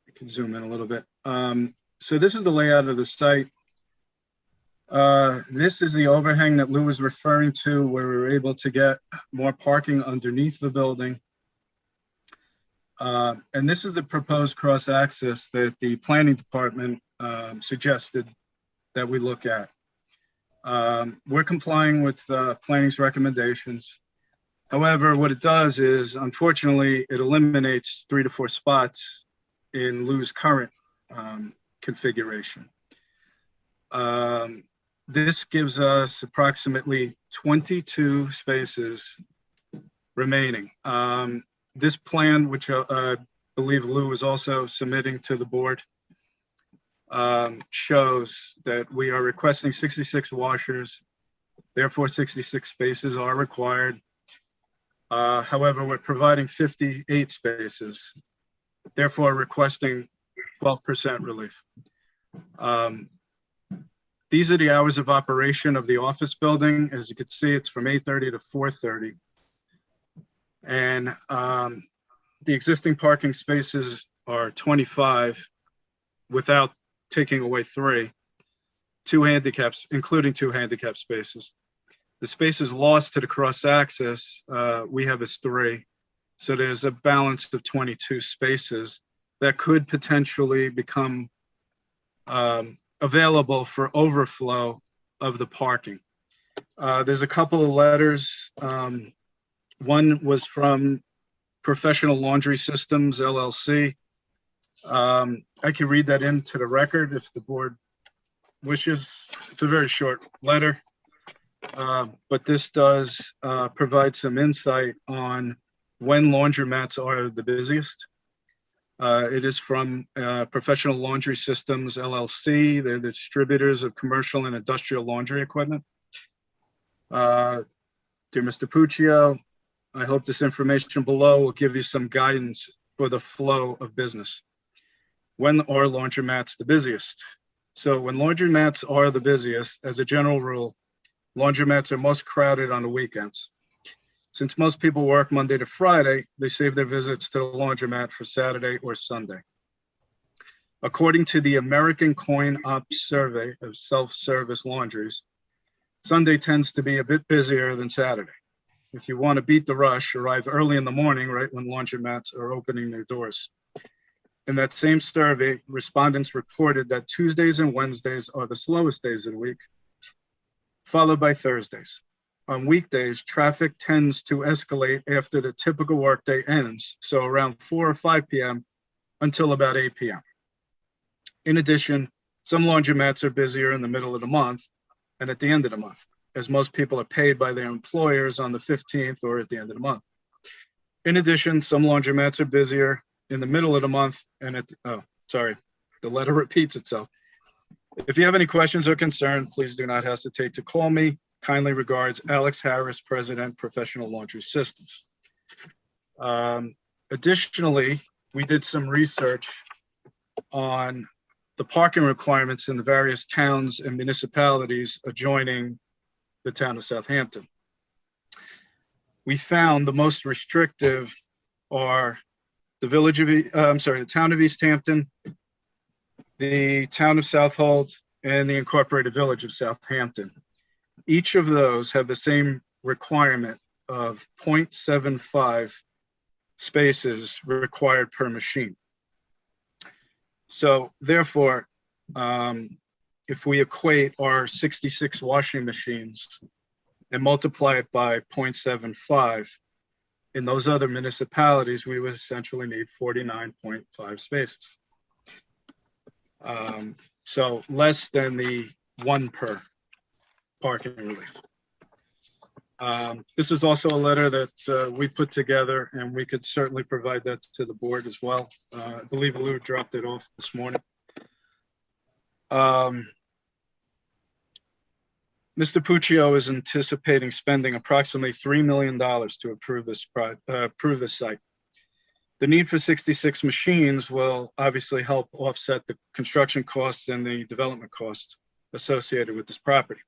I can zoom in a little bit. So this is the layout of the site. This is the overhang that Lou was referring to, where we were able to get more parking underneath the building. And this is the proposed cross access that the planning department suggested that we look at. We're complying with planning's recommendations. However, what it does is, unfortunately, it eliminates 3 to 4 spots in Lou's current configuration. This gives us approximately 22 spaces remaining. This plan, which I believe Lou is also submitting to the board, shows that we are requesting 66 washers Therefore, 66 spaces are required. However, we're providing 58 spaces, therefore requesting 12% relief. These are the hours of operation of the office building. As you can see, it's from 8:30 to 4:30. And the existing parking spaces are 25 without taking away 2 handicaps, including 2 handicap spaces. The spaces lost to the cross access, we have as 3. So there's a balance of 22 spaces that could potentially become available for overflow of the parking. There's a couple of letters. One was from Professional Laundry Systems, LLC. I can read that into the record if the board wishes. It's a very short letter, but this does provide some insight on when laundromats are the busiest. It is from Professional Laundry Systems, LLC. They're the distributors of commercial and industrial laundry equipment. Dear Mr. Puccio, I hope this information below will give you some guidance for the flow of business. When are laundromats the busiest? So when laundromats are the busiest, as a general rule, laundromats are most crowded on the weekends. Since most people work Monday to Friday, they save their visits to the laundromat for Saturday or Sunday. According to the American Coin Op survey of self-service laundries, Sunday tends to be a bit busier than Saturday. If you want to beat the rush, arrive early in the morning, right when laundromats are opening their doors. In that same survey, respondents reported that Tuesdays and Wednesdays are the slowest days of the week, followed by Thursdays. On weekdays, traffic tends to escalate after the typical workday ends, so around 4 or 5 p.m. until about 8 p.m. In addition, some laundromats are busier in the middle of the month and at the end of the month, as most people are paid by their employers on the 15th or at the end of the month. In addition, some laundromats are busier in the middle of the month and the letter repeats itself. If you have any questions or concern, please do not hesitate to call me. Kindly regards, Alex Harris, President, Professional Laundry Systems. Additionally, we did some research on the parking requirements in the various towns and municipalities adjoining the town of Southampton. We found the most restrictive are the the town of East Hampton, the town of Southold, and the incorporated village of Southampton. Each of those have the same requirement of 0.75 spaces required per machine. So therefore, if we equate our 66 washing machines and multiply it by 0.75, in those other municipalities, we would essentially need 49.5 spaces. So less than the 1 per parking relief. This is also a letter that we put together, and we could certainly provide that to the board as well. I believe Lou dropped it off this morning. Mr. Puccio is anticipating spending approximately $3 million to approve this site. The need for 66 machines will obviously help offset the construction costs and the development costs associated with this property.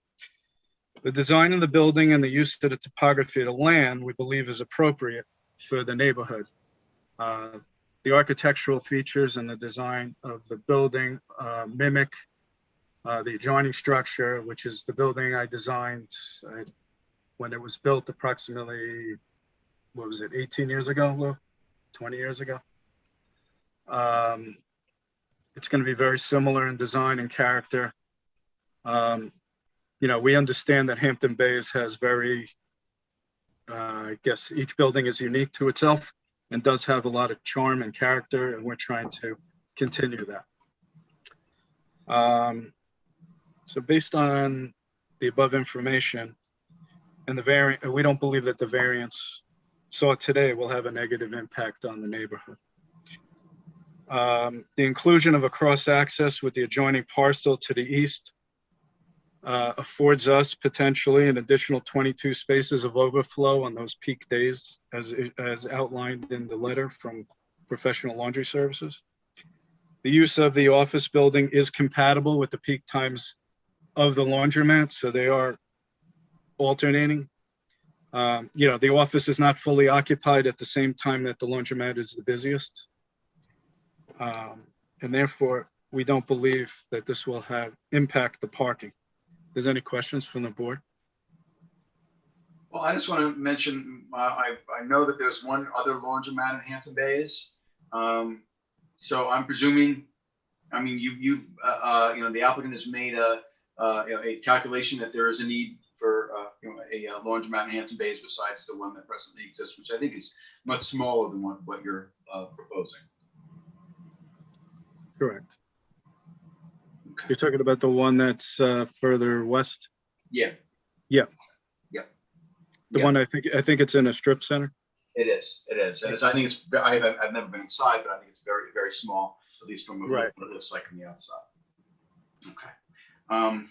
The design of the building and the use of the topography of the land, we believe, is appropriate for the neighborhood. The architectural features and the design of the building mimic the adjoining structure, which is the building I designed when it was built approximately, 18 years ago, Lou? 20 years ago. It's going to be very similar in design and character. We understand that Hampton Bays has I guess each building is unique to itself and does have a lot of charm and character, and we're trying to continue that. So based on the above information and the variant, we don't believe that the variance sought today will have a negative impact on the neighborhood. The inclusion of a cross access with the adjoining parcel to the east affords us potentially an additional 22 spaces of overflow on those peak days as outlined in the letter from Professional Laundry Services. The use of the office building is compatible with the peak times of the laundromat, so they are alternating. The office is not fully occupied at the same time that the laundromat is the busiest. And therefore, we don't believe that this will impact the parking. There's any questions from the board? Well, I just want to mention, I know that there's one other laundromat in Hampton Bays. So I'm presuming, I mean, the applicant has made a calculation that there is a need for a laundromat in Hampton Bays besides the one that presently exists, which I think is much smaller than what you're proposing. Correct. You're talking about the one that's further west? Yeah. Yeah. Yeah. The one I think it's in a strip center. It is. It is. And I think it's. I've never been inside, but I think it's very, very small, at least from what it looks like from the outside. Okay.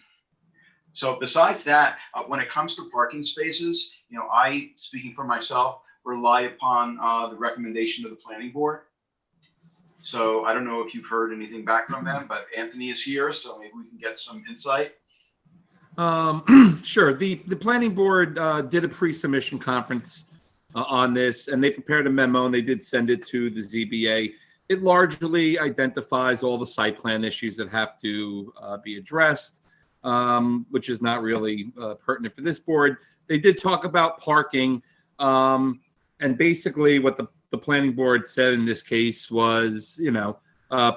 So besides that, when it comes to parking spaces, I, speaking for myself, rely upon the recommendation of the planning board. So I don't know if you've heard anything back from them, but Anthony is here, so maybe we can get some insight. Sure. The planning board did a pre-submission conference on this, and they prepared a memo and they did send it to the ZBA. It largely identifies all the site plan issues that have to be addressed, which is not really pertinent for this board. They did talk about parking, and basically what the planning board said in this case was,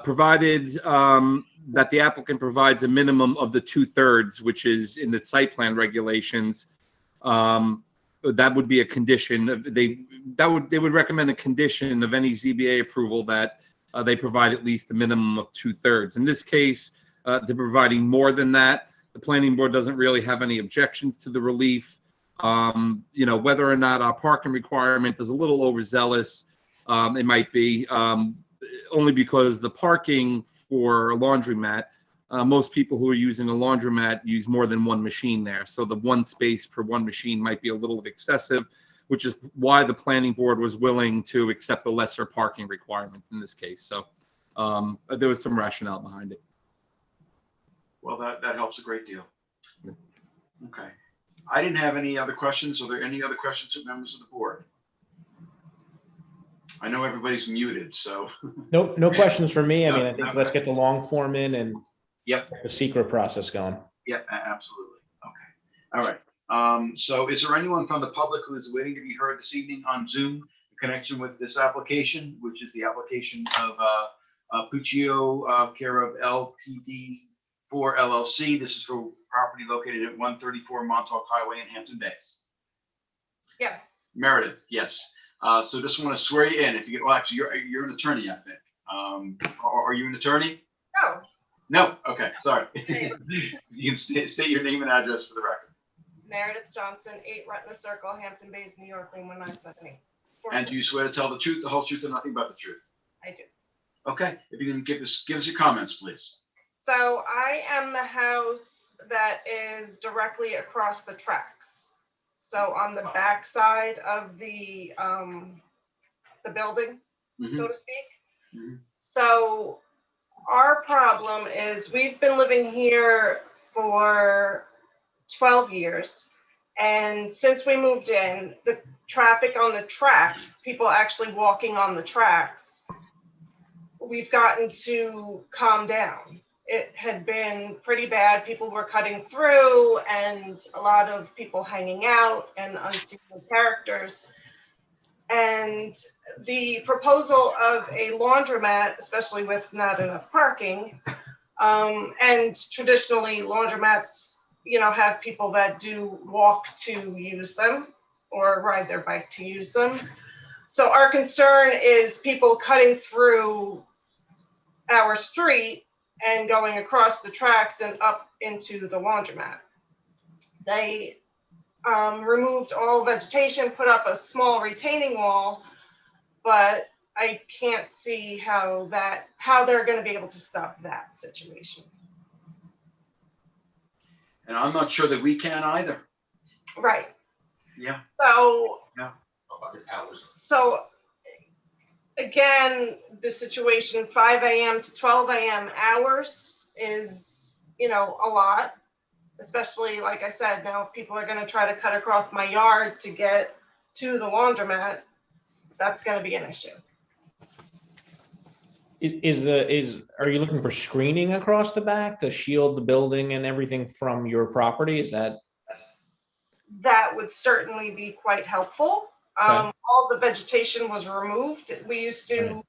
provided that the applicant provides a minimum of the 2/3, which is in the site plan regulations, that would be a condition. They would recommend a condition of any ZBA approval that they provide at least a minimum of 2/3. In this case, they're providing more than that. The planning board doesn't really have any objections to the relief. Whether or not our parking requirement is a little overzealous, it might be, only because the parking for a laundromat, most people who are using a laundromat use more than one machine there. So the one space per one machine might be a little excessive, which is why the planning board was willing to accept the lesser parking requirement in this case. So there was some rationale behind it. Well, that helps a great deal. Okay. I didn't have any other questions. Are there any other questions from members of the board? I know everybody's muted, so. No questions for me. I mean, I think let's get the long form in and get the secret process going. Yeah, absolutely. Okay. All right. So is there anyone from the public who is waiting to be heard this evening on Zoom in connection with this application, which is the application of Puccio, care of LPD4 LLC. This is for property located at 134 Montauk Highway in Hampton Bays. Yes. Meredith, yes. So just want to swear you in. If you get, well, actually, you're an attorney, I think. Are you an attorney? No. No. Okay. Sorry. You can state your name and address for the record. Meredith Johnson, 8 Retina Circle, Hampton Bays, New York, 11978. And do you swear to tell the truth, the whole truth, and nothing but the truth? I do. Okay. If you can give us your comments, please. So I am the house that is directly across the tracks. So on the back side of the building, so to speak. So our problem is we've been living here for 12 years. And since we moved in, the traffic on the tracks, people actually walking on the tracks, we've gotten to calm down. It had been pretty bad. People were cutting through and a lot of people hanging out and unseen characters. And the proposal of a laundromat, especially with not enough parking, and traditionally laundromats, have people that do walk to use them or ride their bike to use them. So our concern is people cutting through our street and going across the tracks and up into the laundromat. They removed all vegetation, put up a small retaining wall, but I can't see how they're going to be able to stop that situation. And I'm not sure that we can either. Right. Yeah. So, Yeah. so again, the situation 5 a.m. to 12 a.m. hours is, you know, a lot, especially like I said, now if people are going to try to cut across my yard to get to the laundromat, that's going to be an issue. Are you looking for screening across the back to shield the building and everything from your property? Is that? That would certainly be quite helpful. Okay. All the vegetation was removed. We used to,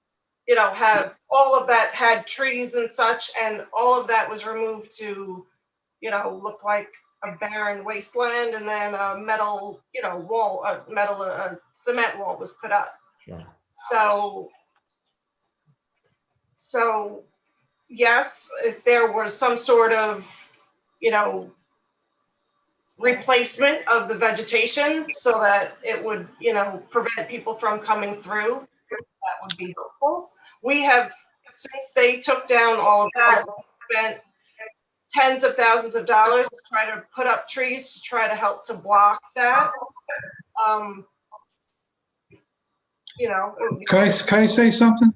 you know, have all of that had trees and such, and all of that was removed to, you know, look like a barren wasteland, and then a metal, you know, wall, a cement wall was put up. Sure. So yes, if there was some sort of, you know, replacement of the vegetation so that it would, you know, prevent people from coming through, that would be helpful. We have, since they took down all of that, spent tens of thousands of dollars to try to put up trees to try to help to block that. You know. Can I say something?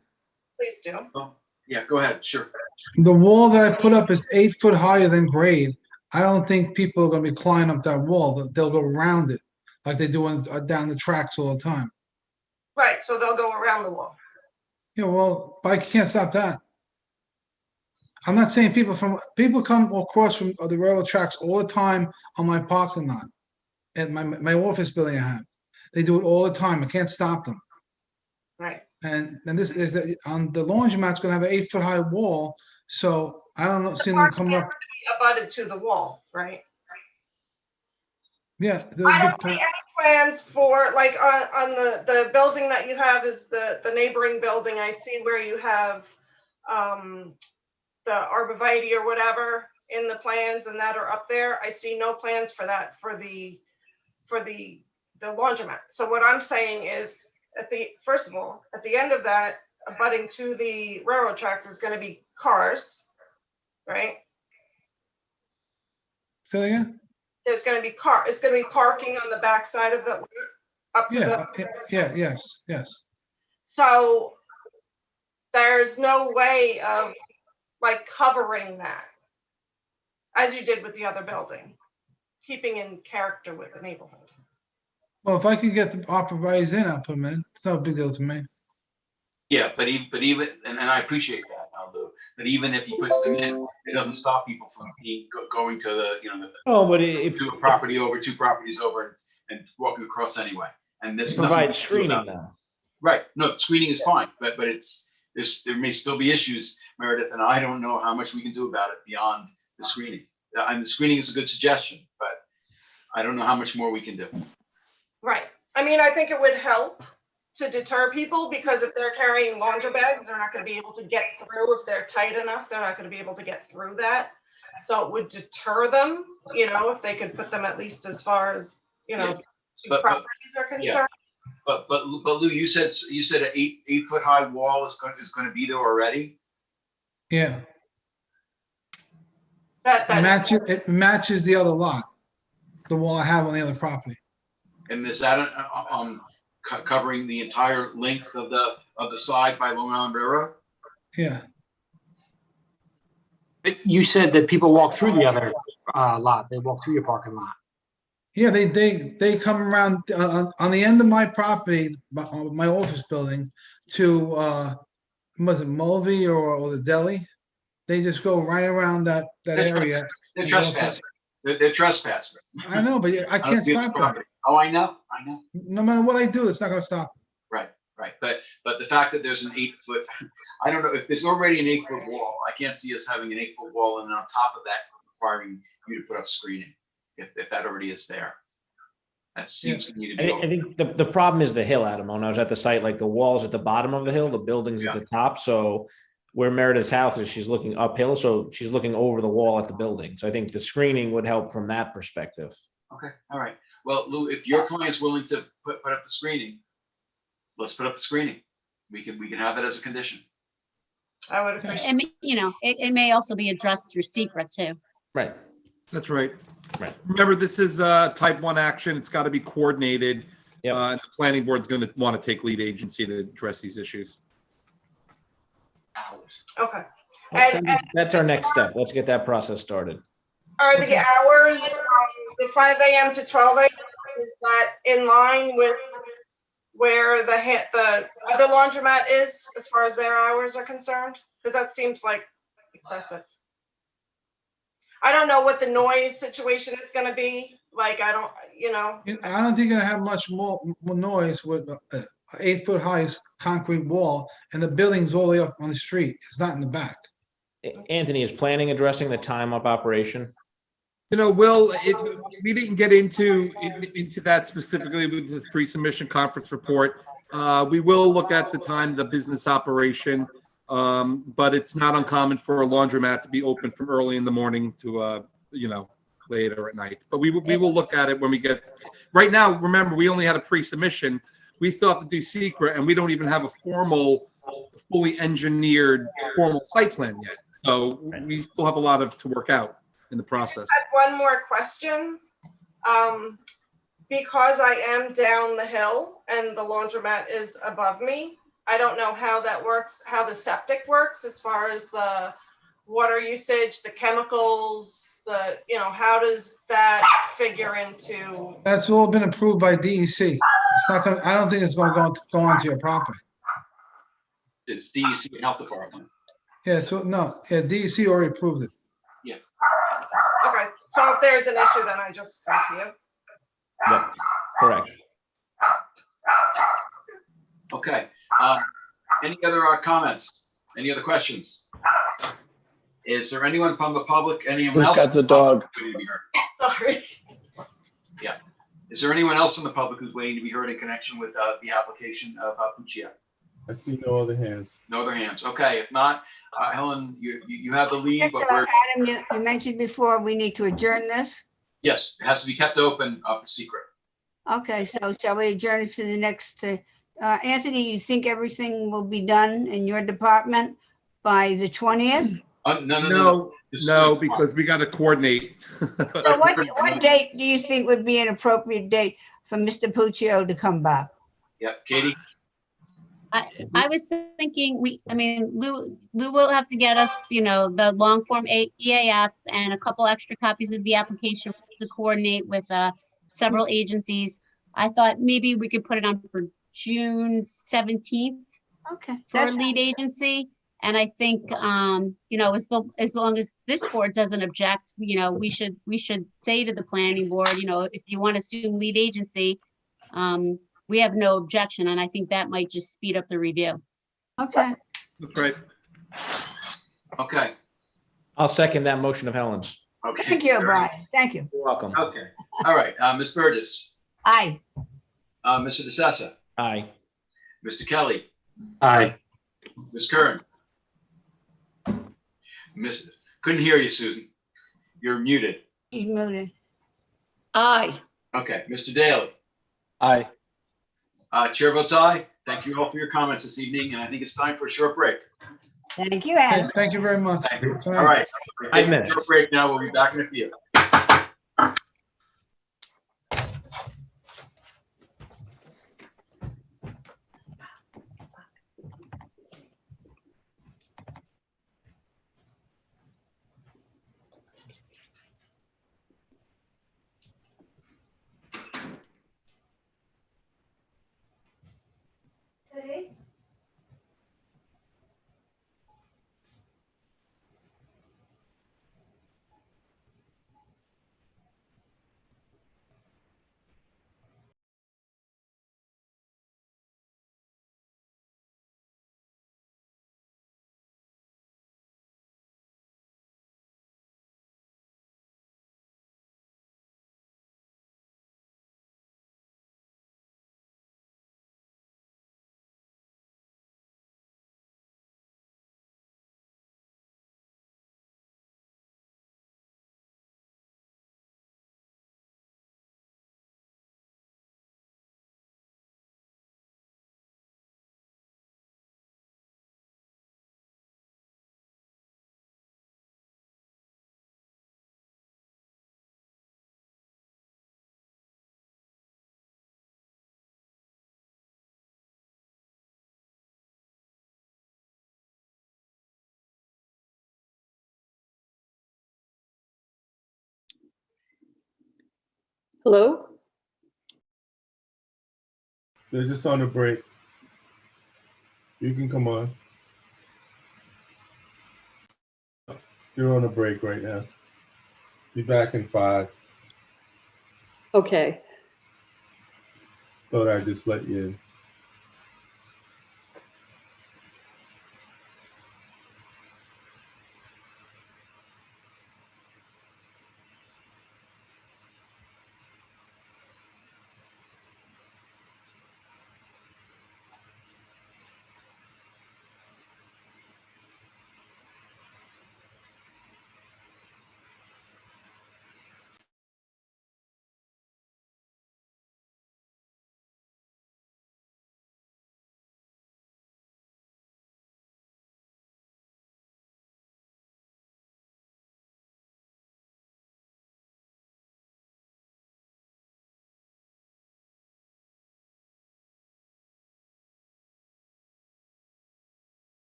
Please do. Oh, yeah, go ahead. Sure. The wall that I put up is 8 foot higher than grade. I don't think people are going to be climbing up that wall. They'll go around it like they do down the tracks all the time. Right, so they'll go around the wall. Yeah, well, bike can't stop that. I'm not saying people come across from the railroad tracks all the time on my parking lot at my office building I have. They do it all the time. I can't stop them. Right. And this is on the laundromat's going to have an 8 foot high wall, so I don't know, see them coming up. Abutted to the wall, right? Yeah. I don't see any plans for, like, on the building that you have is the neighboring building. I see where you have the arborvitae or whatever in the plans and that are up there. I see no plans for that for the laundromat. So what I'm saying is, first of all, at the end of that, abutting to the railroad tracks is going to be cars, right? Say that again? There's going to be it's going to be parking on the backside of the up to yes. So there's no way of like covering that as you did with the other building, keeping in character with the neighborhood. Well, if I could get the arborvitae's in, I'll put them in. It's no big deal to me. Yeah, but even, and I appreciate that, Aldo, but even if he puts them in, it doesn't stop people from going to the, you know, to a property over, 2 properties over, and walking across anyway. And this provide screening now. Right. No, screening is fine, but there may still be issues, Meredith, and I don't know how much we can do about it beyond the screening. And the screening is a good suggestion, but I don't know how much more we can do. Right. I mean, I think it would help to deter people, because if they're carrying laundry bags, they're not going to be able to get through. If they're tight enough, they're not going to be able to get through that. So it would deter them, you know, if they could put them at least as far as, you know, properties are concerned. Yeah. But Lou, you said an 8 foot high wall is going to be there already. Yeah. It matches the other lot, the wall I have on the other property. And is that covering the entire length of the side by Long Island Railroad? Yeah. You said that people walk through the other lot. They walk through your parking lot. Yeah, they come around on the end of my property, my office building, to was it Mulvey or the deli? They just go right around that area. They're trespassing. They're trespassing. I know, but I can't stop that. Oh, I know. No matter what I do, it's not going to stop. Right. But the fact that there's an 8 foot, I don't know if there's already an 8 foot wall. I can't see us having an 8 foot wall, and on top of that, requiring you to put up screening if that already is there. That seems to me to be. I think the problem is the hill, Adam. When I was at the site, like the wall's at the bottom of the hill, the building's at the top. So where Meredith's house is, she's looking uphill, so she's looking over the wall at the building. So I think the screening would help from that perspective. Okay, all right. Well, Lou, if your client's willing to put up the screening, let's put up the screening. We can have that as a condition. I would appreciate. And, you know, it may also be addressed through secret too. Right. That's right. Right. Remember, this is type 1 action. It's got to be coordinated. Yep. And the planning board's going to want to take lead agency to address these issues. Okay. That's, And that's our next step. Let's get that process started. are the hours, the 5 a.m. to 12 a.m., is that in line with where the other laundromat is as far as their hours are concerned? Because that seems like excessive. I don't know what the noise situation is going to be. Like, I don't, I don't think you're gonna have much more noise with an 8-foot high concrete wall and the building's all the way up on the street. It's not in the back. Anthony, is planning addressing the time of operation? Will, we didn't get into that specifically with this pre-submission conference report. We will look at the time, the business operation, but it's not uncommon for a laundromat to be open from early in the morning to, later at night. But we will look at it when we get. Right now, remember, we only had a pre-submission. We still have to do secret, and we don't even have a fully engineered formal site plan yet. So we still have a lot to work out in the process. I have one more question. Because I am down the hill and the laundromat is above me, I don't know how that works, how the septic works as far as the water usage, the chemicals, how does that figure into? That's all been approved by DEC. It's not gonna, I don't think it's gonna go onto your property. It's DEC Health Department. Yeah, so no, yeah, DEC already approved it. Yeah. Okay, so if there's an issue, then I just go to you. Yep, correct. Okay. Any other comments? Any other questions? Is there anyone from the public? Anyone Who's else? got the dog? waiting to be heard? Sorry. Yeah. Is there anyone else from the public who's waiting to be heard in connection with the application of Puccia? I see no other hands. No other hands. Okay. If not, Helen, you have the lead, but we're, Adam, you mentioned before, we need to adjourn this. yes, it has to be kept open for secret. Okay, so shall we adjourn it to the next, Anthony, you think everything will be done in your department by the 20th? No, because we got to coordinate. So what date do you think would be an appropriate date for Mr. Puccio to come back? Yep, Katie? I was thinking Lou will have to get us, the long form EAF and a couple extra copies of the application to coordinate with several agencies. I thought maybe we could put it on for June 17th. Okay. For a lead agency. And I think, as long as this board doesn't object, we should say to the planning board, if you want to assume lead agency, we have no objection. And I think that might just speed up the review. Okay. That's right. Okay. I'll second that motion of Helen's. Okay. Thank you, Brian. Thank you. You're welcome. Okay. All right. Ms. Burgess. Aye. Mr. DeSessa. Aye. Mr. Kelly. Aye. Ms. Kern. Couldn't hear you, Susan. You're muted. He's muted. Aye. Okay. Mr. Daly. Aye. Chair votes aye. Thank you all for your comments this evening, and I think it's time for a short break. Thank you, Adam. Thank you very much. All right. We're taking a 5 minutes. short break now. We'll be back in a few. Hello? They're just on a break. You can come on. You're on a break right now. Be back in 5. Okay. Thought I'd just let you in.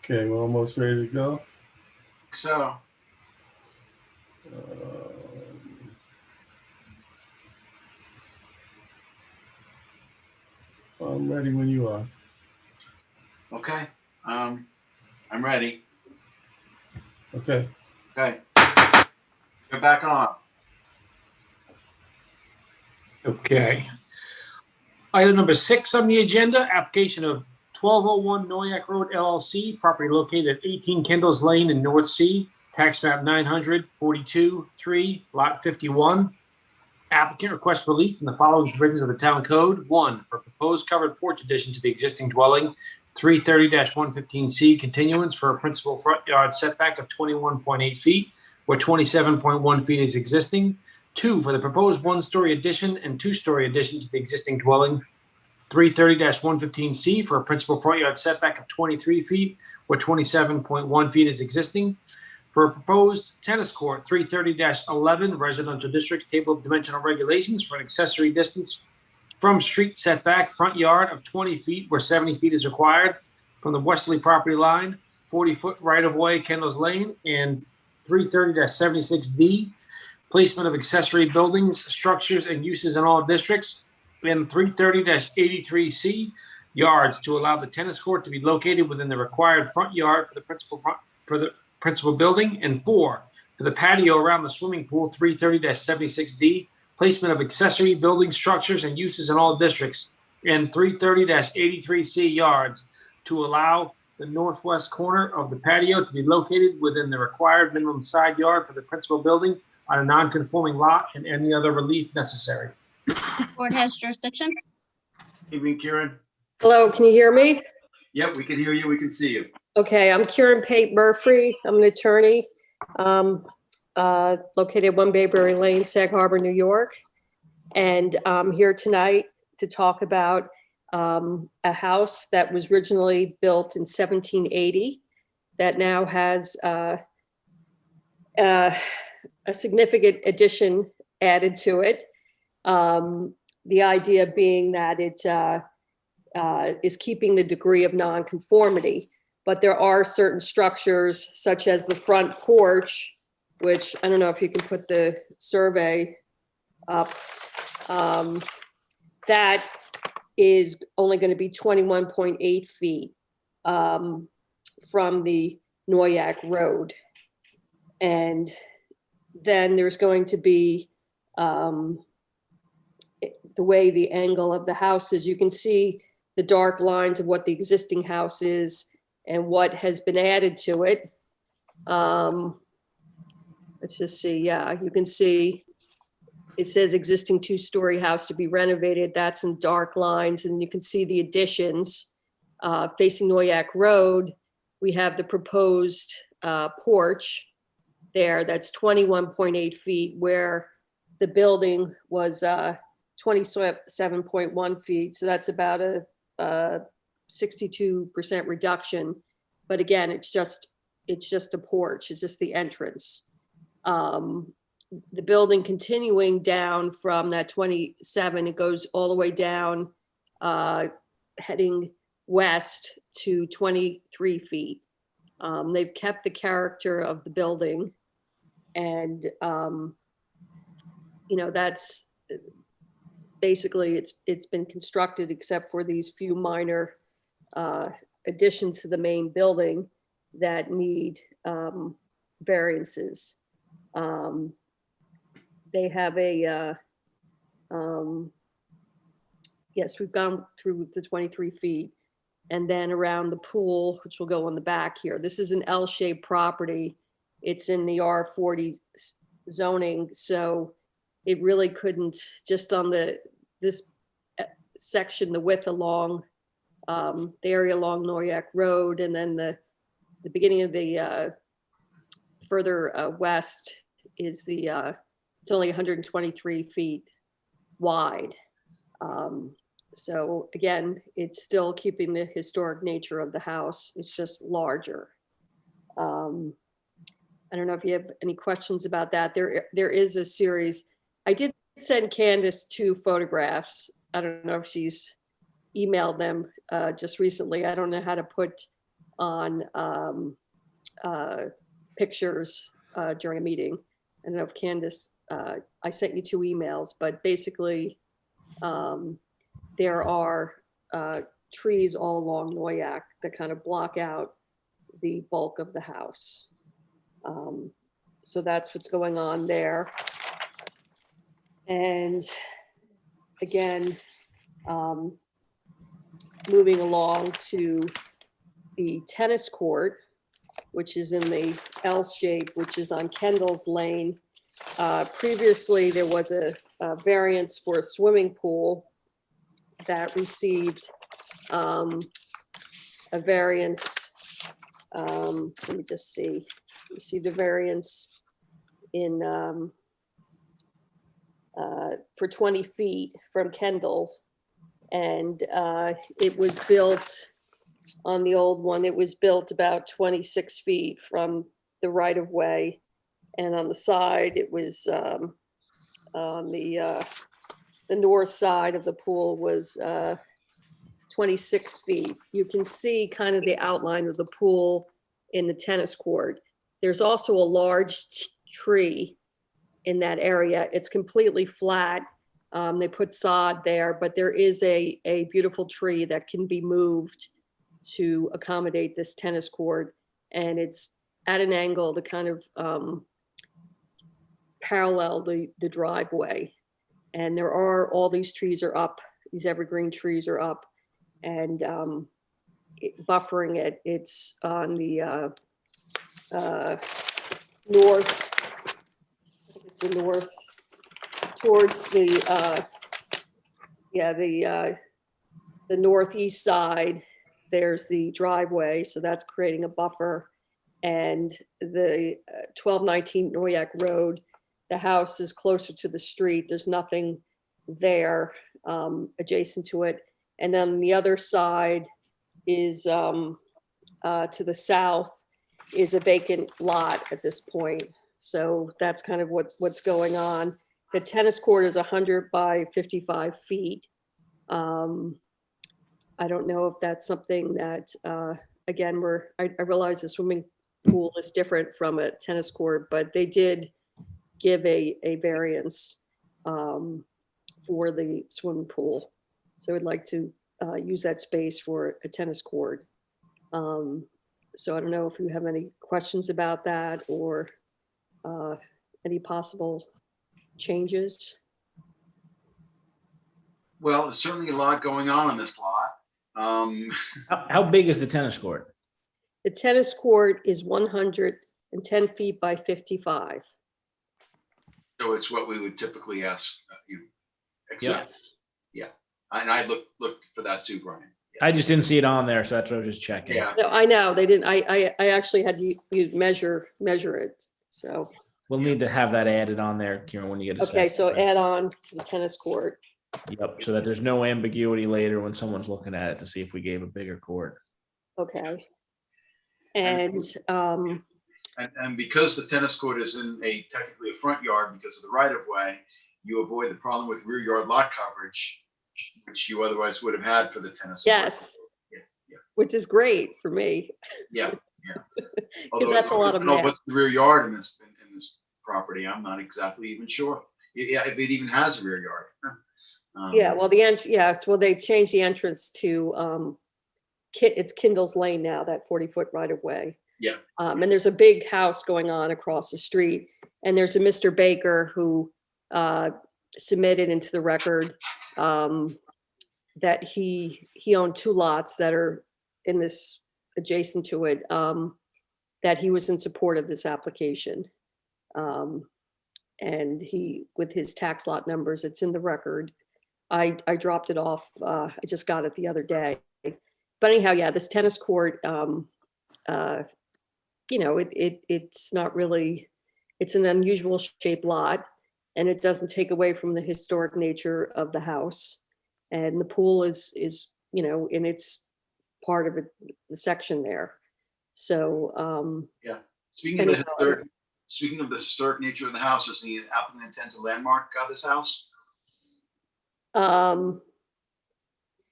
Okay, we're almost ready to go. So, I'm ready when you are. okay, I'm ready. Okay. Okay. Go back on. Okay. Item number 6 on the agenda, application of 1201 Noyak Road LLC, property located at 18 Kendall's Lane in North Sea, tax map 942-3, lot 51. Applicant requests relief from the following provisions of the town code. 1, for proposed covered porch addition to the existing dwelling, 330-115C, continuance for a principal front yard setback of 21.8 feet, where 27.1 feet is existing. 2, for the proposed one-story addition and two-story addition to the existing dwelling, 330-115C, for a principal front yard setback of 23 feet, where 27.1 feet is existing. For a proposed tennis court, 330-11, residential districts, table of dimensional regulations for an accessory distance from street setback, front yard of 20 feet, where 70 feet is required, from the westerly property line, 40-foot right-of-way, Kendall's Lane, and 330-76D, placement of accessory buildings, structures, and uses in all districts, and 330-83C, yards to allow the tennis court to be located within the required front yard for the principal building, and 4, for the patio around the swimming pool, 330-76D, placement of accessory building structures and uses in all districts, and 330-83C, yards to allow the northwest corner of the patio to be located within the required minimum side yard for the principal building on a non-conforming lot, and any other relief necessary. Board has jurisdiction. Evening, Kieran. Hello, can you hear me? Yep, we can hear you. We can see you. Okay, I'm Kieran Pate Murphy. I'm an attorney located at 1 Bayberry Lane, Sag Harbor, New York. And I'm here tonight to talk about a house that was originally built in 1780 that now has a significant addition added to it. The idea being that it is keeping the degree of nonconformity, but there are certain structures such as the front porch, which I don't know if you can put the survey up, that is only going to be 21.8 feet from the Noyak Road. And then there's going to be the way the angle of the house is, you can see the dark lines of what the existing house is and what has been added to it. Let's just see. Yeah, you can see it says existing 2-story house to be renovated. That's in dark lines. And you can see the additions facing Noyak Road. We have the proposed porch there. That's 21.8 feet, where the building was 27.1 feet. So that's about a 62% reduction. But again, it's it's just a porch, it's just the entrance. The building continuing down from that 27, it goes all the way down, heading west to 23 feet. They've kept the character of the building, and that's basically it's been constructed except for these few minor additions to the main building that need variances. They have a yes, we've gone through the 23 feet. And then around the pool, which will go on the back here. This is an L-shaped property. It's in the R40 zoning, so it really couldn't, just on this section, the width along the area along Noyak Road, and then the beginning of the further west is it's only 123 feet wide. So again, it's still keeping the historic nature of the house. It's just larger. I don't know if you have any questions about that. There is a series. I did send Candace 2 photographs. I don't know if she's emailed them just recently. I don't know how to put on pictures during a meeting. I don't know if Candace, I sent you 2 emails, but basically, there are trees all along Noyak that kind of block out the bulk of the house. So that's what's going on there. And again, moving along to the tennis court, which is in the L shape, which is on Kendall's Lane. Previously, there was a variance for a swimming pool that received a variance. Let me just see. Received a variance in for 20 feet from Kendall's, and it was built on the old one. It was built about 26 feet from the right of way, and on the side, it was on the north side of the pool was 26 feet. You can see kind of the outline of the pool in the tennis court. There's also a large tree in that area. It's completely flat. They put sod there, but there is a beautiful tree that can be moved to accommodate this tennis court. And it's at an angle to kind of parallel the driveway. And there are, all these trees are up, these evergreen trees are up, and buffering it. It's on the north, I think it's the north, towards the northeast side. There's the driveway, so that's creating a buffer. And the 1219 Noyak Road, the house is closer to the street. There's nothing there adjacent to it. And then the other side is to the south is a vacant lot at this point. So that's kind of what's going on. The tennis court is 100 by 55 feet. I don't know if that's something that, again, I realize the swimming pool is different from a tennis court, but they did give a variance for the swimming pool. So I'd like to use that space for a tennis court. So I don't know if you have any questions about that or any possible changes. Well, there's certainly a lot going on this lot. How big is the tennis court? The tennis court is 110 feet by 55. So it's what we would typically ask you accept. Yes. Yeah, and I looked for that too, Brian. I just didn't see it on there, so that's what I was just checking. Yeah. No, I know they didn't. I actually had you measure it. So We'll need to have that added on there, Kieran, when you get a okay, second. so add on to the tennis court. Yep, so that there's no ambiguity later when someone's looking at it to see if we gave a bigger court. Okay. And, And because the tennis court is in technically a front yard because of the right of way, you avoid the problem with rear yard lot coverage, which you otherwise would have had for the tennis. court. yes, which is great for me. Yeah. Because that's a lot of math. math. What's the rear yard in this property? I'm not exactly even sure. Yeah, if it even has a rear yard. Yeah, well, yes, well, they've changed the entrance to, it's Kindle's Lane now, that 40-foot right of way. Yeah. And there's a big house going on across the street. And there's a Mr. Baker who submitted into the record that he owned 2 lots that are in this adjacent to it, that he was in support of this application. And he, with his tax lot numbers, it's in the record. I dropped it off. I just got it the other day. But anyhow, yeah, this tennis court, you know, it's not really, it's an unusual shaped lot, and it doesn't take away from the historic nature of the house. And the pool is, you know, in its part of it, the section there. So, yeah. Speaking of the historic nature of the house, does the applicant intend to landmark this house?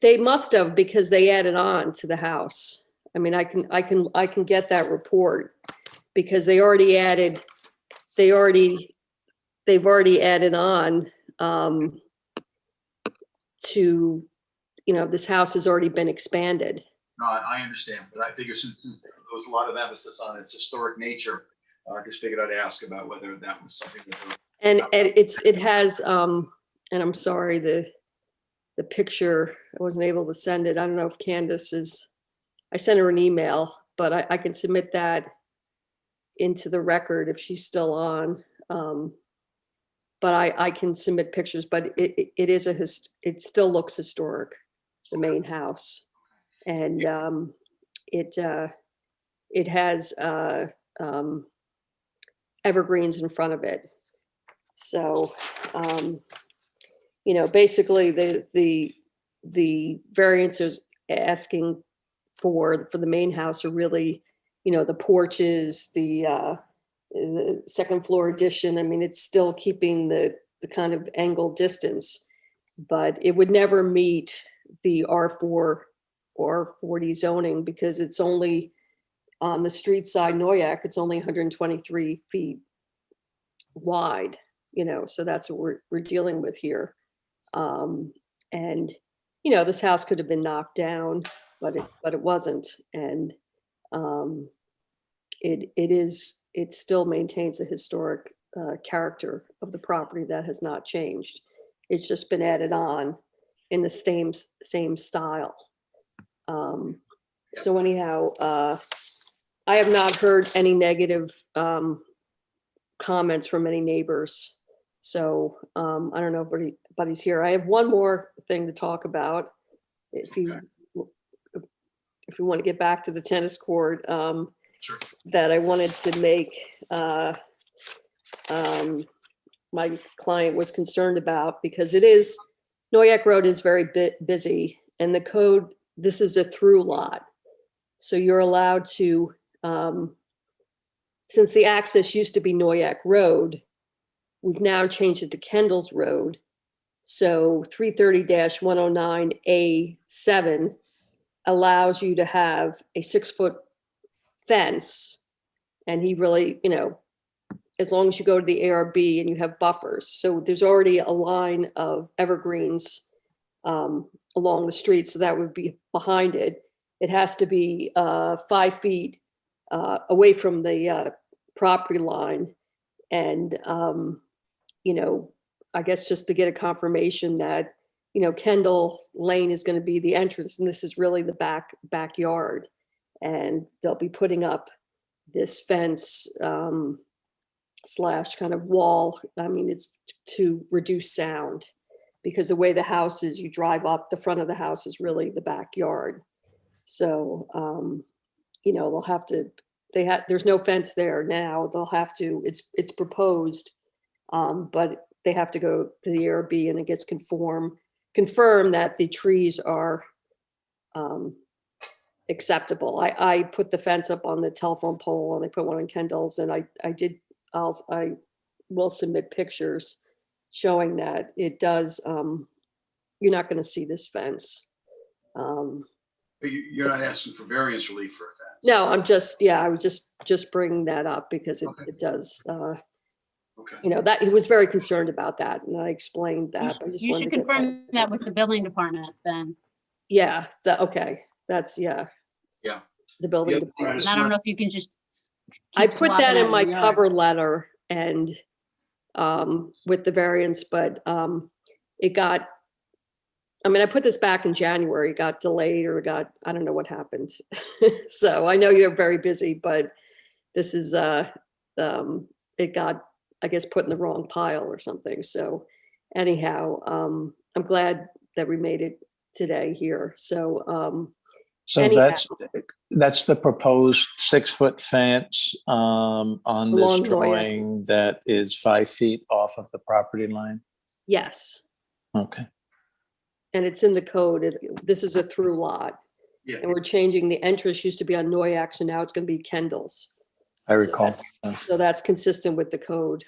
they must have, because they added on to the house. I mean, I can get that report because they've already added on to, you know, this house has already been expanded. No, I understand, but I figure since there was a lot of emphasis on its historic nature, I just figured I'd ask about whether that was something that. And it has, and I'm sorry, the picture, I wasn't able to send it. I don't know if Candace is, I sent her an email, but I can submit that into the record if she's still on. But I can submit pictures, but it still looks historic, the main house. And it has evergreens in front of it. So, you know, basically the variances asking for the main house are really, you know, the porches, the second floor addition. I mean, it's still keeping the kind of angled distance, but it would never meet the R4 or 40 zoning because it's only on the street side, Noyak, it's only 123 feet wide, you know, so that's what we're dealing with here. And, you know, this house could have been knocked down, but it wasn't. And it still maintains the historic character of the property that has not changed. It's just been added on in the same style. So anyhow, I have not heard any negative comments from any neighbors. So I don't know if anybody's here. I have one more thing to talk about. If you want to get back to the tennis court, Sure. that I wanted to make, my client was concerned about because Noyak Road is very busy and the code, this is a through lot. So you're allowed to, since the access used to be Noyak Road, we've now changed it to Kendall's Road. So 330-109A7 allows you to have a 6-foot fence. And he really, you know, as long as you go to the ARB and you have buffers. So there's already a line of evergreens along the street. So that would be behind it. It has to be 5 feet away from the property line. And, you know, I guess just to get a confirmation that, you know, Kendall Lane is going to be the entrance and this is really the backyard. And they'll be putting up this fence slash kind of wall. I mean, it's to reduce sound because the way the house is, you drive up, the front of the house is really the backyard. So, you know, they'll have to, there's no fence there now. They'll have to, it's proposed, but they have to go to the ARB and it gets confirmed that the trees are acceptable. I put the fence up on the telephone pole and I put one on Kendall's, and I will submit pictures showing that it does, you're not gonna see this fence. But you're not asking for variance relief for a fence? No, I'm just, yeah, I would just bring that up because it does, Okay. you know, that he was very concerned about that, and I explained that. I just You wanted should to get that- confirm that with the building department then. Yeah, okay, that's, yeah. Yeah. The building The other thing I department. just And I don't want- know if you can just. I keep put that swapping in out my your yard. cover letter and with the variance, but it got, I mean, I put this back in January, it got delayed or I don't know what happened. So I know you're very busy, but this is, it got, I guess, put in the wrong pile or something. So anyhow, I'm glad that we made it today here. So, So anyhow. that's the proposed 6-foot fence on this Along Noyak. drawing that is 5 feet off of the property line? Yes, Okay. and it's in the code. This is a through lot. Yeah. And we're changing, the entrance used to be on Noyak, so now it's gonna be Kendall's. I recall. So that's consistent with the code.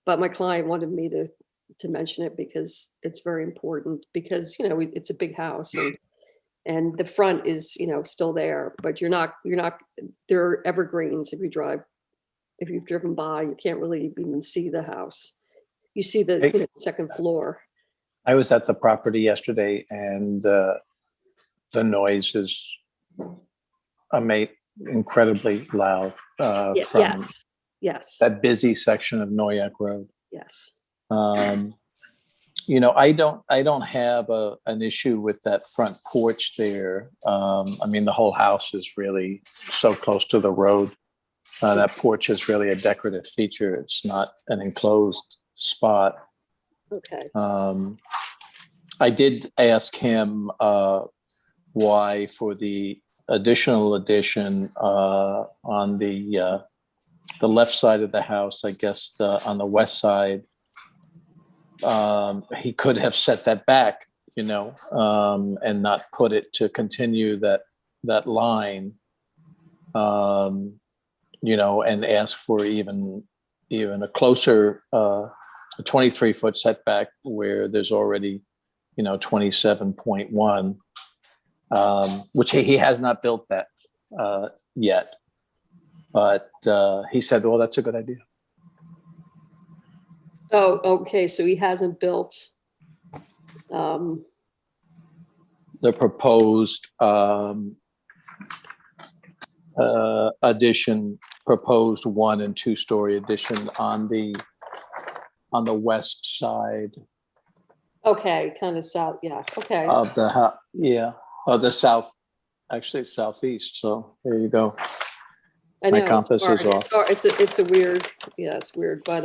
But my client wanted me to mention it because it's very important, because, you know, it's a big house and the front is, you know, still there, but you're not, there are evergreens if you've driven by, you can't really even see the house. You see the, you know, second floor. I was at the property yesterday and the noise is incredibly loud from Yes, that busy section of Noyak Road. yes. You know, I don't have an issue with that front porch there. I mean, the whole house is really so close to the road. That porch is really a decorative feature. It's not an enclosed spot. Okay. I did ask him why for the additional addition on the left side of the house, I guess on the west side, he could have set that back, you know, and not put it to continue that line, you know, and ask for even a closer, a 23-foot setback where there's already, you know, 27.1, which he has not built that yet. But he said, well, that's a good idea. Oh, okay, so he hasn't built, The proposed addition, proposed 1- and 2-story addition on the west side okay, kind of south, yeah, okay. of the south, actually it's southeast. So there you go. I My know, compass is hard. off. It's a weird, yeah, it's weird, but,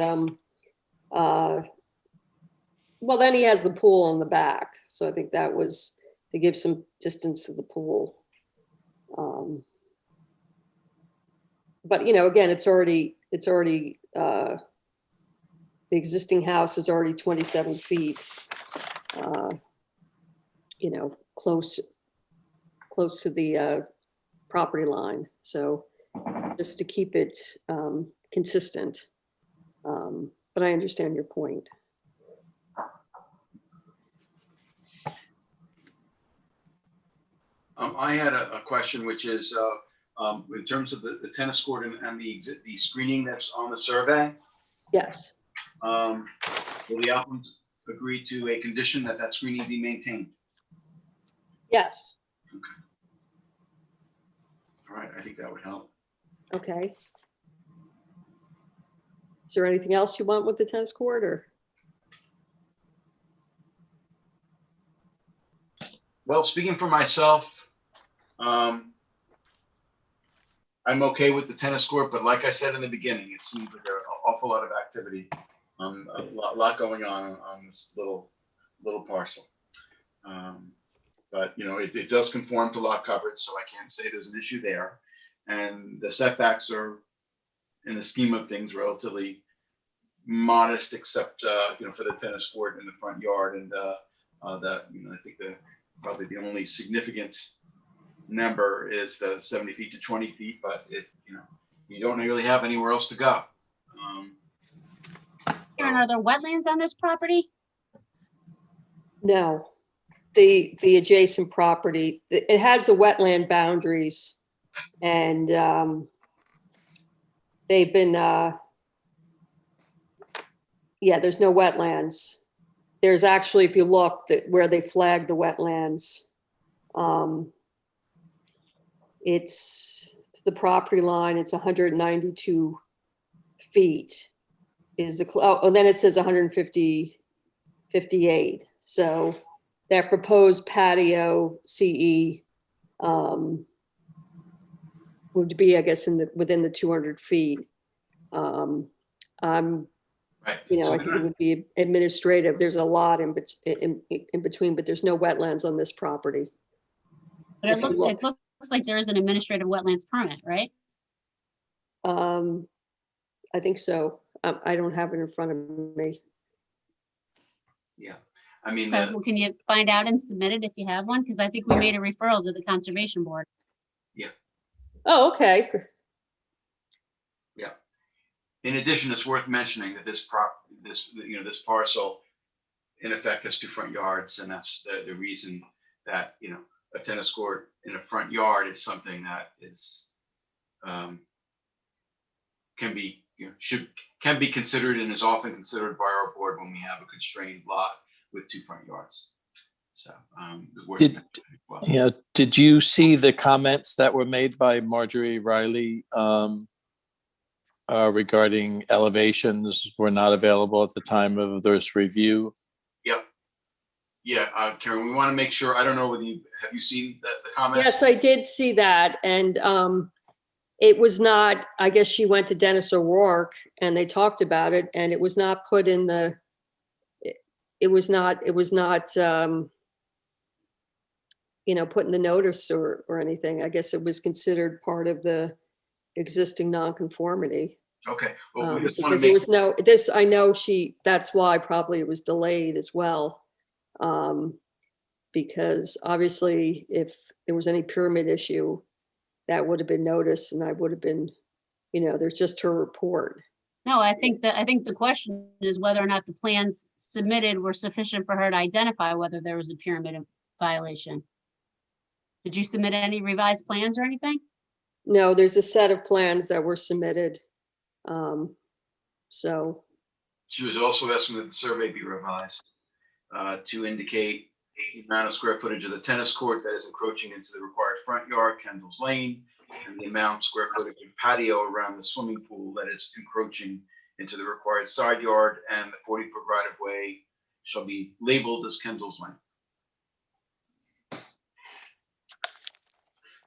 well, then he has the pool on the back, so I think that was to give some distance to the pool. But, you know, again, it's already, the existing house is already 27 feet, you know, close to the property line. So just to keep it consistent. But I understand your point. I had a question, which is in terms of the tennis court and the screening that's on the survey. Yes. Will the applicant agree to a condition that screening be maintained? Yes. All right, I think that would help. Okay. Is there anything else you want with the tennis court, or? Well, speaking for myself, I'm okay with the tennis court, but like I said in the beginning, it seems like there's an awful lot of activity, a lot going on this little parcel. But you know, it does conform to lot coverage, so I can't say there's an issue there. And the setbacks are, in the scheme of things, relatively modest, except you know, for the tennis court in the front yard, and that, you know, I think probably the only significant number is the 70 feet to 20 feet, but you don't really have anywhere else to go. Karen, are there wetlands on this property? No, the adjacent property, it has the wetland boundaries, and they've been, yeah, there's no wetlands. There's actually, if you look, where they flagged the wetlands, it's the property line, it's 192 feet is the, and then it says 158. So that proposed patio CE would be, I guess, within the 200 feet. Right. You know, I think it would be administrative. There's a lot in between, but there's no wetlands on this property. But it looks like there is an administrative wetlands permit, right? I think so. I don't have it in front of me. Yeah, I mean, So can you find out and submit it if you have one? Because I think we made a referral to the Conservation Board. yeah. Oh, okay. Yeah. In addition, it's worth mentioning that this parcel, in effect, has 2 front yards, and that's the reason that a tennis court in a front yard is something that is can be considered and is often considered by our board when we have a constrained lot with 2 front yards. So did you see the comments that were made by Marjorie Riley regarding elevations were not available at the time of this review? Yep. Yeah, Karen, we want to make sure, I don't know whether have you seen the comments? Yes, I did see that. And it was not, I guess she went to Dennis O'Rourke and they talked about it, and it was not put in the, it was not put in the notice or anything. I guess it was considered part of the existing nonconformity. Okay. Well, we just want Because to there was no, I know that's why probably it was delayed as well. Because obviously if there was any pyramid issue, that would have been noticed, and I would have been, there's just her report. No, I think the question is whether or not the plans submitted were sufficient for her to identify whether there was a pyramid violation. Did you submit any revised plans or anything? No, there's a set of plans that were submitted. So. She was also asking that the survey be revised to indicate the amount of square footage of the tennis court that is encroaching into the required front yard, Kendall's Lane, and the amount of square footage of patio around the swimming pool that is encroaching into the required side yard, and the 40-foot right-of-way shall be labeled as Kendall's Lane.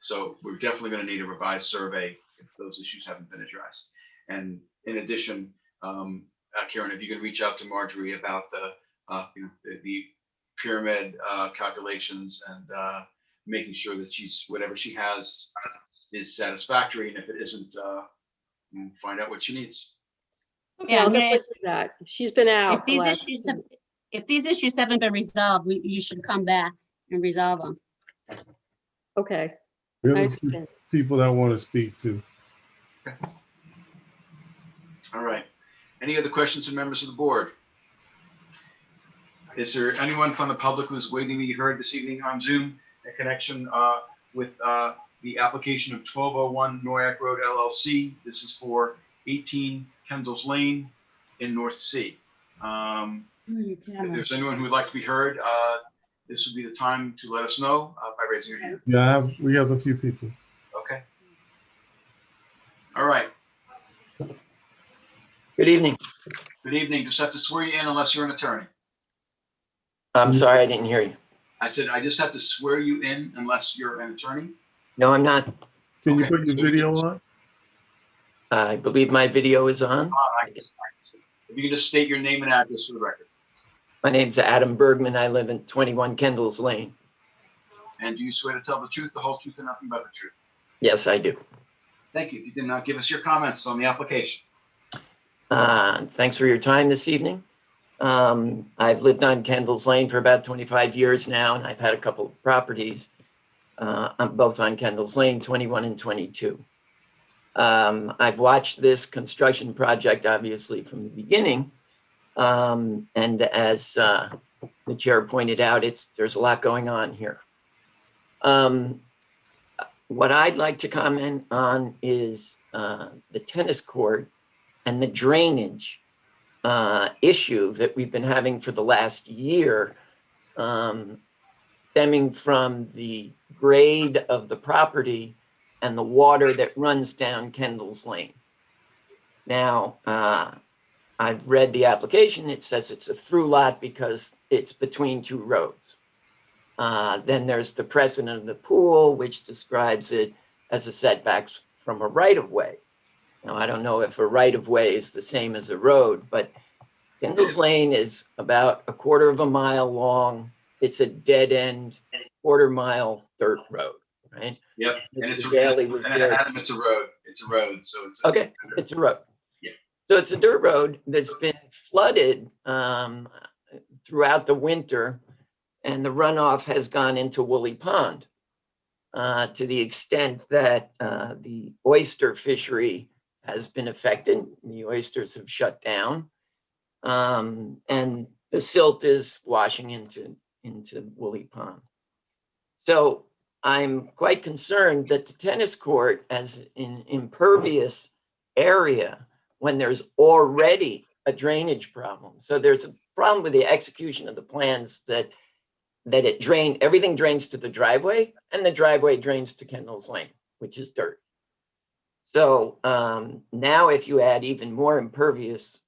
So we're definitely going to need a revised survey if those issues haven't been addressed. And in addition, Karen, if you can reach out to Marjorie about the pyramid calculations and making sure that whatever she has is satisfactory, and if it isn't, find out what she needs. Okay, I'll definitely do that. She's been out. If these issues haven't been resolved, you should come back and resolve them. Okay. We have a few people that want to speak too. All right. Any other questions from members of the board? Is there anyone from the public who's waiting to be heard this evening on Zoom in connection with the application of 1201 Noyak Road LLC? This is for 18 Kendall's Lane in North Sea. If there's anyone who would like to be heard, this would be the time to let us know by raising your hand. Yeah, we have a few people. Okay. All right. Good evening. Good evening. Just have to swear you in unless you're an attorney. I'm sorry, I didn't hear you. I said I just have to swear you in unless you're an attorney. No, I'm not. Can you put your video on? I believe my video is on. If you can just state your name and address for the record. My name's Adam Bergman. I live in 21 Kendall's Lane. And do you swear to tell the truth, the whole truth, and nothing but the truth? Yes, I do. Thank you. If you did not give us your comments on the application. Thanks for your time this evening. I've lived on Kendall's Lane for about 25 years now, and I've had a couple of properties. both on Kendall's Lane, 21 and 22. I've watched this construction project, obviously, from the beginning. And as the chair pointed out, there's a lot going on here. What I'd like to comment on is the tennis court and the drainage issue that we've been having for the last year, stemming from the grade of the property and the water that runs down Kendall's Lane. Now, I've read the application. It says it's a through lot because it's between two roads. Then there's the precedent of the pool, which describes it as a setback from a right-of-way. Now, I don't know if a right-of-way is the same as a road, but Kendall's Lane is about a quarter of a mile long. It's a dead-end, quarter-mile dirt road, right? Yep. Mr. Daly was there. Adam, it's a road. It's a road, so it's Okay, it's a road. Yeah. So it's a dirt road that's been flooded throughout the winter, and the runoff has gone into Woolly Pond to the extent that the oyster fishery has been affected. The oysters have shut down, and the silt is washing into Woolly Pond. So I'm quite concerned that the tennis court as an impervious area when there's already a drainage problem. So there's a problem with the execution of the plans that everything drains to the driveway and the driveway drains to Kendall's Lane, which is dirt. So now if you add even more impervious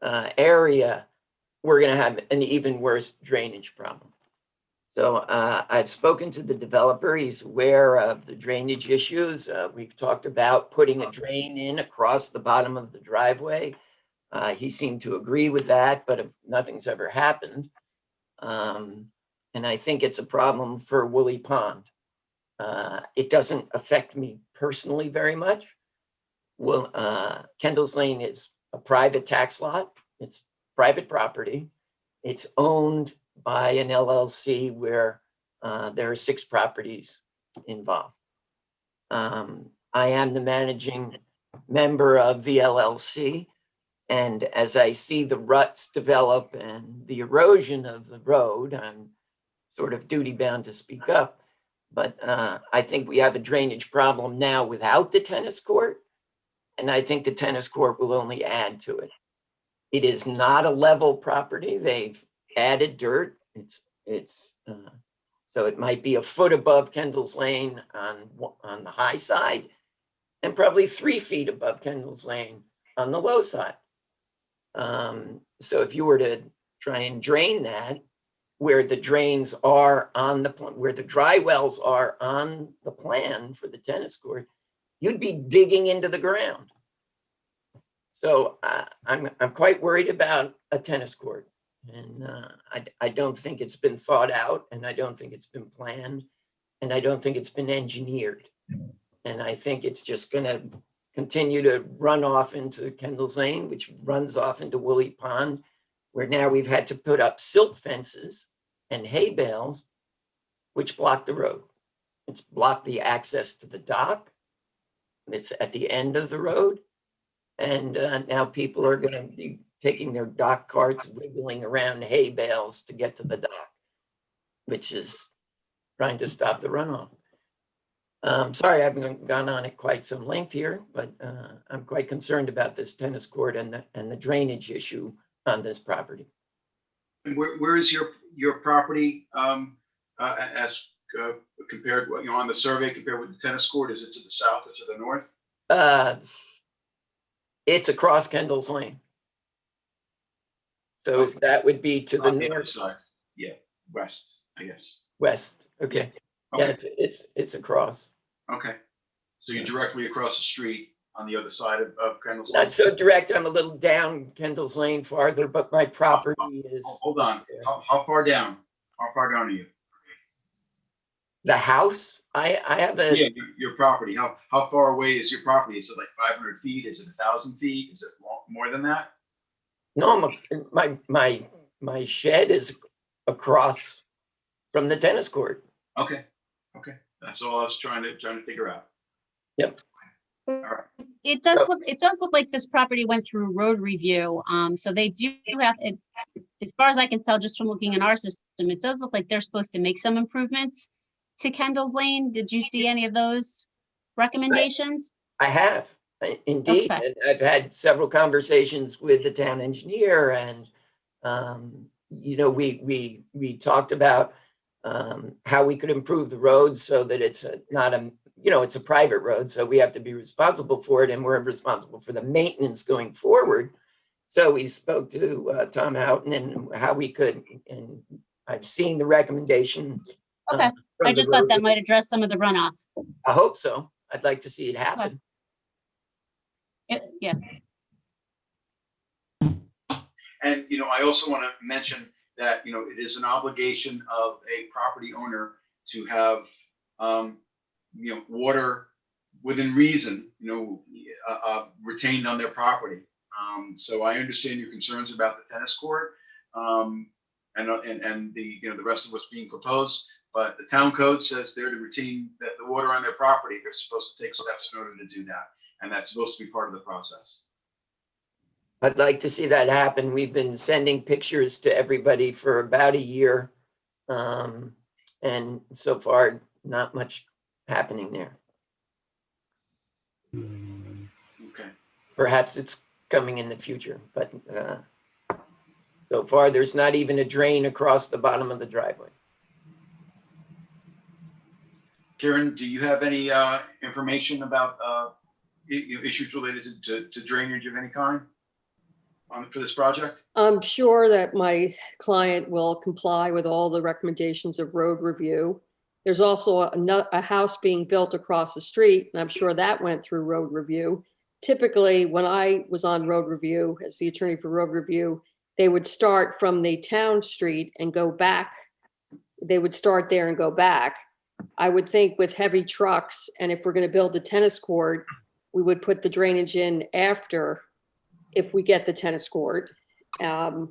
area, we're gonna have an even worse drainage problem. So I've spoken to the developer. He's aware of the drainage issues. We've talked about putting a drain in across the bottom of the driveway. He seemed to agree with that, but nothing's ever happened. And I think it's a problem for Woolly Pond. It doesn't affect me personally very much. Well, Kendall's Lane is a private tax lot. It's private property. It's owned by an LLC where there are 6 properties involved. I am the managing member of the LLC. And as I see the ruts develop and the erosion of the road, I'm sort of duty bound to speak up. But I think we have a drainage problem now without the tennis court. And I think the tennis court will only add to it. It is not a level property. They've added dirt. So it might be a foot above Kendall's Lane on the high side and probably 3 feet above Kendall's Lane on the low side. So if you were to try and drain that where the drains are where the dry wells are on the plan for the tennis court, you'd be digging into the ground. So I'm quite worried about a tennis court. And I don't think it's been thought out, and I don't think it's been planned, and I don't think it's been engineered. And I think it's just going to continue to run off into Kendall's Lane, which runs off into Woolly Pond, where now we've had to put up silt fences and hay bales, which block the road. It's blocked the access to the dock. It's at the end of the road. And now people are going to be taking their dock carts, wiggling around hay bales to get to the dock, which is trying to stop the runoff. Sorry, I've gone on at quite some length here, but I'm quite concerned about this tennis court and the drainage issue on this property. And where is your property as compared, on the survey compared with the tennis court? Is it to the south or to the north? It's across Kendall's Lane. So that would be to the north side. Yeah, west, I guess. West. Okay. Okay. Yeah, it's across. Okay. So you're directly across the street on the other side of Kendall's Lane? Not so direct. I'm a little down Kendall's Lane farther, but my property is. Hold on. How far down? How far down are you? The house? I have a. Yeah, your property. How far away is your property? Is it like 500 feet? Is it 1,000 feet? Is it more than that? No, my shed is across from the tennis court. Okay. Okay. That's all I was trying to figure out. Yep. All right. It does look like this property went through road review. So they do have it, as far as I can tell, just from looking in our system, it does look like they're supposed to make some improvements to Kendall's Lane. Did you see any of those recommendations? I have, indeed. Okay. And I've had several conversations with the town engineer and, we talked about how we could improve the road so that it's it's a private road, so we have to be responsible for it and we're responsible for the maintenance going forward. So we spoke to Tom Houghton and how we could, and I've seen the recommendation. Okay. I just thought that might address some of the runoff. I hope so. I'd like to see it happen. Yeah. And, I also want to mention that, it is an obligation of a property owner to have, water within reason, retained on their property. So I understand your concerns about the tennis court, and the rest of what's being proposed, but the town code says they're to retain the water on their property. They're supposed to take steps in order to do that. And that's supposed to be part of the process. I'd like to see that happen. We've been sending pictures to everybody for about a year. And so far, not much happening there. Okay. Perhaps it's coming in the future, but so far, there's not even a drain across the bottom of the driveway. Karen, do you have any information about issues related to drainage of any kind for this project? I'm sure that my client will comply with all the recommendations of road review. There's also a house being built across the street, and I'm sure that went through road review. Typically, when I was on road review, as the attorney for road review, they would start from the town street and go back. They would start there and go back. I would think with heavy trucks, and if we're going to build a tennis court, we would put the drainage in after, if we get the tennis court and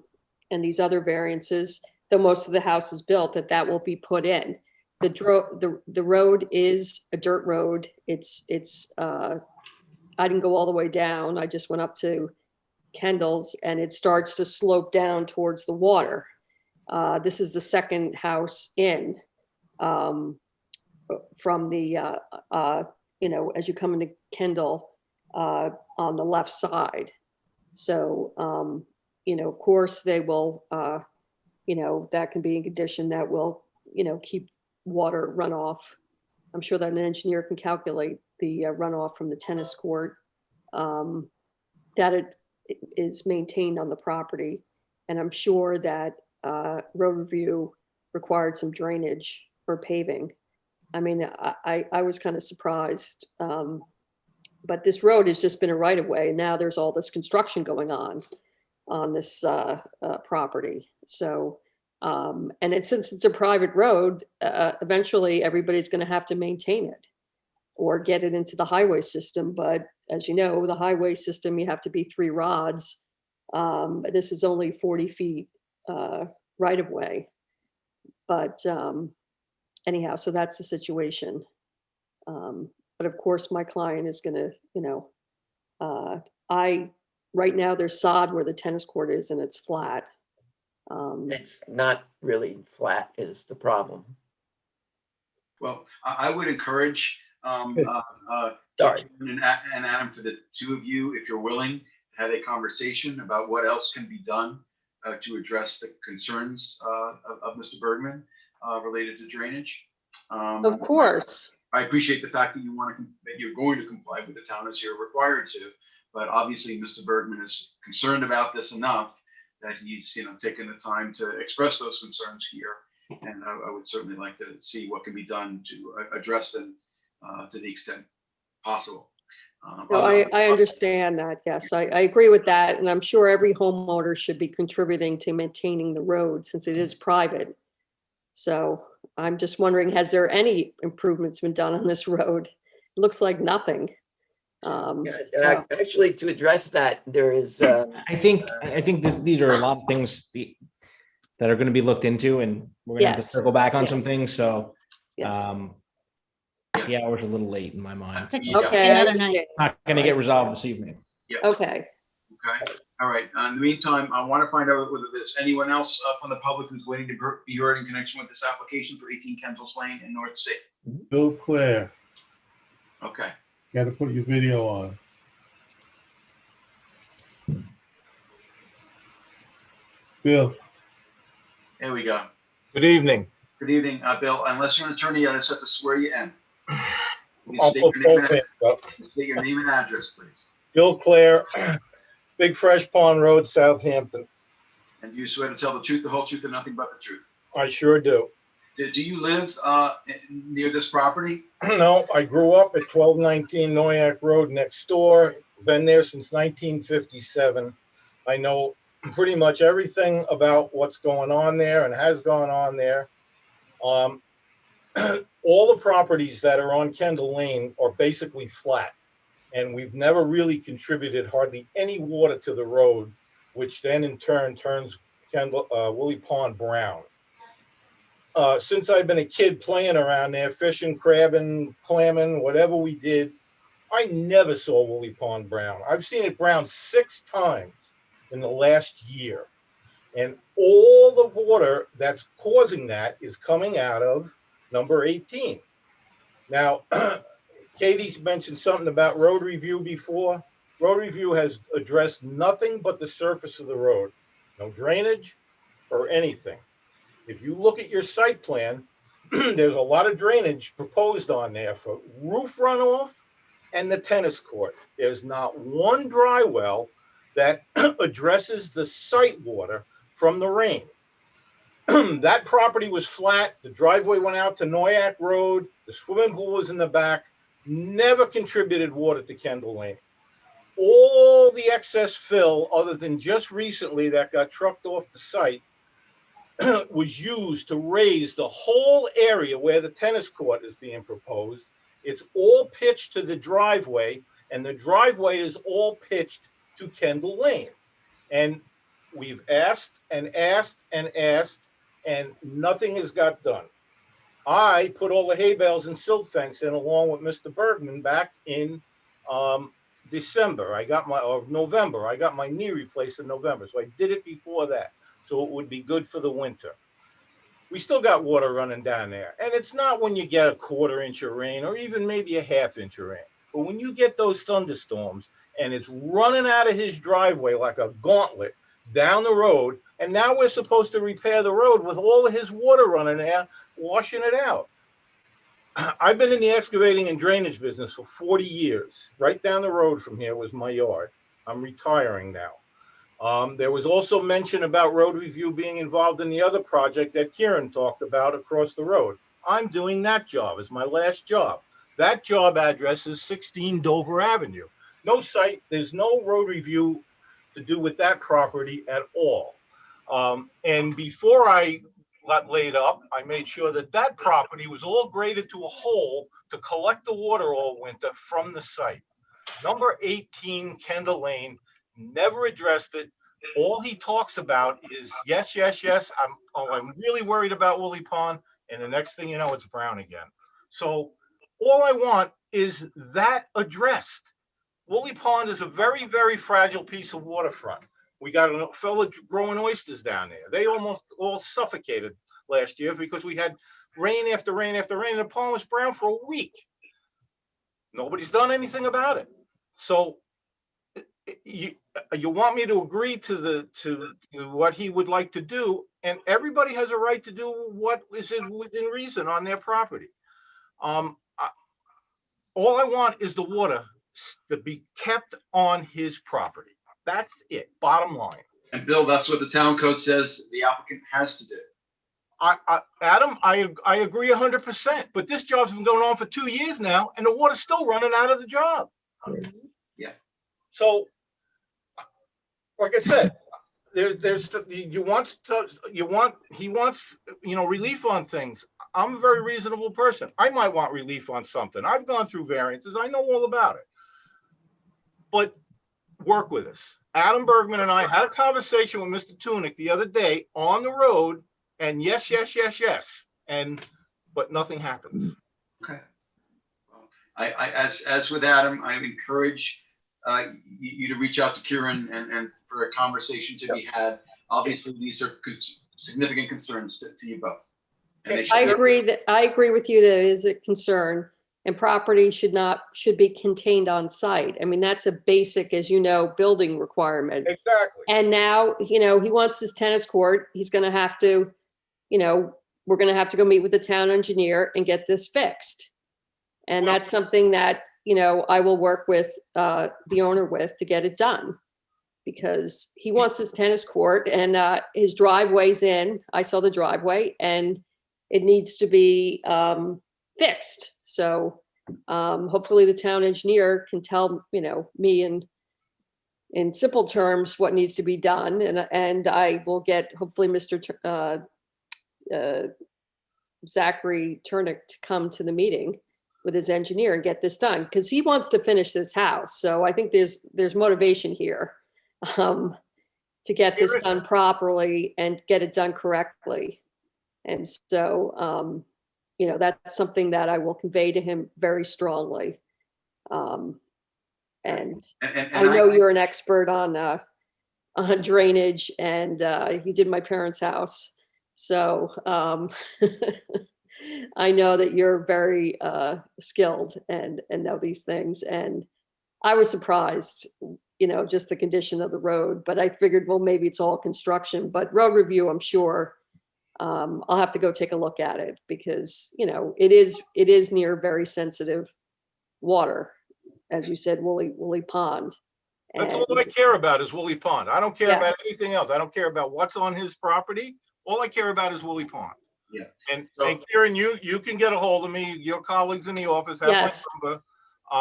these other variances, though most of the house is built, that will be put in. The road is a dirt road. I didn't go all the way down. I just went up to Kendall's, and it starts to slope down towards the water. This is the second house in from the, as you come into Kendall on the left side. So, of course, they will, that can be a condition that will, keep water runoff. I'm sure that an engineer can calculate the runoff from the tennis court, that it is maintained on the property. And I'm sure that road review required some drainage or paving. I mean, I was kind of surprised, but this road has just been a right of way. And now there's all this construction going on this property. So, since it's a private road, eventually everybody's going to have to maintain it or get it into the highway system. But as you know, the highway system, you have to be 3 rods. This is only 40 feet right of way. But anyhow, so that's the situation. But of course, my client is going to, right now there's sod where the tennis court is and it's flat. It's not really flat is the problem. Well, I would encourage Sorry. and Adam, for the two of you, if you're willing, to have a conversation about what else can be done to address the concerns of Mr. Bergman related to drainage. Of course. I appreciate the fact that you're going to comply with the town as you're required to, but obviously Mr. Bergman is concerned about this enough that he's taken the time to express those concerns here. And I would certainly like to see what can be done to address them to the extent possible. No, I understand that. Yes, I agree with that. And I'm sure every homeowner should be contributing to maintaining the road since it is private. So I'm just wondering, has there any improvements been done on this road? It looks like nothing. Actually, to address that, there is. I think that these are a lot of things that are going to be looked into, and we're going to have to circle back on some things. So, the hours a little late in my mind. Okay. Another night. Not going to get resolved this evening. Yep. Okay. Okay. All right. In the meantime, I want to find out whether there's anyone else from the public who's waiting to be heard in connection with this application for 18 Kendall's Lane in North Sea. Bill Claire, Okay. got to put your video on. Bill. There we go. Good evening. Good evening, Bill. Unless you're an attorney, I just have to swear you in. Please I'll state put your name both and- hands up. state your name and address, please. Bill Claire, Big Fresh Pond Road, Southampton. And you swear to tell the truth, the whole truth, and nothing but the truth. I sure do. Do you live near this property? No, I grew up at 1219 Noyak Road next door. Been there since 1957. I know pretty much everything about what's going on there and has gone on there. All the properties that are on Kendall Lane are basically flat, and we've never really contributed hardly any water to the road, which then in turn turns Woolly Pond brown. Since I've been a kid playing around there, fishing, crabbing, clamming, whatever we did, I never saw Woolly Pond brown. I've seen it brown 6 times in the last year. And all the water that's causing that is coming out of number 18. Now, Katie's mentioned something about road review before. Road review has addressed nothing but the surface of the road. No drainage or anything. If you look at your site plan, there's a lot of drainage proposed on there for roof runoff and the tennis court. There's not one dry well that addresses the site water from the rain. That property was flat. The driveway went out to Noyak Road. The swimming pool was in the back. Never contributed water to Kendall Lane. All the excess fill, other than just recently that got trucked off the site, was used to raise the whole area where the tennis court is being proposed. It's all pitched to the driveway, and the driveway is all pitched to Kendall Lane. And we've asked and asked and asked, and nothing has got done. I put all the hay bales and silt fence in along with Mr. Bergman back in November. I got my knee replaced in November. So I did it before that. So it would be good for the winter. We still got water running down there. And it's not when you get a 1/4 inch of rain or even maybe a 1/2 inch of rain. But when you get those thunderstorms and it's running out of his driveway like a gauntlet down the road, and now we're supposed to repair the road with all of his water running there, washing it out. I've been in the excavating and drainage business for 40 years. Right down the road from here was my yard. I'm retiring now. There was also mention about road review being involved in the other project that Kieran talked about across the road. I'm doing that job as my last job. That job address is 16 Dover Avenue. No site, there's no road review to do with that property at all. And before I got laid up, I made sure that that property was all graded to a hole to collect the water all winter from the site. Number 18 Kendall Lane never addressed it. All he talks about is yes, yes, yes. I'm really worried about Woolly Pond, and the next thing you know, it's brown again. So all I want is that addressed. Woolly Pond is a very, very fragile piece of waterfront. We got a fellow growing oysters down there. They almost all suffocated last year because we had rain after rain after rain, and the pond was brown for a week. Nobody's done anything about it. So you want me to agree to what he would like to do, and everybody has a right to do what is within reason on their property. All I want is the water to be kept on his property. That's it, bottom line. And Bill, that's what the town code says the applicant has to do. Adam, I agree 100%, but this job's been going on for 2 years now, and the water's still running out of the job. Yeah. So, like I said, he wants relief on things. I'm a very reasonable person. I might want relief on something. I've gone through variances. I know all about it. But work with us. Adam Bergman and I had a conversation with Mr. Tunick the other day on the road, and yes, yes, yes, yes. But nothing happens. Okay. As with Adam, I encourage you to reach out to Kieran and for a conversation to be had. Obviously, these are significant concerns to you both. And they should I be- agree with you that it is a concern, and property should be contained on site. I mean, that's a basic, as you know, building requirement. Exactly. And now, he wants his tennis court. He's gonna have to, we're gonna have to go meet with the town engineer and get this fixed. And that's something that, I will work with the owner with to get it done. Because he wants his tennis court and his driveway's in. I saw the driveway and it needs to be fixed. So hopefully the town engineer can tell, me in simple terms what needs to be done. And I will get hopefully Mr. Zachary Turnick to come to the meeting with his engineer and get this done because he wants to finish this house. So I think there's motivation here to get this done properly and get it done correctly. And so, that's something that I will convey to him very strongly. And I know you're an expert on drainage and you did my parents' house. So I know that you're very skilled and know these things. And I was surprised, just the condition of the road, but I figured, well, maybe it's all construction, but road review, I'm sure. I'll have to go take a look at it because, it is near very sensitive water, as you said, Woolly Pond. That's all I care about is Woolly Pond. I don't care about anything else. I don't care about what's on his property. All I care about is Woolly Pond. Yeah. And Kieran, you can get a hold of me. Your colleagues in the office have my number.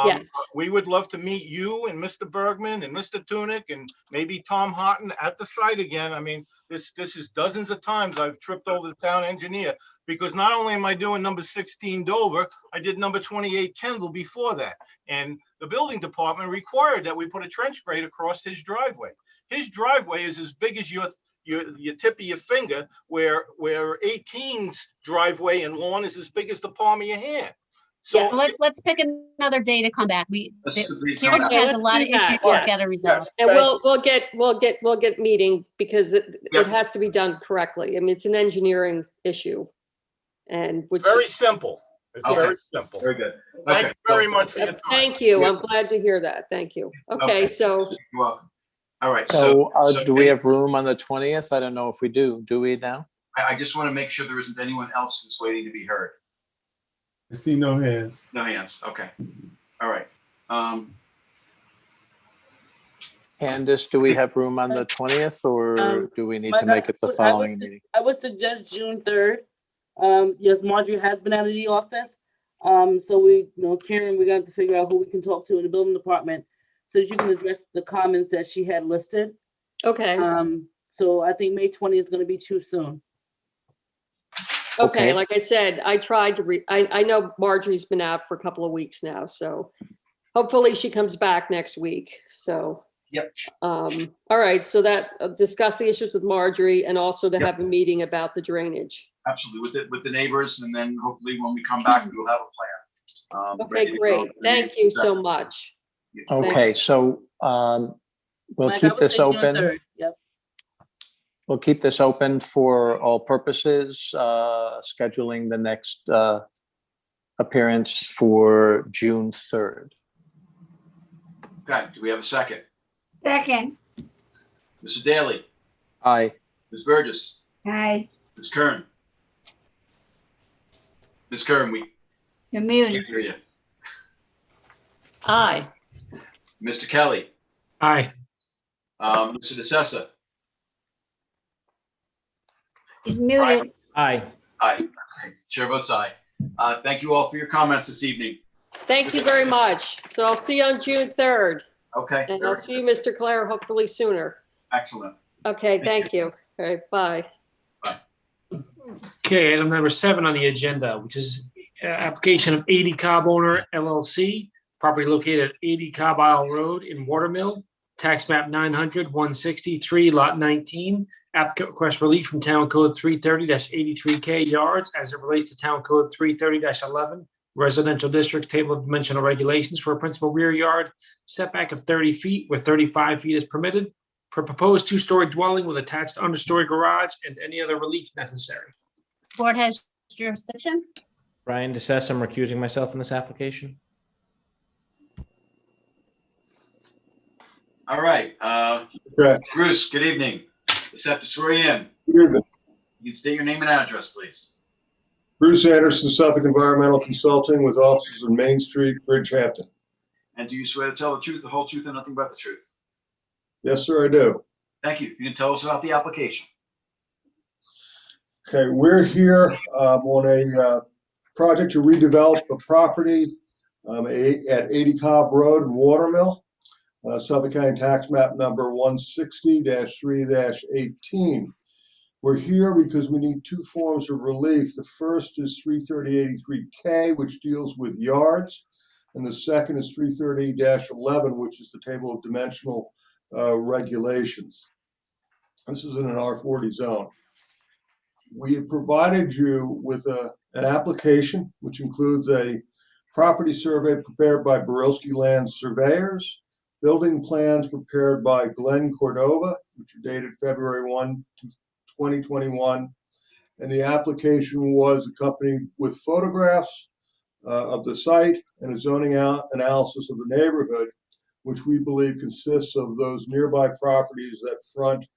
Yes. We would love to meet you and Mr. Bergman and Mr. Tunick and maybe Tom Houghton at the site again. I mean, this is dozens of times I've tripped over the town engineer because not only am I doing number 16 Dover, I did number 28 Kendall before that. And the building department required that we put a trench grate across his driveway. His driveway is as big as your tip of your finger, where 18's driveway and lawn is as big as the palm of your hand. So Let's pick another day to come back. Kieran has a lot of issues he's got to resolve. And we'll get meeting because it has to be done correctly. I mean, it's an engineering issue. And which very simple. It's very simple. Very good. Thank you very much for your time. Thank you. I'm glad to hear that. Thank you. Okay, so. You're welcome. All right. So do we have room on the 20th? I don't know if we do. Do we now? I just want to make sure there isn't anyone else who's waiting to be heard. I see no hands. No hands. Okay. All right. Candace, do we have room on the 20th or do we need to make it the following meeting? I would suggest June 3rd. Yes, Marjorie has been out of the office. So Karen, we're going to have to figure out who we can talk to in the building department so that you can address the comments that she had listed. Okay. So I think May 20th is going to be too soon. Okay, like I said, I tried to I know Marjorie's been out for a couple of weeks now, so hopefully she comes back next week. So yep. All right, so that discuss the issues with Marjorie and also to have a meeting about the drainage. Absolutely, with the neighbors, and then hopefully when we come back, we'll have a plan. Okay, great. Thank you so much. Okay, so we'll keep this open. Yep. We'll keep this open for all purposes, scheduling the next appearance for June 3rd. Okay, do we have a second? Second. Mr. Daly, Aye. Ms. Burgess, Hi. Ms. Kern. Ms. Kern, we You're can't muted. hear you. Aye. Mr. Kelly, Aye. Mr. DeSessa. He's muted. Aye. Aye. Okay, chair votes aye. Thank you all for your comments this evening. Thank you very much. So I'll see you on June 3rd. Okay. And I'll see you, Mr. Claire, hopefully sooner. Excellent. Okay, thank you. All right, bye. Okay, item number 7 on the agenda, which is application of 80 Cobb Owner LLC, property located at 80 Cobb Isle Road in Watermill, tax map 900-163, lot 19. Applicant requests relief from Town Code 330-83K yards as it relates to Town Code 330-11, residential districts table of dimensional regulations for a principal rear yard setback of 30 feet where 35 feet is permitted for proposed two-story dwelling with attached understory garage and any other relief necessary. Board has jurisdiction. Brian DeSessa, I'm recusing myself in this application. All right. Okay. Bruce, good evening. Just have to swear you in. Good evening. You can state your name and address, please. Bruce Anderson, Suffolk Environmental Consulting with offices on Main Street, Bridgehampton. And do you swear to tell the truth, the whole truth, and nothing but the truth? Yes, sir, I do. Thank you. You can tell us about the application. Okay, we're here on a project to redevelop a property at 80 Cobb Road in Watermill, Suffolk County Tax Map number 160-3-18. We're here because we need two forms of relief. The first is 330-83K, which deals with yards, and the second is 330-11, which is the table of dimensional regulations. This is in an R40 zone. We have provided you with an application, which includes a property survey prepared by Borilski Land Surveyors, building plans prepared by Glenn Cordova, which are dated February 1, 2021, and the application was accompanied with photographs of the site and a zoning analysis of the neighborhood, which we believe consists of those nearby properties that front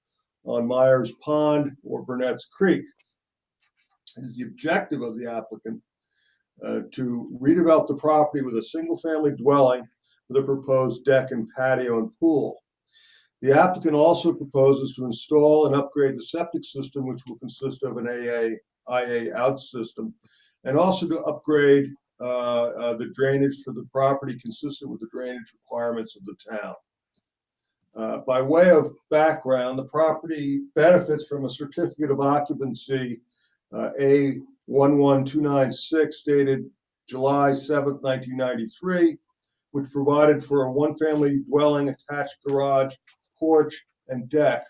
on Myers Pond or Burnett's Creek. It is the objective of the applicant to redevelop the property with a single-family dwelling with a proposed deck and patio and pool. The applicant also proposes to install and upgrade the septic system, which will consist of an IA out system, and also to upgrade the drainage for the property consistent with the drainage requirements of the town. By way of background, the property benefits from a certificate of occupancy A11296 dated July 7th, 1993, which provided for a one-family dwelling, attached garage, porch, and deck,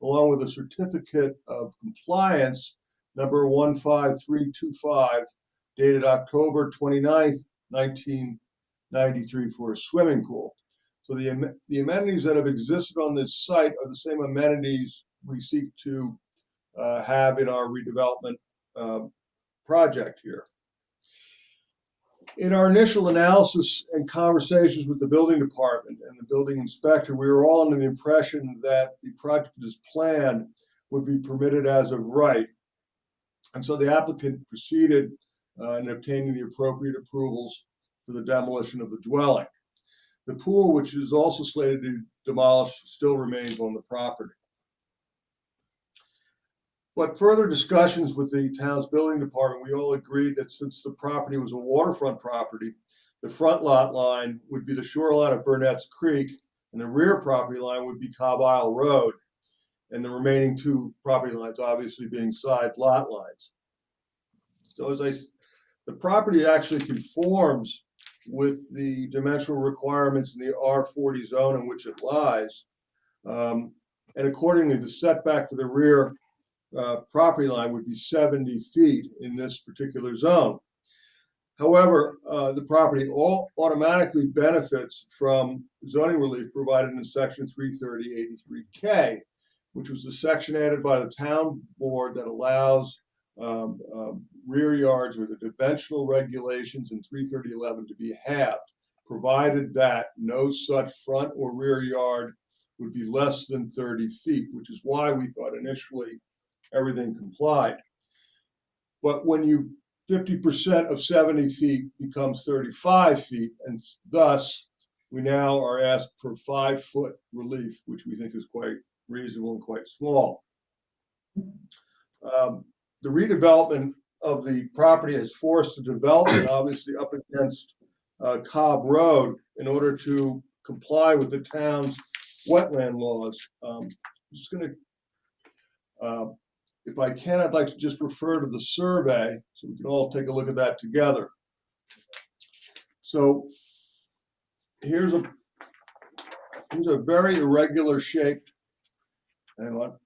along with a certificate of compliance number 15325 dated October 29th, 1993 for a swimming pool. So the amenities that have existed on this site are the same amenities we seek to have in our redevelopment project here. In our initial analysis and conversations with the building department and the building inspector, we were all under the impression that the project as planned would be permitted as of right. And so the applicant proceeded in obtaining the appropriate approvals for the demolition of the dwelling. The pool, which is also slated to demolish, still remains on the property. But further discussions with the town's building department, we all agreed that since the property was a waterfront property, the front lot line would be the shoreline of Burnett's Creek, and the rear property line would be Cobb Isle Road, and the remaining two property lines obviously being side lot lines. So the property actually conforms with the dimensional requirements in the R40 zone in which it lies, and accordingly, the setback for the rear property line would be 70 feet in this particular zone. However, the property automatically benefits from zoning relief provided in section 330-83K, which was the section added by the town board that allows rear yards with the dimensional regulations in 330-11 to be halved, provided that no such front or rear yard would be less than 30 feet, which is why we thought initially everything complied. But when 50% of 70 feet becomes 35 feet, and thus we now are asked for 5-foot relief, which we think is quite reasonable and quite small. The redevelopment of the property has forced the development obviously up against Cobb Road in order to comply with the town's wetland laws. I'm just going to if I can, I'd like to just refer to the survey so we can all take a look at that together. So here's a very irregular shaped, hang on.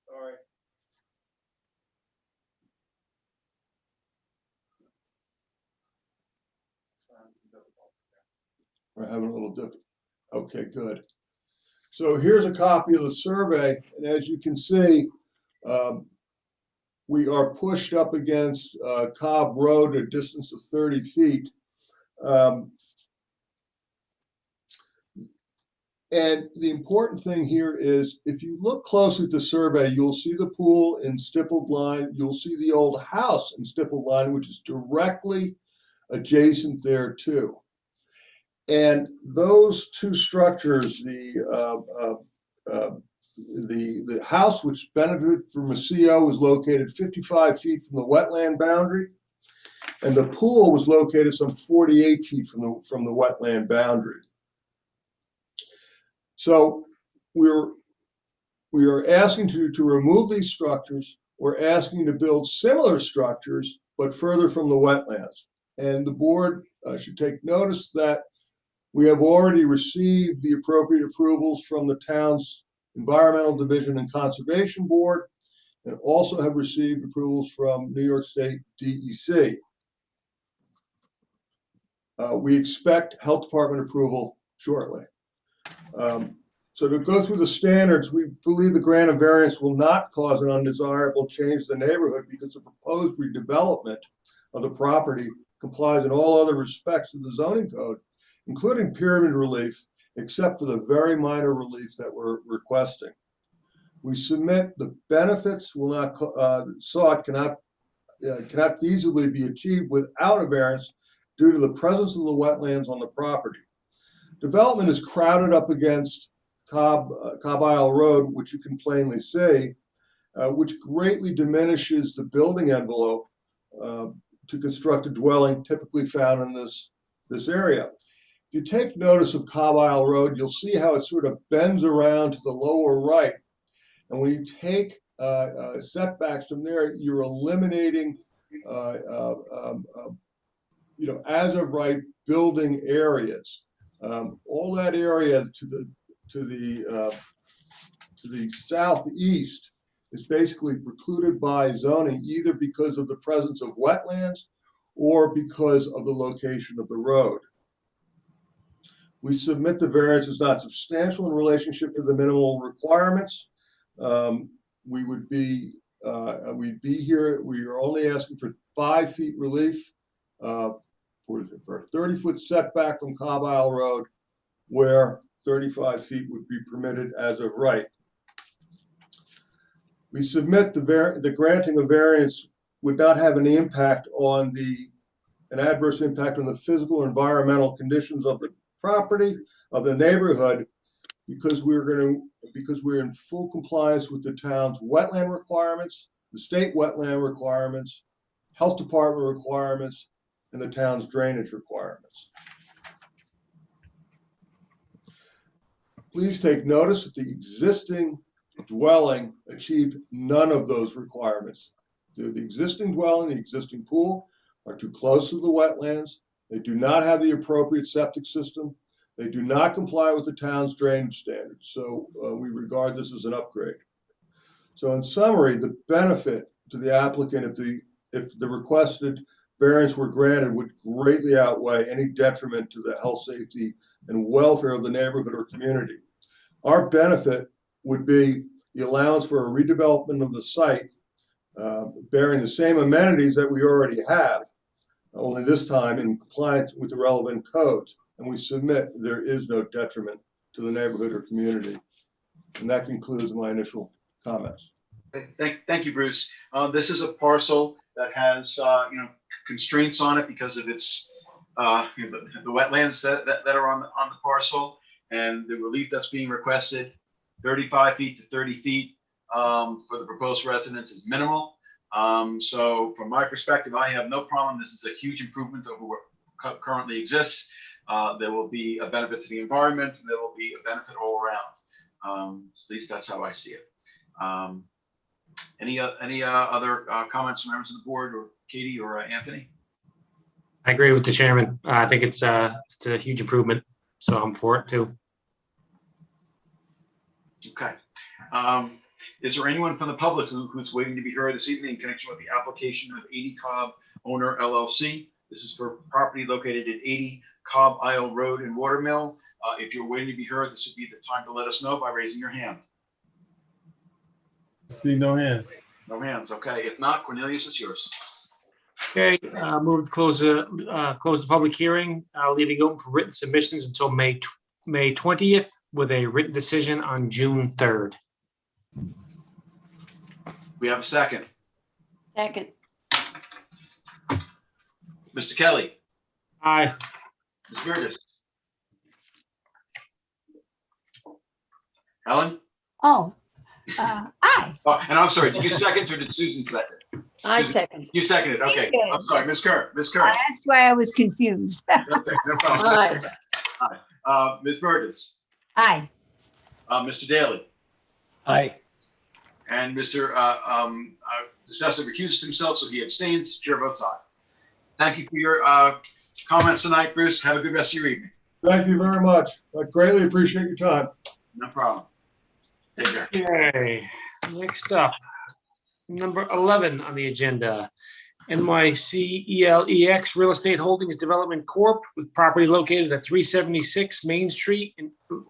All right. We're having a little different. Okay, good. So here's a copy of the survey, and as you can see, we are pushed up against Cobb Road at a distance of 30 feet. And the important thing here is, if you look closely at the survey, you'll see the pool in stippled line. You'll see the old house in stippled line, which is directly adjacent there too. And those two structures, the house which benefited from a CO was located 55 feet from the wetland boundary, and the pool was located some 48 feet from the wetland boundary. So we are asking to remove these structures. We're asking to build similar structures, but further from the wetlands. And the board should take notice that we have already received the appropriate approvals from the town's Environmental Division and Conservation Board, and also have received approvals from New York State DEC. We expect Health Department approval shortly. So to go through the standards, we believe the grant of variance will not cause an undesirable change to the neighborhood because the proposed redevelopment of the property complies in all other respects of the zoning code, including pyramid relief, except for the very minor relief that we're requesting. We submit the benefits will not sought cannot feasibly be achieved without a variance due to the presence of the wetlands on the property. Development is crowded up against Cobb Isle Road, which you can plainly see, which greatly diminishes the building envelope to construct a dwelling typically found in this area. If you take notice of Cobb Isle Road, you'll see how it sort of bends around to the lower right. And when you take setbacks from there, you're eliminating, as of right building areas. All that area to the southeast is basically precluded by zoning, either because of the presence of wetlands or because of the location of the road. We submit the variance is not substantial in relationship to the minimal requirements. We'd be here. We are only asking for 5 feet relief for a 30-foot setback from Cobb Isle Road, where 35 feet would be permitted as of right. We submit the granting of variance would not have any impact on an adverse impact on the physical or environmental conditions of the property, of the neighborhood, because we're in full compliance with the town's wetland requirements, the state wetland requirements, health department requirements, and the town's drainage requirements. Please take notice that the existing dwelling achieved none of those requirements. The existing dwelling, the existing pool are too close to the wetlands. They do not have the appropriate septic system. They do not comply with the town's drainage standards. So we regard this as an upgrade. So in summary, the benefit to the applicant if the requested variance were granted would greatly outweigh any detriment to the health, safety, and welfare of the neighborhood or community. Our benefit would be the allowance for a redevelopment of the site, bearing the same amenities that we already have, only this time in compliance with the relevant codes. And we submit there is no detriment to the neighborhood or community. And that concludes my initial comments. Thank you, Bruce. This is a parcel that has constraints on it because of its the wetlands that are on the parcel, and the relief that's being requested, 35 feet to 30 feet for the proposed residence is minimal. So from my perspective, I have no problem. This is a huge improvement over what currently exists. There will be a benefit to the environment, and there will be a benefit all around. At least that's how I see it. Any other comments from members of the board, or Katie or Anthony? I agree with the chairman. I think it's a huge improvement, so I'm for it too. Okay. Is there anyone from the public who's waiting to be heard this evening in connection with the application of 80 Cobb Owner LLC? This is for property located at 80 Cobb Isle Road and Watermill. If you're waiting to be heard, this would be the time to let us know by raising your hand. See no hands. No hands, okay. If not, Cornelius, it's yours. Okay, move to close the public hearing, leaving open for written submissions until May 20th with a written decision on June 3rd. We have a second. Second. Mr. Kelly. Aye. Ms. Burgess. Helen? Oh, aye. Oh, and I'm sorry, did you second or did Susan second? I second. You seconded, okay. I'm sorry, Ms. Kerr, Ms. Kerr. That's why I was confused. Okay, no problem. Aye. Ms. Burgess. Aye. Mr. Daly. Aye. And Mr. DeSessa recused himself, so he abstains. Chair votes aye. Thank you for your comments tonight, Bruce. Have a good rest of your evening. Thank you very much. I greatly appreciate your time. No problem. Take care. Okay, next up, number 11 on the agenda, NYCELEX Real Estate Holdings Development Corp. with property located at 376 Main Street,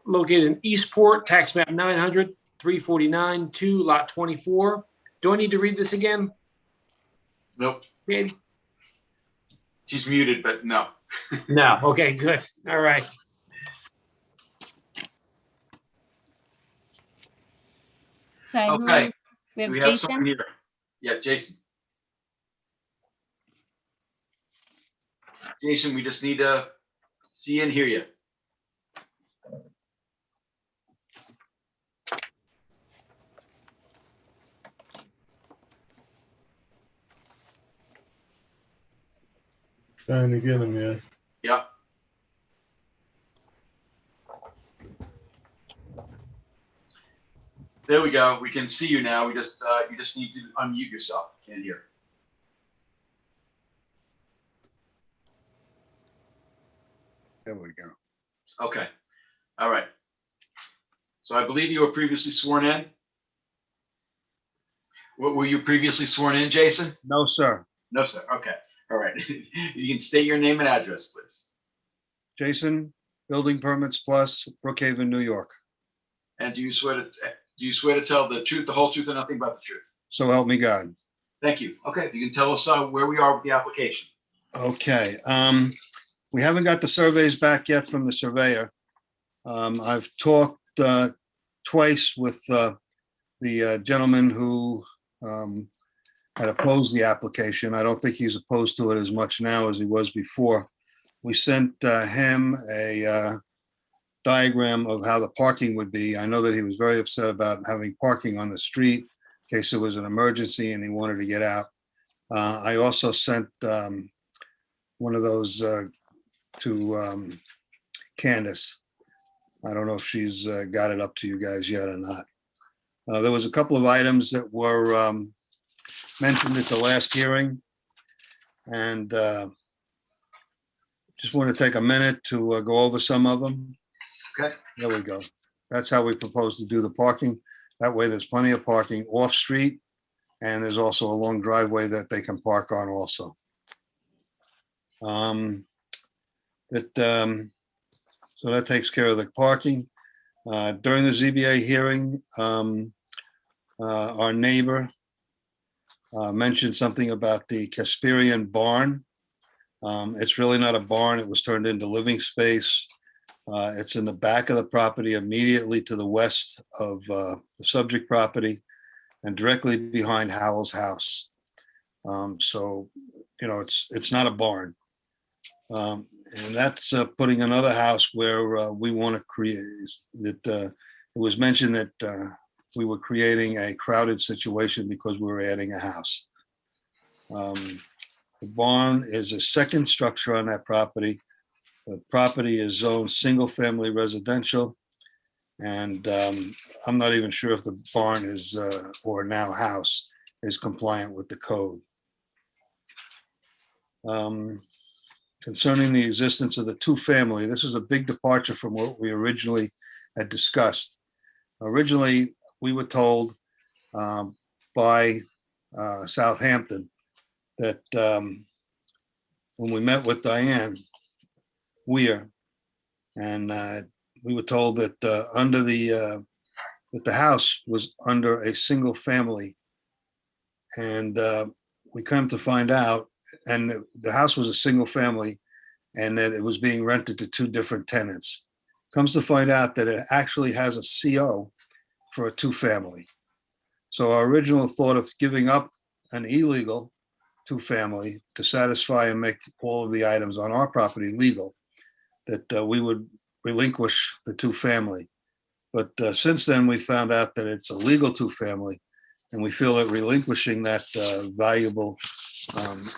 located in Eastport, tax map 900, 349, 2, lot 24. Do I need to read this again? Nope. Katie? She's muted, but no. No, okay, good, all right. Okay. Okay. We have We have Jason. someone here. Yeah, Jason. Jason, we just need to see and hear you. Trying to get him, yes. Yeah. There we go. We can see you now. We just you just need to unmute yourself. Can't hear. There we go. Okay. All right. So I believe you were previously sworn in. Were you previously sworn in, Jason? No, sir. No, sir. Okay. All right. You can state your name and address, please. Jason, Building Permits Plus, Brookhaven, New York. And do you swear to tell the truth, the whole truth, and nothing but the truth? So help me God. Thank you. Okay. You can tell us where we are with the application. Okay. We haven't got the surveys back yet from the surveyor. I've talked twice with the gentleman who had opposed the application. I don't think he's opposed to it as much now as he was before. We sent him a diagram of how the parking would be. I know that he was very upset about having parking on the street in case there was an emergency and he wanted to get out. I also sent one of those to Candace. I don't know if she's got it up to you guys yet or not. There was a couple of items that were mentioned at the last hearing, and just want to take a minute to go over some of them. Okay. There we go. That's how we propose to do the parking. That way there's plenty of parking off street, and there's also a long driveway that they can park on also. So that takes care of the parking. During the ZBA hearing, our neighbor mentioned something about the Casperian barn. It's really not a barn. It was turned into living space. It's in the back of the property, immediately to the west of the subject property and directly behind Howell's house. So, you know, it's not a barn. And that's putting another house where we want to create that. It was mentioned that we were creating a crowded situation because we were adding a house. The barn is a second structure on that property. The property is zoned single-family residential, and I'm not even sure if the barn is, or now house, is compliant with the code. Concerning the existence of the two-family, this is a big departure from what we originally had discussed. Originally, we were told by Southampton that when we met with Diane, Weir. And we were told that that the house was under a single family. And we come to find out, and the house was a single family, and that it was being rented to two different tenants. Comes to find out that it actually has a CO for a two-family. So our original thought of giving up an illegal two-family to satisfy and make all of the items on our property legal, that we would relinquish the two-family. But since then, we found out that it's a legal two-family, and we feel that relinquishing that valuable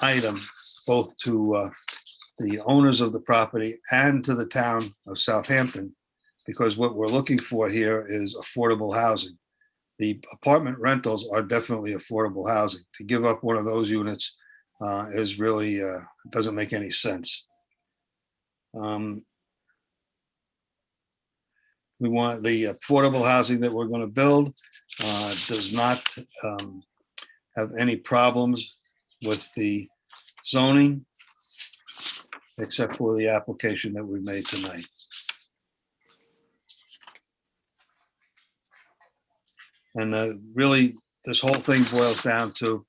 item, both to the owners of the property and to the town of Southampton, because what we're looking for here is affordable housing. The apartment rentals are definitely affordable housing. To give up one of those units is really, doesn't make any sense. We want the affordable housing that we're going to build does not have any problems with the zoning, except for the application that we made tonight. And really, this whole thing boils down to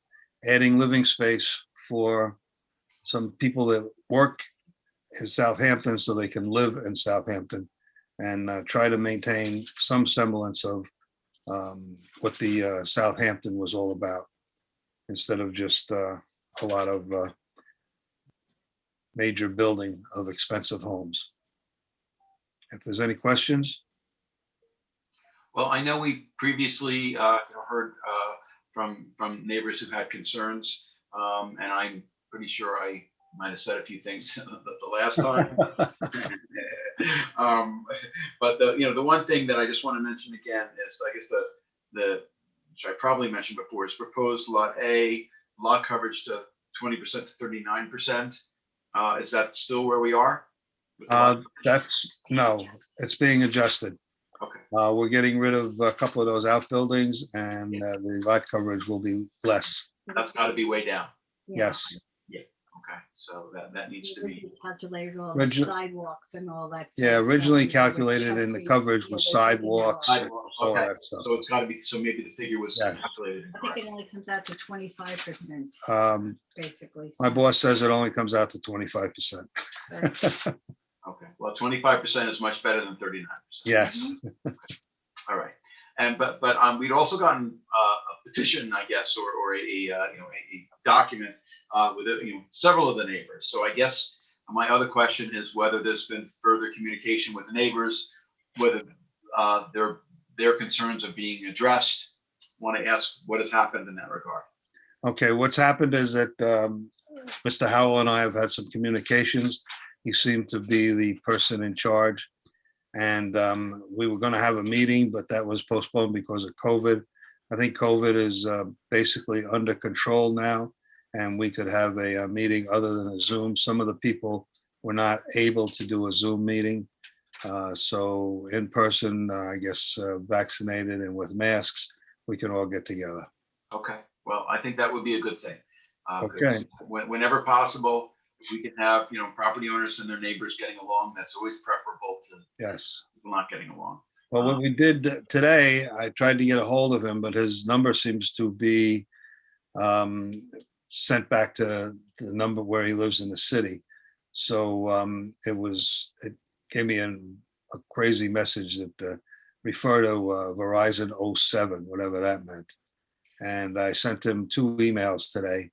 adding living space for some people that work in Southampton so they can live in Southampton, and try to maintain some semblance of what the Southampton was all about, instead of just a lot of major building of expensive homes. If there's any questions? Well, I know we previously heard from neighbors who had concerns, and I'm pretty sure I might have said a few things the last time. But the one thing that I just want to mention again is, I guess the which I probably mentioned before, is proposed lot A, lot coverage to 20% to 39%. Is that still where we are? No, it's being adjusted. Okay. We're getting rid of a couple of those outbuildings, and the lot coverage will be less. That's got to be way down. Yes. Yeah. Okay. So that needs to be calculated all the sidewalks and all that. Yeah, originally calculated in the coverage was sidewalks, and all Okay. that stuff. So it's got to be. So maybe the figure was Yeah. calculated I think incorrectly. it only comes out to 25%, basically. My boss says it only comes out to 25%. Okay. Well, 25% is much better than 39%. Yes. All right. And but we'd also gotten a petition, I guess, or a document with several of the neighbors. So I guess my other question is whether there's been further communication with the neighbors, whether their concerns are being addressed. Want to ask what has happened in that regard. Okay, what's happened is that Mr. Howell and I have had some communications. He seemed to be the person in charge. And we were going to have a meeting, but that was postponed because of COVID. I think COVID is basically under control now, and we could have a meeting other than a Zoom. Some of the people were not able to do a Zoom meeting. So in person, I guess, vaccinated and with masks, we can all get together. Okay. Well, I think that would be a good thing. 'Cause Okay. Whenever possible, if we can have property owners and their neighbors getting along, that's always preferable to Yes. people not getting along. Well, what we did today, I tried to get a hold of him, but his number seems to be sent back to the number where he lives in the city. So it gave me a crazy message that referred to Verizon 07, whatever that meant. And I sent him 2 emails today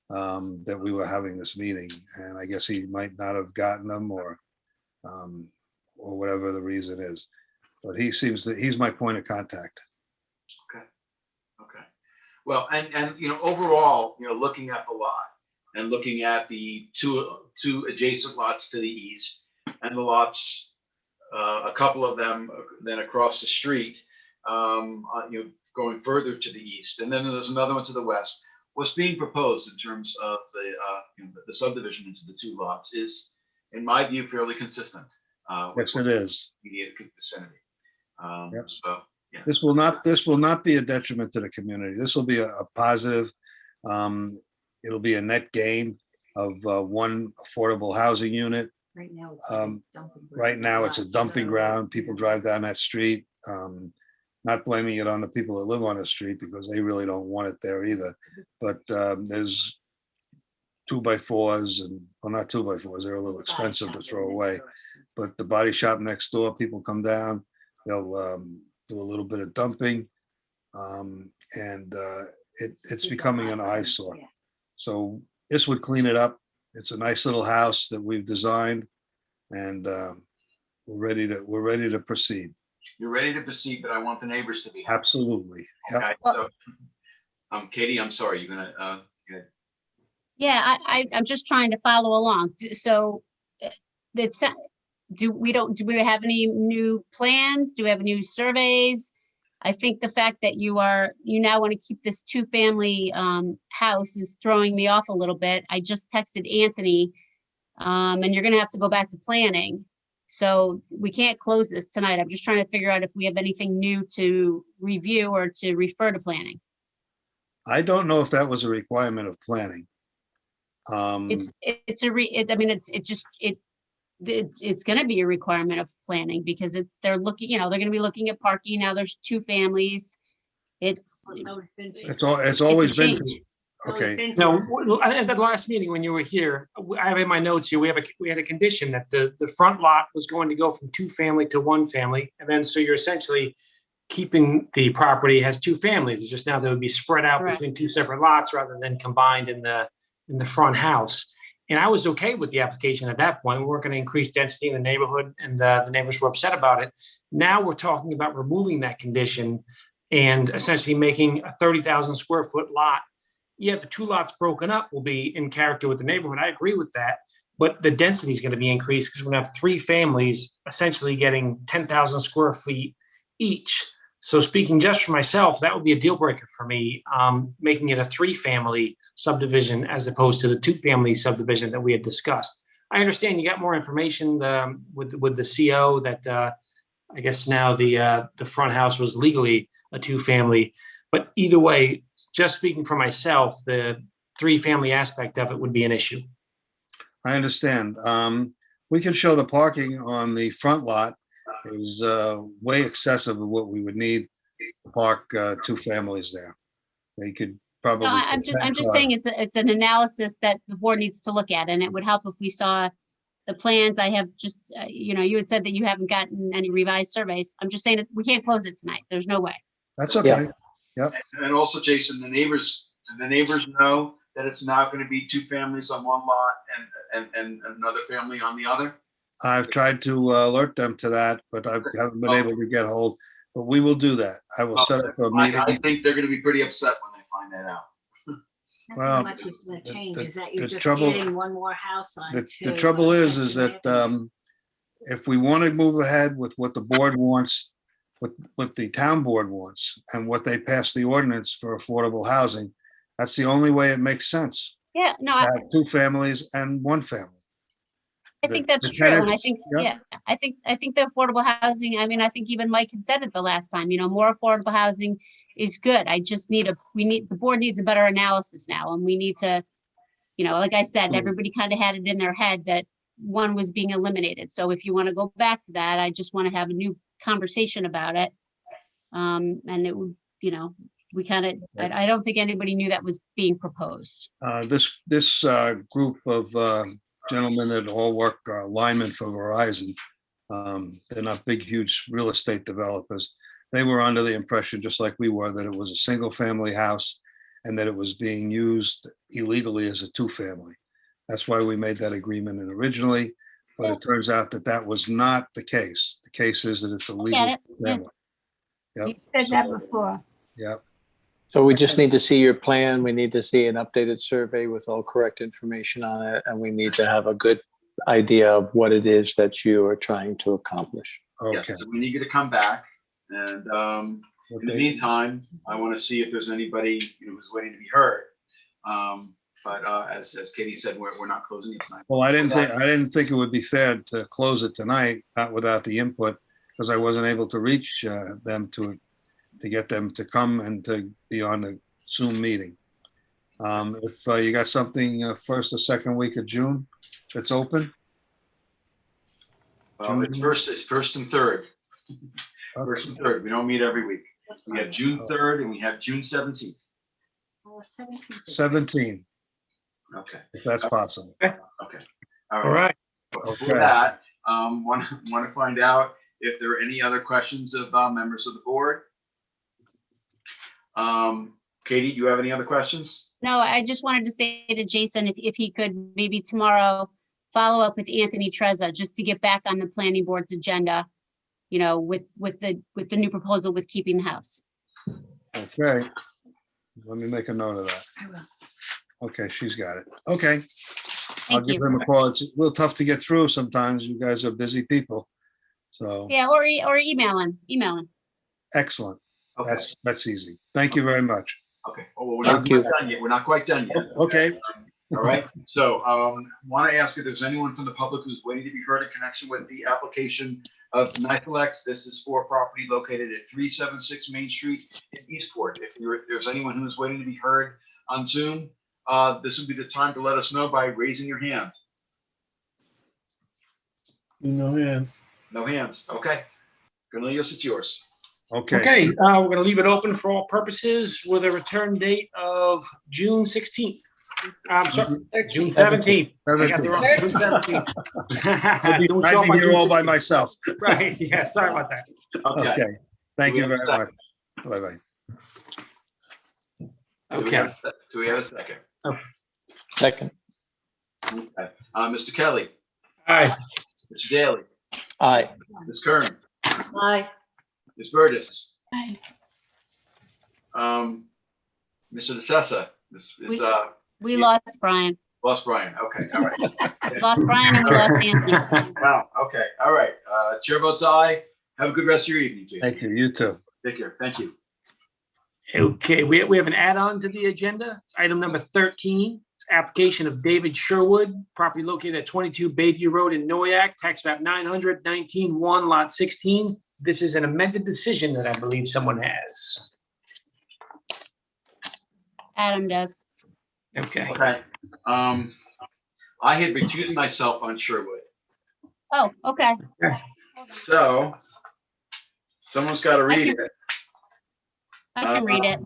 that we were having this meeting, and I guess he might not have gotten them, or whatever the reason is. But he's my point of contact. Okay. Well, and overall, looking at the lot and looking at the two adjacent lots to the east, and the lots, a couple of them then across the street, going further to the east, and then there's another one to the west. What's being proposed in terms of the subdivision into the 2 lots is, in my view, fairly consistent. Yes, it is. Immediate vicinity. Yep. So yeah. This will not be a detriment to the community. This will be a positive. It'll be a net gain of 1 affordable housing unit. Right now. Right now, it's a dumping ground. People drive down that street. Not blaming it on the people that live on the street because they really don't want it there either. But there's 2x4s and, well, not 2x4s, they're a little expensive to throw away. But the body shop next door, people come down, they'll do a little bit of dumping. And it's becoming an eyesore. So this would clean it up. It's a nice little house that we've designed, and we're ready to proceed. You're ready to proceed, but I want the neighbors to be happy. Absolutely. Yep. Okay, so, Katie, I'm sorry, you're gonna, go ahead. Yeah, I'm just trying to follow along. So that's, do we have any new plans? Do we have new surveys? I think the fact that you now want to keep this 2-family house is throwing me off a little bit. I just texted Anthony, and you're gonna have to go back to planning. So we can't close this tonight. I'm just trying to figure out if we have anything new to review or to refer to planning. I don't know if that was a requirement of planning. I mean, it's going to be a requirement of planning because they're looking, they're going to be looking at parking. Now there's 2 families. It's always been. change. Okay. No, at the last meeting when you were here, I have in my notes here, we had a condition that the front lot was going to go from 2-family to 1-family. And then, so you're essentially keeping the property has 2 families. It's just now they would be spread out between 2 separate lots rather than combined in the front house. And I was okay with the application at that point. We weren't going to increase density in the neighborhood, and the neighbors were upset about it. Now we're talking about removing that condition and essentially making a 30,000 square foot lot. Yeah, the 2 lots broken up will be in character with the neighborhood. I agree with that. But the density is going to be increased because we're going to have 3 families essentially getting 10,000 square feet each. So speaking just for myself, that would be a deal breaker for me, making it a 3-family subdivision as opposed to the 2-family subdivision that we had discussed. I understand you got more information with the CO that I guess now the front house was legally a 2-family, but either way, just speaking for myself, the 3-family aspect of it would be an issue. I understand. We can show the parking on the front lot is way excessive of what we would need to park 2 families there. They could probably. No, I'm just saying it's an analysis that the board needs to look at, and it would help if we saw the plans. I have just, you had said that you haven't gotten any revised surveys. I'm just saying that we can't close it tonight. There's no way. That's okay. Yep. And also, Jason, do the neighbors know that it's now going to be 2 families on one lot and another family on the other? I've tried to alert them to that, but I haven't been able to get hold. But we will do that. I will set up a meeting. I think they're going to be pretty upset when they find that out. Not Well, how much is going to change is that you're the just trouble- adding one more house on. The trouble is that if we want to move ahead with what the board wants, what the town board wants, and what they passed the ordinance for affordable housing, that's the only way it makes sense. Yeah, no, To have 2 families and 1 family. I think that's the true. And I tenants- think, yeah. I think the affordable housing, I mean, I think even Mike had said it the last time, more affordable housing is good. I just the board needs a better analysis now. And we need to, like I said, everybody kind of had it in their head that 1 was being eliminated. So if you want to go back to that, I just want to have a new conversation about it. And it would, we kind of, I don't think anybody knew that was being proposed. This group of gentlemen that all work linemen for Verizon, they're not big, huge real estate developers. They were under the impression, just like we were, that it was a 1-family house and that it was being used illegally as a 2-family. That's why we made that agreement originally, but it turns out that that was not the case. The case is that it's a legal family. Yep. You said that before. Yep. So we just need to see your plan. We need to see an updated survey with all correct information on it. And we need to have a good idea of what it is that you are trying to accomplish. Yes, so we need you to come back. And in the meantime, I want to see if there's anybody who's waiting to be heard. But as Katie said, we're not closing it tonight. Well, I didn't think it would be fair to close it tonight, not without the input, because I wasn't able to reach them to get them to come and to be on the Zoom meeting. If you got something first or second week of June that's open. Well, it's first and third. First and third. We don't meet every week. We have June 3rd and we have June 17th. 17, Okay. if that's possible. Okay. All right. Before that, want to find out if there are any other questions of members of the board. Katie, do you have any other questions? No, I just wanted to say to Jason, if he could maybe tomorrow follow up with Anthony Trezza, just to get back on the planning board's agenda, you know, with the new proposal with keeping the house. Okay. Let me make a note of that. Okay, she's got it. Okay. I'll Thank give you. him a call. It's a little tough to get through sometimes. You guys are busy people. So, Yeah, or email him. excellent. Okay. That's easy. Thank you very much. Okay. Oh, well, we're not quite done yet. We're not quite done yet. Okay. All right. So, want to ask if there's anyone from the public who's waiting to be heard in connection with the application of Nicolex. This is for property located at 376 Main Street in Eastport. If there's anyone who's waiting to be heard on Zoom, this would be the time to let us know by raising your hand. No hands. No hands. Okay. Cornelius, it's yours. Okay, we're going to leave it open for all purposes with a return date of June 16th. I'm sorry, June 17th. I got the wrong, June 17th. Don't show I'd my be here all June by 16th. myself. Right, yeah, sorry about that. Okay. Thank you very much. Bye-bye. Okay. Do we have a second? Second. Okay. Mr. Kelly, Aye. Mr. Daly, Aye. Ms. Kern, Aye. Ms. Burgess, Aye. Mr. DeSessa, We lost Brian. lost Brian. Okay. All right. Lost Brian and we lost Anthony. Wow. Okay. All right. Chair votes aye. Have a good rest of your evening, Jason. Thank you. You too. Take care. Thank you. Okay, we have an add-on to the agenda. It's item number 13. It's application of David Sherwood, property located at 22 Bayview Road in Noyak, tax map 900-19-1, lot 16. This is an amended decision that I believe someone has. Adam does. Okay. Okay. I had recused myself on Sherwood. Oh, okay. So someone's got to read it. I can read it.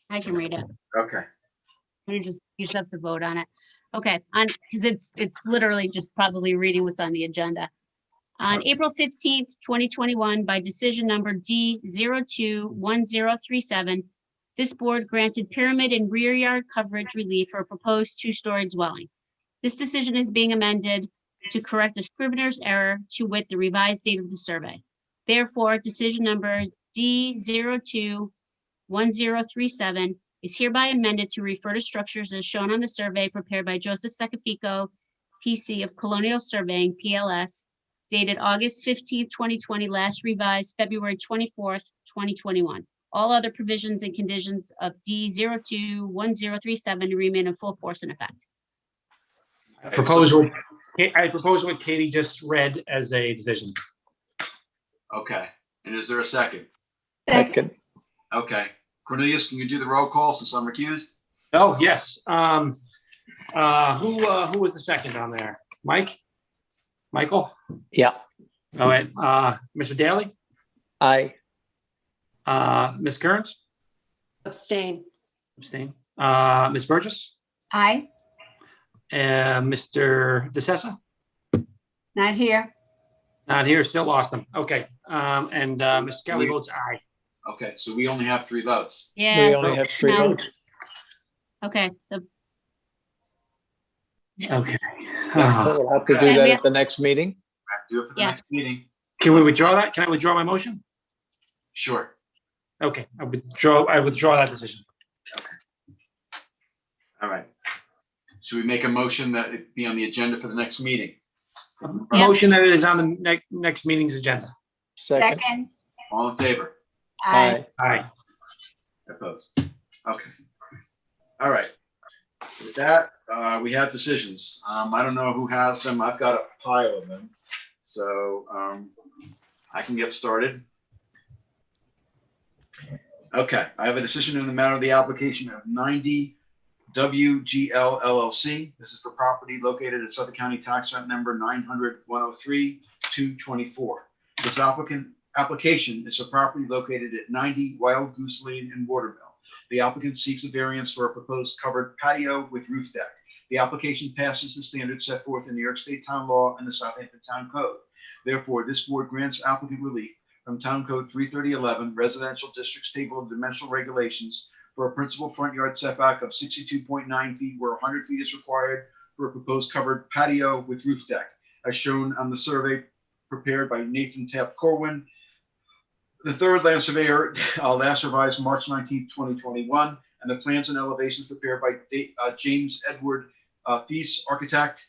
I can read it. Okay. You just have to vote on it. Okay, because it's literally just probably reading what's on the agenda. On April 15th, 2021, by decision number D021037, this board granted pyramid and rear yard coverage relief for a proposed two-story dwelling. This decision is being amended to correct a scrivener's error, to wit, the revised date of the survey. Therefore, decision number D021037 is hereby amended to refer to structures as shown on the survey prepared by Joseph Secapico, PC of Colonial Surveying, PLS, dated August 15th, 2020, last revised February 24th, 2021. All other provisions and conditions of D021037 remain in full force and effect. I propose what Katie just read as a decision. Okay. And is there a second? Second. Okay. Cornelius, can you do the roll call since I'm recused? Oh, yes. Who was the second on there? Mike? Michael? Yeah. All right. Mr. Daly? Aye. Ms. Kearns? Abstain. Abstain. Ms. Burgess? Aye, Mr. DeSessa? not here. Not here, still lost him. Okay. And Mr. Kelly votes aye. Okay. So we only have 3 votes. Yeah. We only have 3 No. votes. Okay. Okay. We'll have to do Okay, that we at the next meeting. I have to do it for the Yes. next meeting. Can we withdraw that? Can I withdraw my motion? Sure. Okay, I withdraw that decision. All right. Should we make a motion that it be on the agenda for the next meeting? A motion that it is on the next meeting's agenda. Second. Second, All in favor? aye. Aye. Opposed? Okay. All right. With that, we have decisions. I don't know who has them. I've got a pile of them. So I can get started. Okay, I have a decision in the matter of the application of 90 WGL LLC. This is for property located at Suffolk County Tax Map Number 900-103, 224. This application is for property located at 90 Wild Goose Lane in Watermill. The applicant seeks a variance for a proposed covered patio with roof deck. The application passes the standards set forth in New York State Town Law and the Southampton Town Code. Therefore, this board grants applicant relief from Town Code 33011 Residential Districts Table of Dimensional Regulations for a principal front yard setback of 62.9 feet where 100 feet is required for a proposed covered patio with roof deck, as shown on the survey prepared by Nathan Taft Corwin, the third land surveyor, last revised March 19, 2021, and the plans and elevations prepared by James Edward Thies, architect,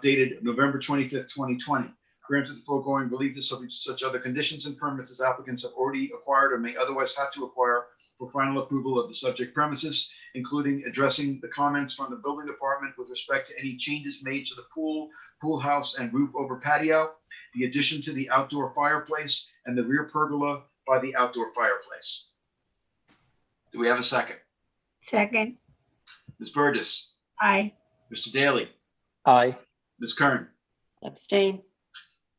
dated November 25th, 2020. Granted, the foregoing relief is subject to such other conditions and permits as applicants have already acquired or may otherwise have to acquire for final approval of the subject premises, including addressing the comments from the building department with respect to any changes made to the pool house, and roof over patio, the addition to the outdoor fireplace, and the rear pergola by the outdoor fireplace. Do we have a second? Second. Ms. Burgess, Aye. Mr. Daly, Aye. Ms. Kern, Abstain.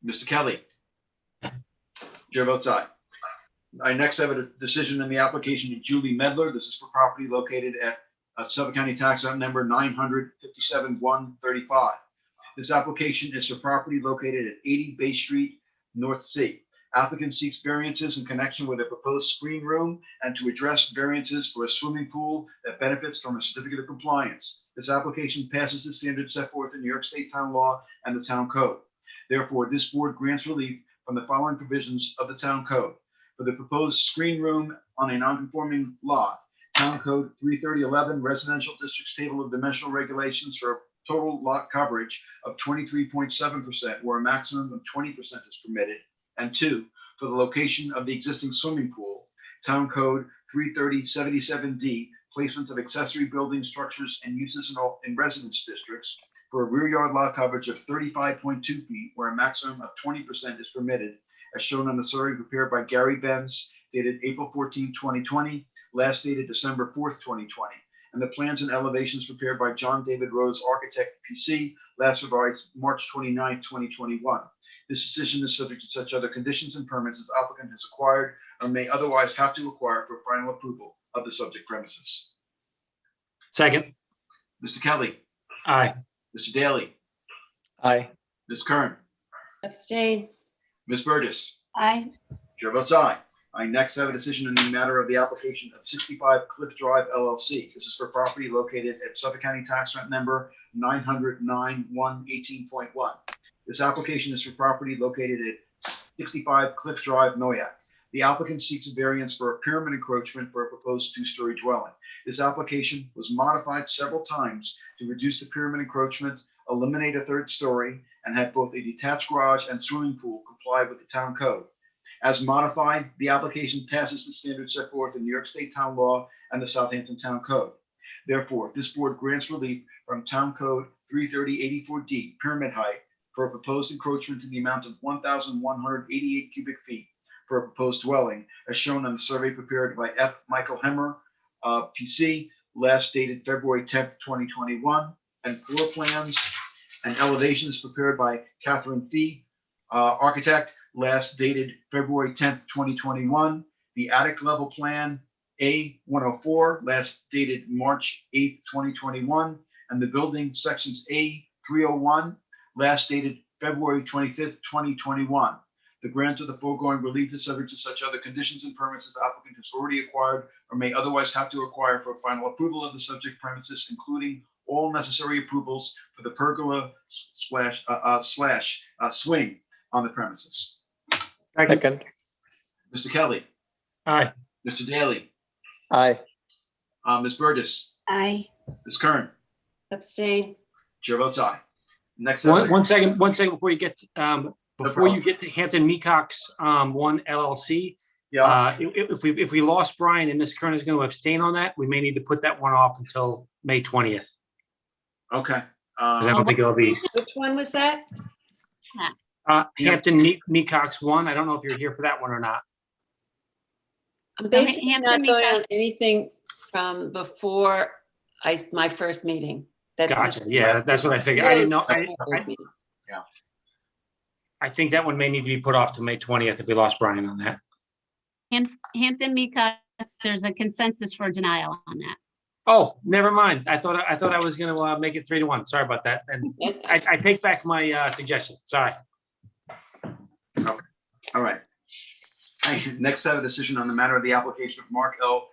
Mr. Kelly. Chair votes aye. I next have a decision in the application of Julie Medler. This is for property located at Suffolk County Tax Map number 957-135. This application is for property located at 80 Bay Street, North C. Applicant seeks variances in connection with a proposed screen room and to address variances for a swimming pool that benefits from a certificate of compliance. This application passes the standards set forth in New York State Town Law and the Town Code. Therefore, this board grants relief from the following provisions of the Town Code. For the proposed screen room on a non-conforming lot, Town Code 33011 Residential Districts Table of Dimensional Regulations for a total lot coverage of 23.7%, where a maximum of 20% is permitted. And 2, for the location of the existing swimming pool, Town Code 33077D, placement of accessory building structures and uses in residence districts, for a rear yard lot coverage of 35.2 feet, where a maximum of 20% is permitted, as shown on the survey prepared by Gary Benz, dated April 14, 2020, last dated December 4th, 2020, and the plans and elevations prepared by John David Rose, architect, PC, last revised March 29, 2021. This decision is subject to such other conditions and permits as applicant has acquired or may otherwise have to acquire for final approval of the subject premises. Second. Mr. Kelly. Aye. Mr. Daly. Aye. Ms. Kern. Abstain. Ms. Burgess. Aye. Chair votes aye. I next have a decision in the matter of the application of 65 Cliff Drive LLC. This is for property located at Suffolk County Tax Map number 909-118.1. This application is for property located at 65 Cliff Drive, Noyak. The applicant seeks a variance for a pyramid encroachment for a proposed two-story dwelling. This application was modified several times to reduce the pyramid encroachment, eliminate a third story, and have both a detached garage and swimming pool comply with the town code. As modified, the application passes the standards set forth in New York State Town Law and the Southampton Town Code. Therefore, this board grants relief from Town Code 33084D, pyramid height, for a proposed encroachment in the amount of 1,188 cubic feet for a proposed dwelling, as shown on the survey prepared by F. Michael Hemmer, PC, last dated February 10th, 2021, and floor plans and elevations prepared by Catherine Fee, architect, last dated February 10th, 2021. The attic level plan A104, last dated March 8th, 2021, and the building sections A301, last dated February 25th, 2021. The grant of the foregoing relief is subject to such other conditions and permits as the applicant has already acquired or may otherwise have to acquire for final approval of the subject premises, including all necessary approvals for the pergola / swing on the premises. Second. Mr. Kelly. Aye. Mr. Daly. Aye. Ms. Burgess. Aye. Ms. Kern. Abstain. Chair votes aye. Next. One second before you get to, problem. you get to Hampton Mecox 1 LLC. Yeah. If we lost Brian and Ms. Kern is going to abstain on that, we may need to put that one off until May 20th. Okay. I don't think it'll be. Which one was that? Hampton Mecox 1. I don't know if you're here for that one or not. I'm basically Hampton not going on Mecox. anything from before my first meeting. Gotcha. Yeah, that's what I figured. I didn't know. First meeting. I think that one may need to be put off to May 20th if we lost Brian on that. Hampton Meecuts, there's a consensus for denial on that. Oh, never mind. I thought I was going to make it 3-1. Sorry about that. And I take back my suggestion. Sorry. All right. Next, I have a decision on the matter of the application of Mark L.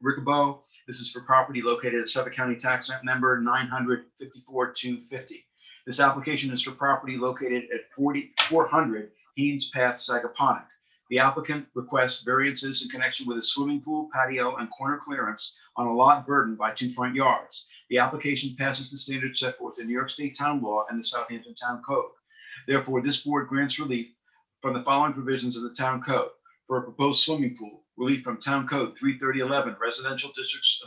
Rickaboe. This is for property located at Suffolk County Tax Map Number 954-250. This application is for property located at 400 Haynes Path, Sagaponack. The applicant requests variances in connection with a swimming pool, patio, and corner clearance on a lot burdened by 2 front yards. The application passes the standards set forth in New York State Town Law and the Southampton Town Code. Therefore, this board grants relief from the following provisions of the Town Code. For a proposed swimming pool, relief from Town Code 33011, residential districts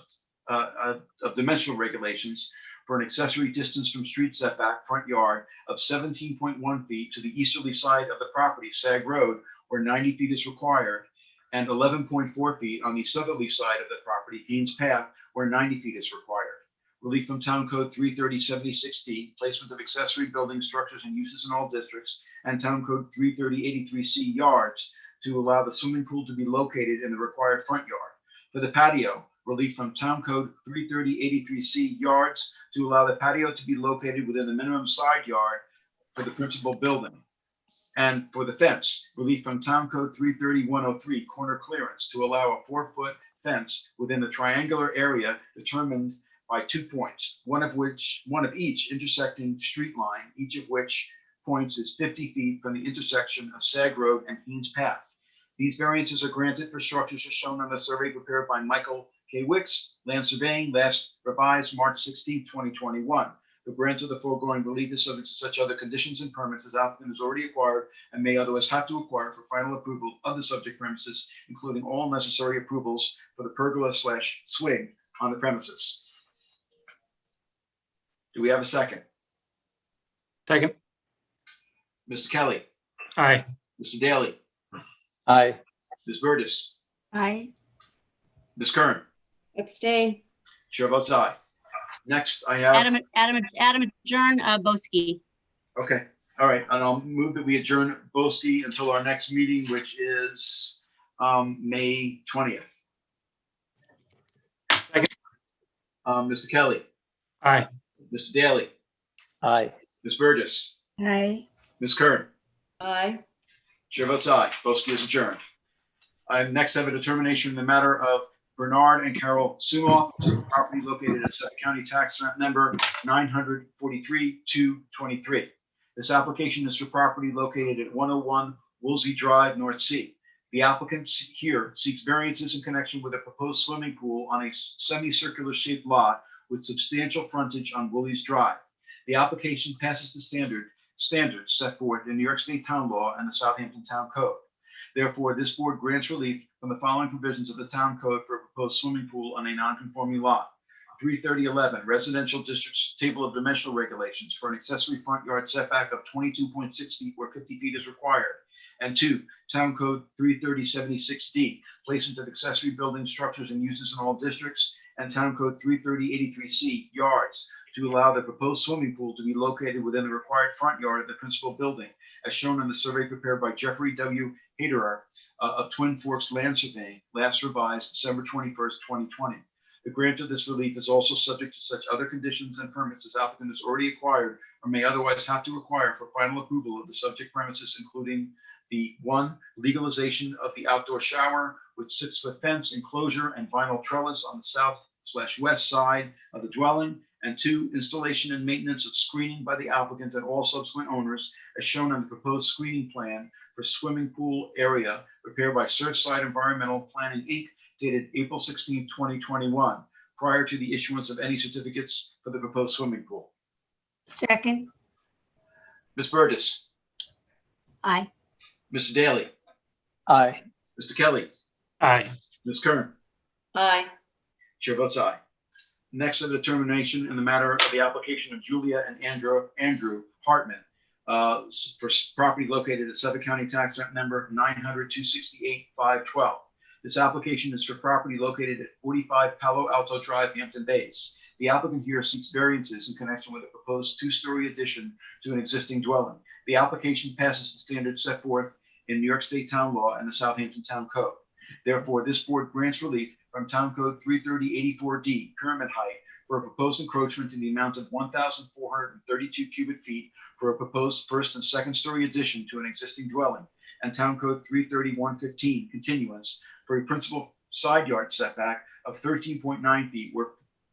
of dimensional regulations, for an accessory distance from street setback front yard of 17.1 feet to the easterly side of the property, Sag Road, where 90 feet is required, and 11.4 feet on the southerly side of the property, Haynes Path, where 90 feet is required. Relief from Town Code 33076D, placement of accessory building structures and uses in all districts, and Town Code 33083C, yards, to allow the swimming pool to be located in the required front yard. For the patio, relief from Town Code 33083C, yards, to allow the patio to be located within the minimum side yard for the principal building. And for the fence, relief from Town Code 33103, corner clearance, to allow a 4-foot fence within the triangular area determined by 2 points, one of each intersecting street line, each of which points is 50 feet from the intersection of Sag Road and Haynes Path. These variances are granted for structures as shown on the survey prepared by Michael K. Wicks, Land Surveying, last revised March 16, 2021. The grant of the foregoing relief is subject to such other conditions and permits as applicant has already acquired and may otherwise have to acquire for final approval of the subject premises, including all necessary approvals for the pergola/swing on the premises. Do we have a second? Second. Mr. Kelly, Aye. Mr. Daly, Aye. Ms. Burtis, Aye. Ms. Kern, Abstain. chair votes aye. Next, I have. Adam adjourn, Boski. Okay, all right, and I'll move that we adjourn Boski until our next meeting, which is May 20th. Second. Mr. Kelly, Aye. Mr. Daly, Aye. Ms. Burgess, Aye. Ms. Kern, Aye. chair votes aye. Boski is adjourned. I next have a determination in the matter of Bernard and Carol Sumoff, property located at Suffolk County Tax Map Number 943-223. This application is for property located at 101 Woolsey Drive, North Sea. The applicant here seeks variances in connection with a proposed swimming pool on a semicircular shaped lot with substantial frontage on Wooley's Drive. The application passes the standards set forth in New York State Town Law and the Southampton Town Code. Therefore, this board grants relief from the following provisions of the Town Code for a proposed swimming pool on a non-conforming lot. 33011, residential districts table of dimensional regulations for an accessory front yard setback of 22.6 feet where 50 feet is required. And 2, Town Code 33076D, placement of accessory building structures and uses in all districts, and Town Code 33083C, yards, to allow the proposed swimming pool to be located within the required front yard of the principal building, as shown in the survey prepared by Jeffrey W. Haderer of Twin Forks Land Surveying, last revised December 21st, 2020. The grant of this relief is also subject to such other conditions and permits as applicant has already acquired or may otherwise have to acquire for final approval of the subject premises, including the 1, legalization of the outdoor shower with 6-foot fence, enclosure, and vinyl trellis on the south/west side of the dwelling, and 2, installation and maintenance of screening by the applicant and all subsequent owners as shown on the proposed screening plan for swimming pool area prepared by Surfside Environmental Planning, Inc., dated April 16, 2021, prior to the issuance of any certificates for the proposed swimming pool. Second. Ms. Burgess, Aye. Mr. Daly, Aye. Mr. Kelly, Aye. Ms. Kern, Aye. chair votes aye. Next, a determination in the matter of the application of Julia and Andrew Hartman for property located at Suffolk County Tax Map Number 900-268-512. This application is for property located at 45 Palo Alto Drive, Hampton Bays. The applicant here seeks variances in connection with a proposed 2-story addition to an existing dwelling. The application passes the standards set forth in New York State Town Law and the Southampton Town Code. Therefore, this board grants relief from Town Code 330-84D, pyramid height, for a proposed encroachment in the amount of 1,432 cubic feet for a proposed first and second story addition to an existing dwelling, and Town Code 330-115, continuance, for a principal side yard setback of 13.9 feet where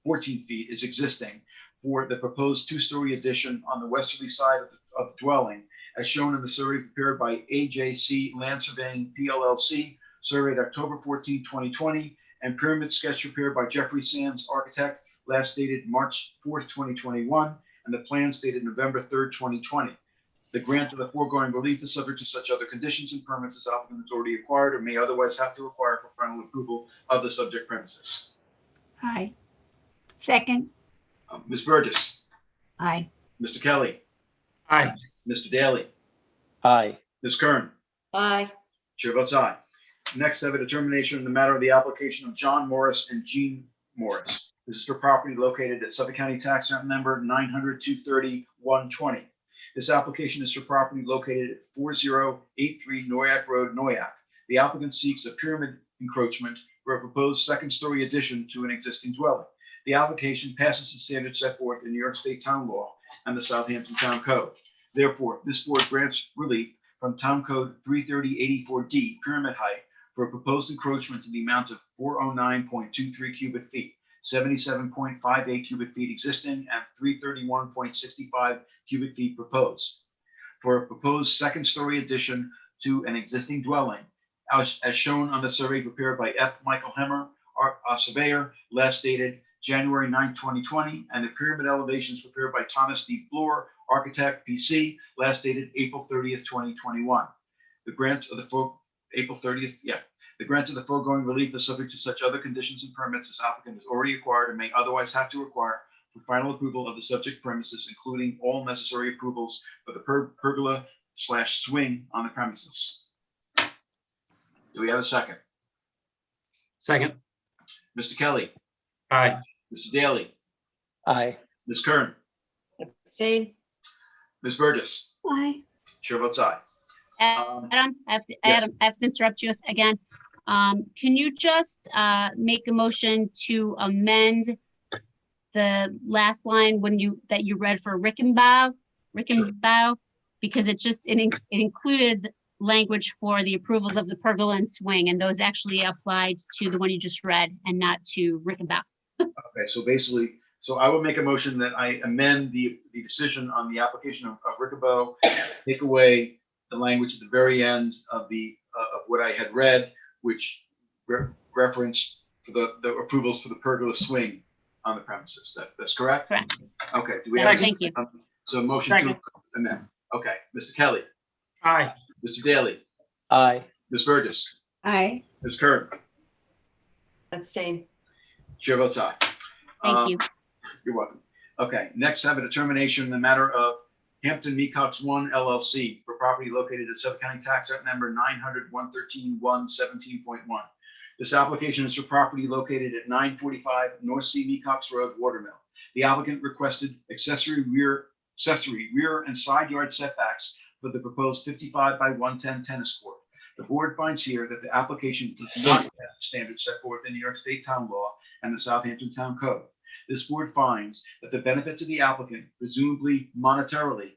14 feet is existing for the proposed two-story addition on the westerly side of the dwelling, as shown in the survey prepared by AJC Land Surveying PLLC, surveyed October 14, 2020, and pyramid sketch prepared by Jeffrey Sands, architect, last dated March 4th, 2021, and the plans dated November 3rd, 2020. The grant of the foregoing relief is subject to such other conditions and permits as applicant has already acquired or may otherwise have to acquire for final approval of the subject premises. Aye. Second. Ms. Burgess, Aye. Mr. Kelly, Aye. Mr. Daly, Aye. Ms. Kern. Aye. Chair votes aye. Next, I have a determination in the matter of the application of John Morris and Jean Morris. This is for property located at Suffolk County Tax Map Number 900-230-120. This application is for property located at 4083 Noyak Road, Noyak. The applicant seeks a pyramid encroachment for a proposed second-story addition to an existing dwelling. The application passes the standards set forth in New York State Town Law and the Southampton Town Code. Therefore, this board grants relief from Town Code 330-84D, pyramid height, for a proposed encroachment in the amount of 409.23 cubic feet, 77.58 cubic feet existing, and 331.65 cubic feet proposed, for a proposed second-story addition to an existing dwelling, as shown on the survey prepared by F. Michael Hemmer, surveyor, last dated January 9, 2020, and the pyramid elevations prepared by Thomas D. Bloor, architect, PC, last dated April 30th, 2021. The grant of the April 30th, the grant of the foregoing relief is subject to such other conditions and permits as applicant has already acquired and may otherwise have to acquire for final approval of the subject premises, including all necessary approvals for the pergola/swing on the premises. Do we have a second? Second. Mr. Kelly, Aye. Mr. Daly, Aye. Ms. Kern, Abstain. Ms. Burgess. Aye. Chair votes aye. Adam, yes. Adam, I have to interrupt you again. Can you just make a motion to amend the last line that you read for Rickenbaugh? Because it included language for the approvals of the pergola and swing, and those actually applied to the one you just read and not to Rickenbaugh. Okay, so basically, I will make a motion that I amend the decision on the application of Rickenbaugh, take away the language at the very end of of what I had read, which referenced for the approvals for the pergola swing on the premises. That's correct? Correct. Okay. Do we have? Thank you. So motion to amend. Okay. Mr. Kelly. Aye. Mr. Daly. Aye. Ms. Burgess. Aye. Ms. Kern. Abstain. Chair votes aye. Thank you. You're welcome. Okay. Next, I have a determination in the matter of Hampton Mecox 1 LLC for property located at Suffolk County Tax Act Number 900-113-117.1. This application is for property located at 945 North Sea Mecox Road, Watermill. The applicant requested accessory rear and side yard setbacks for the proposed 55 by 110 tennis court. The board finds here that the application does not meet the standards set forth in New York State Town Law and the Southampton Town Code. This board finds that the benefit to the applicant, presumably monetarily,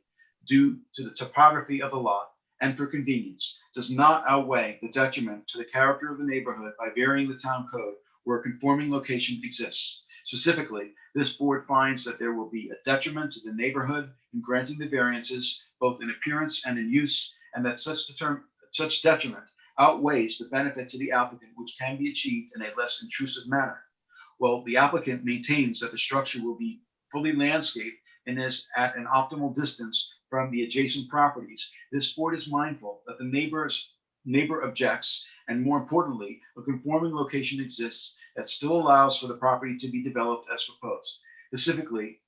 due to the topography of the lot and for convenience, does not outweigh the detriment to the character of the neighborhood by varying the town code where a conforming location exists. Specifically, this board finds that there will be a detriment to the neighborhood in granting the variances, both in appearance and in use, and that such detriment outweighs the benefit to the applicant, which can be achieved in a less intrusive manner. Well, the applicant maintains that the structure will be fully landscaped and is at an optimal distance from the adjacent properties. This board is mindful that the neighbor objects, and more importantly, a conforming location exists that still allows for the property to be developed as proposed. Specifically,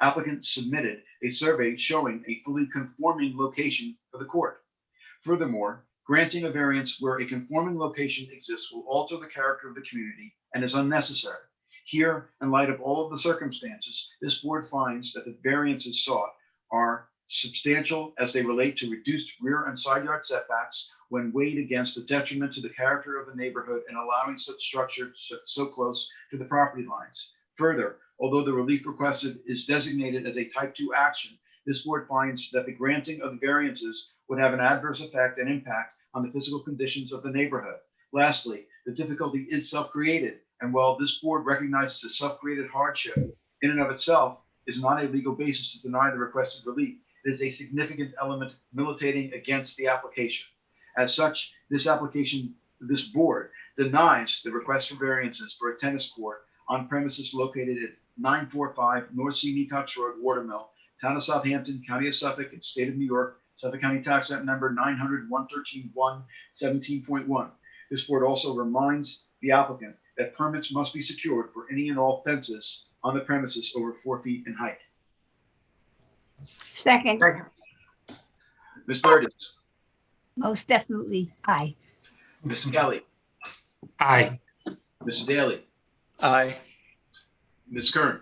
applicant submitted a survey showing a fully conforming location for the court. Furthermore, granting a variance where a conforming location exists will alter the character of the community and is unnecessary. Here, in light of all of the circumstances, this board finds that the variances sought are substantial as they relate to reduced rear and side yard setbacks when weighed against the detriment to the character of the neighborhood and allowing such structure so close to the property lines. Further, although the relief requested is designated as a type 2 action, this board finds that the granting of the variances would have an adverse effect and impact on the physical conditions of the neighborhood. Lastly, the difficulty is self-created, and while this board recognizes a self-created hardship in and of itself is not a legal basis to deny the requested relief, it is a significant element militating against the application. As such, this board denies the request for variances for a tennis court on premises located at 945 North C. Mecox Road, Watermill, Town of Southampton, County of Suffolk, and State of New York, Suffolk County Tax Act number 900-113-1, 17.1. This board also reminds the applicant that permits must be secured for any and all fences on the premises over 4 feet in height. Second, Ms. Burgess, most definitely, aye. Mr. Kelly, Aye. Mr. Daly, Aye. Ms. Kern,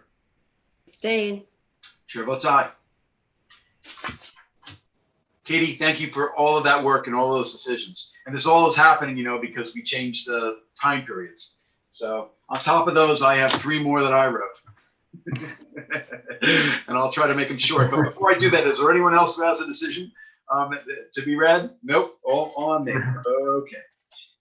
Abstain. chair votes aye. Katie, thank you for all of that work and all those decisions. And this all is happening, because we changed the time periods. So on top of those, I have 3 more that I wrote. And I'll try to make them short. But before I do that, is there anyone else who has a decision to be read? Nope, all on me. Okay.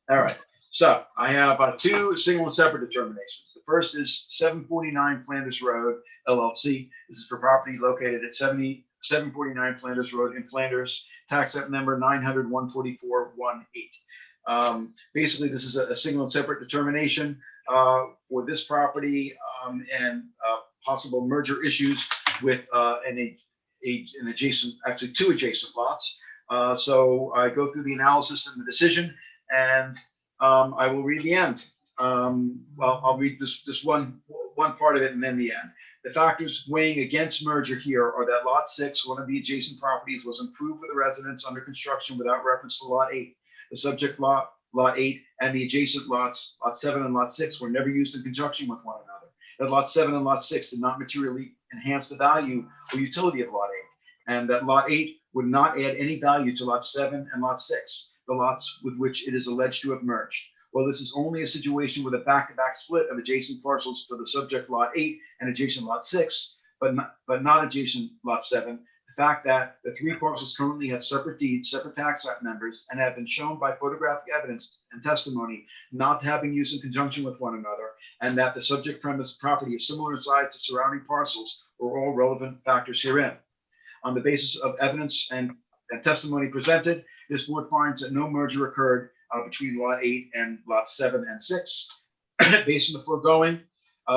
All right. So I have 2 single and separate determinations. The first is 749 Flanders Road, LLC. This is for property located at 749 Flanders Road in Flanders, tax map number 900-144-18. Basically, this is a single and separate determination for this property and possible merger issues with an adjacent, actually 2 adjacent lots. So I go through the analysis and the decision, and I will read the end. Well, I'll read this one part of it and then the end. The factors weighing against merger here are that Lot 6, one of the adjacent properties, was improved with the residence under construction without reference to Lot 8. The subject lot, Lot 8, and the adjacent lots, Lot 7 and Lot 6, were never used in conjunction with one another. That Lot 7 and Lot 6 did not materially enhance the value or utility of Lot 8, and that Lot 8 would not add any value to Lot 7 and Lot 6, the lots with which it is alleged to have merged. Well, this is only a situation with a back-to-back split of adjacent parcels for the subject Lot 8 and adjacent Lot 6, but not adjacent Lot 7. The fact that the 3 parcels currently have separate deeds, separate tax map numbers, and have been shown by photographic evidence and testimony not to have been used in conjunction with one another, and that the subject premise property is similar in size to surrounding parcels are all relevant factors herein. On the basis of evidence and testimony presented, this board finds that no merger occurred between Lot 8 and Lot 7 and 6. Based on the foregoing,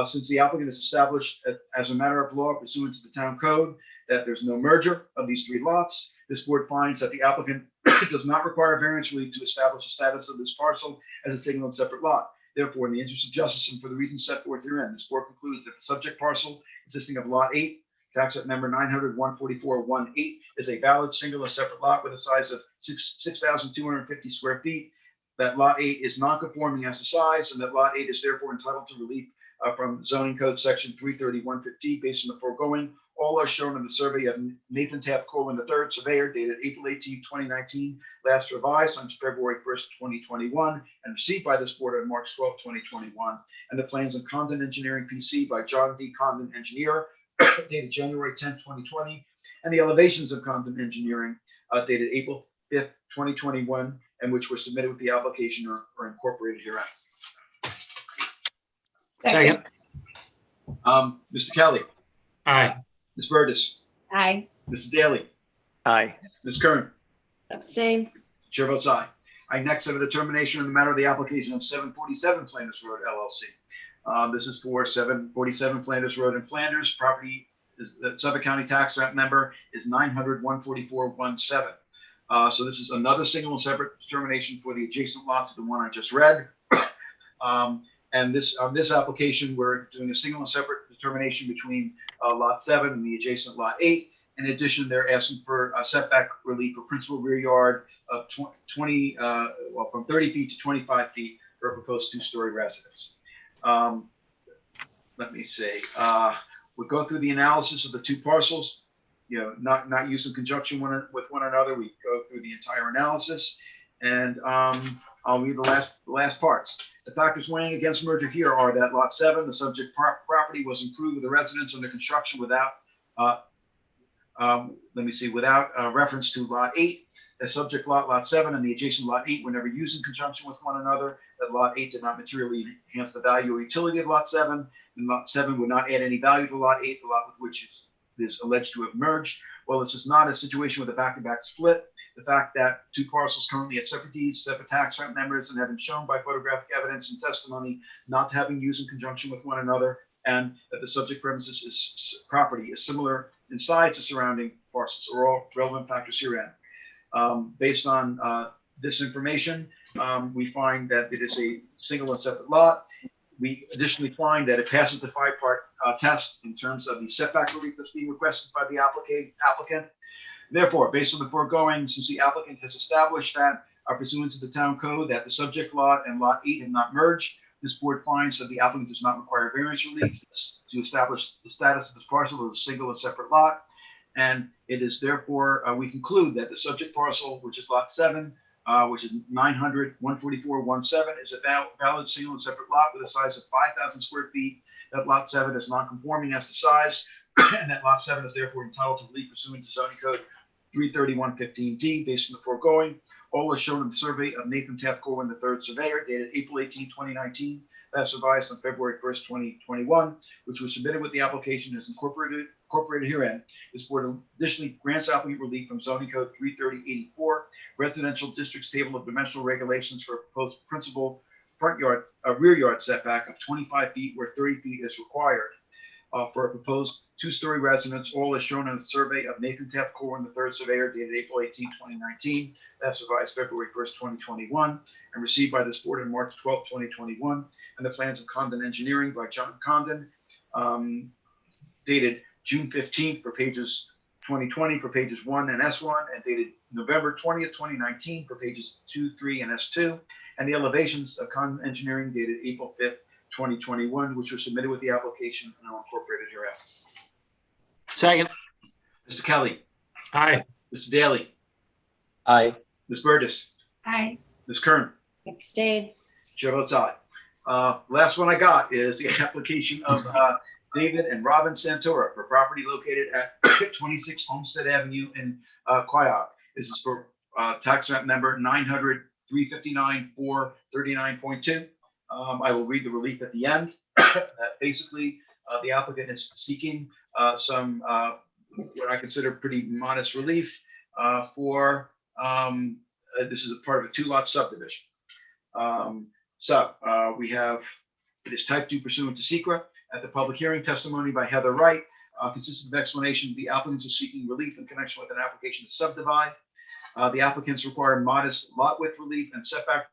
since the applicant has established as a matter of law pursuant to the town code that there's no merger of these 3 lots, this board finds that the applicant does not require variance relief to establish the status of this parcel as a single and separate lot. Therefore, in the interest of justice and for the reasons set forth herein, this board concludes that the subject parcel consisting of Lot 8, tax map number 900-144-18, is a valid single and separate lot with a size of 6,250 square feet. That Lot 8 is non-conforming as to size, and that Lot 8 is therefore entitled to relief from zoning code section 330-150 based on the foregoing. All are shown in the survey of Nathan Taft Colvin III, surveyor, dated April 18, 2019, last revised on February 1st, 2021, and received by this board on March 12, 2021, and the plans of Condon Engineering PC by John D. Condon Engineer, dated January 10, 2020, and the elevations of Condon Engineering, dated April 5th, 2021, and which were submitted with the application or incorporated herein. Second. Mr. Kelly, Aye. Ms. Burgess, Aye. Mr. Daly, Aye. Ms. Kern, Abstain. chair votes aye. I next have a determination in the matter of the application of 747 Flanders Road LLC. This is for 747 Flanders Road in Flanders. Property is the Suffolk County tax map number is 900-144-17. So this is another single and separate determination for the adjacent lot to the one I just read. And on this application, we're doing a single and separate determination between Lot 7 and the adjacent Lot 8. In addition, they're asking for a setback relief for principal rear yard of from 30 feet to 25 feet for a proposed 2-story residence. Let me see. We'll go through the analysis of the 2 parcels. not used in conjunction with one another. We go through the entire analysis, and I'll read the last parts. The factors weighing against merger here are that Lot 7, the subject property, was improved with the residence under construction without, without reference to Lot 8. The subject Lot 7, and the adjacent Lot 8 were never used in conjunction with one another. That Lot 8 did not materially enhance the value or utility of Lot 7, and Lot 7 would not add any value to Lot 8, the lot with which is alleged to have merged. Well, this is not a situation with a back-to-back split. The fact that two parcels currently have separate deeds, separate tax rent numbers, and have been shown by photographic evidence and testimony not to having used in conjunction with one another, and that the subject premises property is similar in size to surrounding parcels are all relevant factors herein. Based on this information, we find that it is a single and separate lot. We additionally find that it passes the 5-part test in terms of the setback relief that's being requested by the applicant. Therefore, based on the foregoing, since the applicant has established that pursuant to the town code that the subject lot and Lot 8 have not merged, this board finds that the applicant does not require variance relief to establish the status of this parcel as a single and separate lot. And it is therefore, we conclude that the subject parcel, which is Lot 7, which is 900-144-17, is a valid single and separate lot with a size of 5,000 square feet. That Lot 7 is non-conforming as to size, and that Lot 7 is therefore entitled to relief pursuant to zoning code 331.15D. Based on the foregoing, all is shown in the survey of Nathan Taft Corwin, the third surveyor, dated April 18, 2019. That's revised on February 1st, 2021, which was submitted with the application as incorporated herein. This board additionally grants applicant relief from zoning code 330.84, residential districts table of dimensional regulations for a proposed principal rear yard setback of 25 feet where 30 feet is required. For a proposed 2-story residence, all is shown in the survey of Nathan Taft Corwin, the third surveyor, dated April 18, 2019. That's revised February 1st, 2021, and received by this board on March 12, 2021. And the plans of Condon Engineering by John Condon, dated June 15th for pages 2020 for pages 1 and S1, and dated November 20th, 2019 for pages 2, 3, and S2. And the elevations of Condon Engineering dated April 5th, 2021, which were submitted with the application and are incorporated herein. Second. Mr. Kelly. Aye. Mr. Daly. Aye. Ms. Burgess. Aye. Ms. Kern. Abstain. Chair votes aye. Last one I got is the application of David and Robin Santora for property located at 26 Homestead Avenue in Quayock. This is for tax map number 900-359-439.2. I will read the relief at the end. Basically, the applicant is seeking some what I consider pretty modest relief for this is a part of a 2-lot subdivision. We have, it is type 2 pursuant to SECRA. At the public hearing, testimony by Heather Wright consisted of explanation. The applicants are seeking relief in connection with an application to subdivide. The applicants require modest lot width relief and setback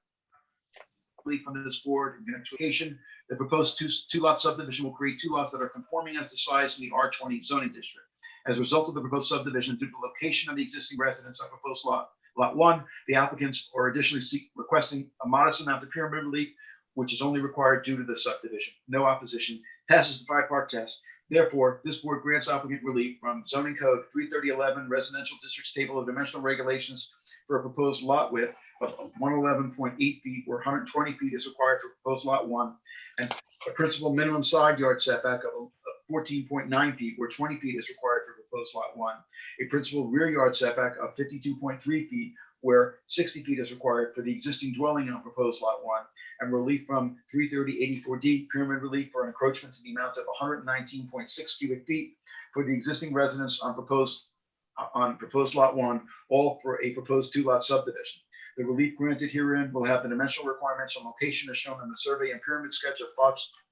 relief from this board in connection. The proposed 2-lot subdivision will create 2 lots that are conforming as to size in the R20 zoning district. As a result of the proposed subdivision, due to the location of the existing residence on proposed lot 1, the applicants are additionally requesting a modest amount of pyramid relief, which is only required due to the subdivision. No opposition. Passes the 5-part test. Therefore, this board grants applicant relief from zoning code 330.11 residential districts table of dimensional regulations for a proposed lot width of 111.8 feet where 120 feet is required for proposed lot 1, and a principal minimum side yard setback of 14.9 feet where 20 feet is required for proposed lot 1, a principal rear yard setback of 52.3 feet where 60 feet is required for the existing dwelling on proposed lot 1, and relief from 330.84D pyramid relief for encroachment to the amount of 119.6 cubic feet for the existing residence on proposed lot 1, all for a proposed 2-lot subdivision. The relief granted herein will have the dimensional requirements and location as shown in the survey and pyramid sketch of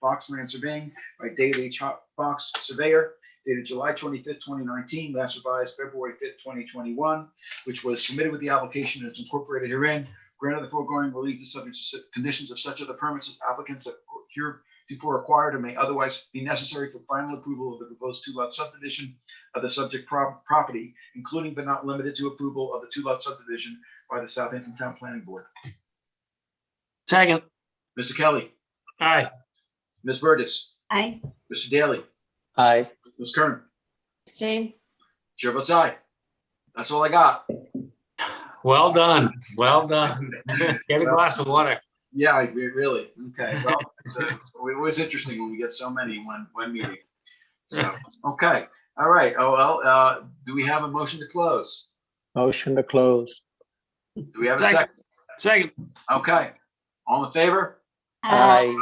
Fox Land Surveying by David H. Fox, surveyor, dated July 25th, 2019, last revised February 5th, 2021, which was submitted with the application and is incorporated herein. Granted, the foregoing relief is subject to conditions of such other permits as applicants have heretofore acquired or may otherwise be necessary for final approval of the proposed 2-lot subdivision of the subject property, including but not limited to approval of the 2-lot subdivision by the Southampton Town Planning Board. Second. Mr. Kelly. Aye. Ms. Burgess. Aye. Mr. Daly. Aye. Ms. Kern. Abstain. Chair votes aye. That's all I got. Well done. Well done. Get a glass of water. Yeah, really. Okay. Well, it was interesting when we get so many in one meeting. So, okay. All right. Oh, well, do we have a motion to close? Motion to close. Do we have a second? Second. Okay. All in favor? Aye.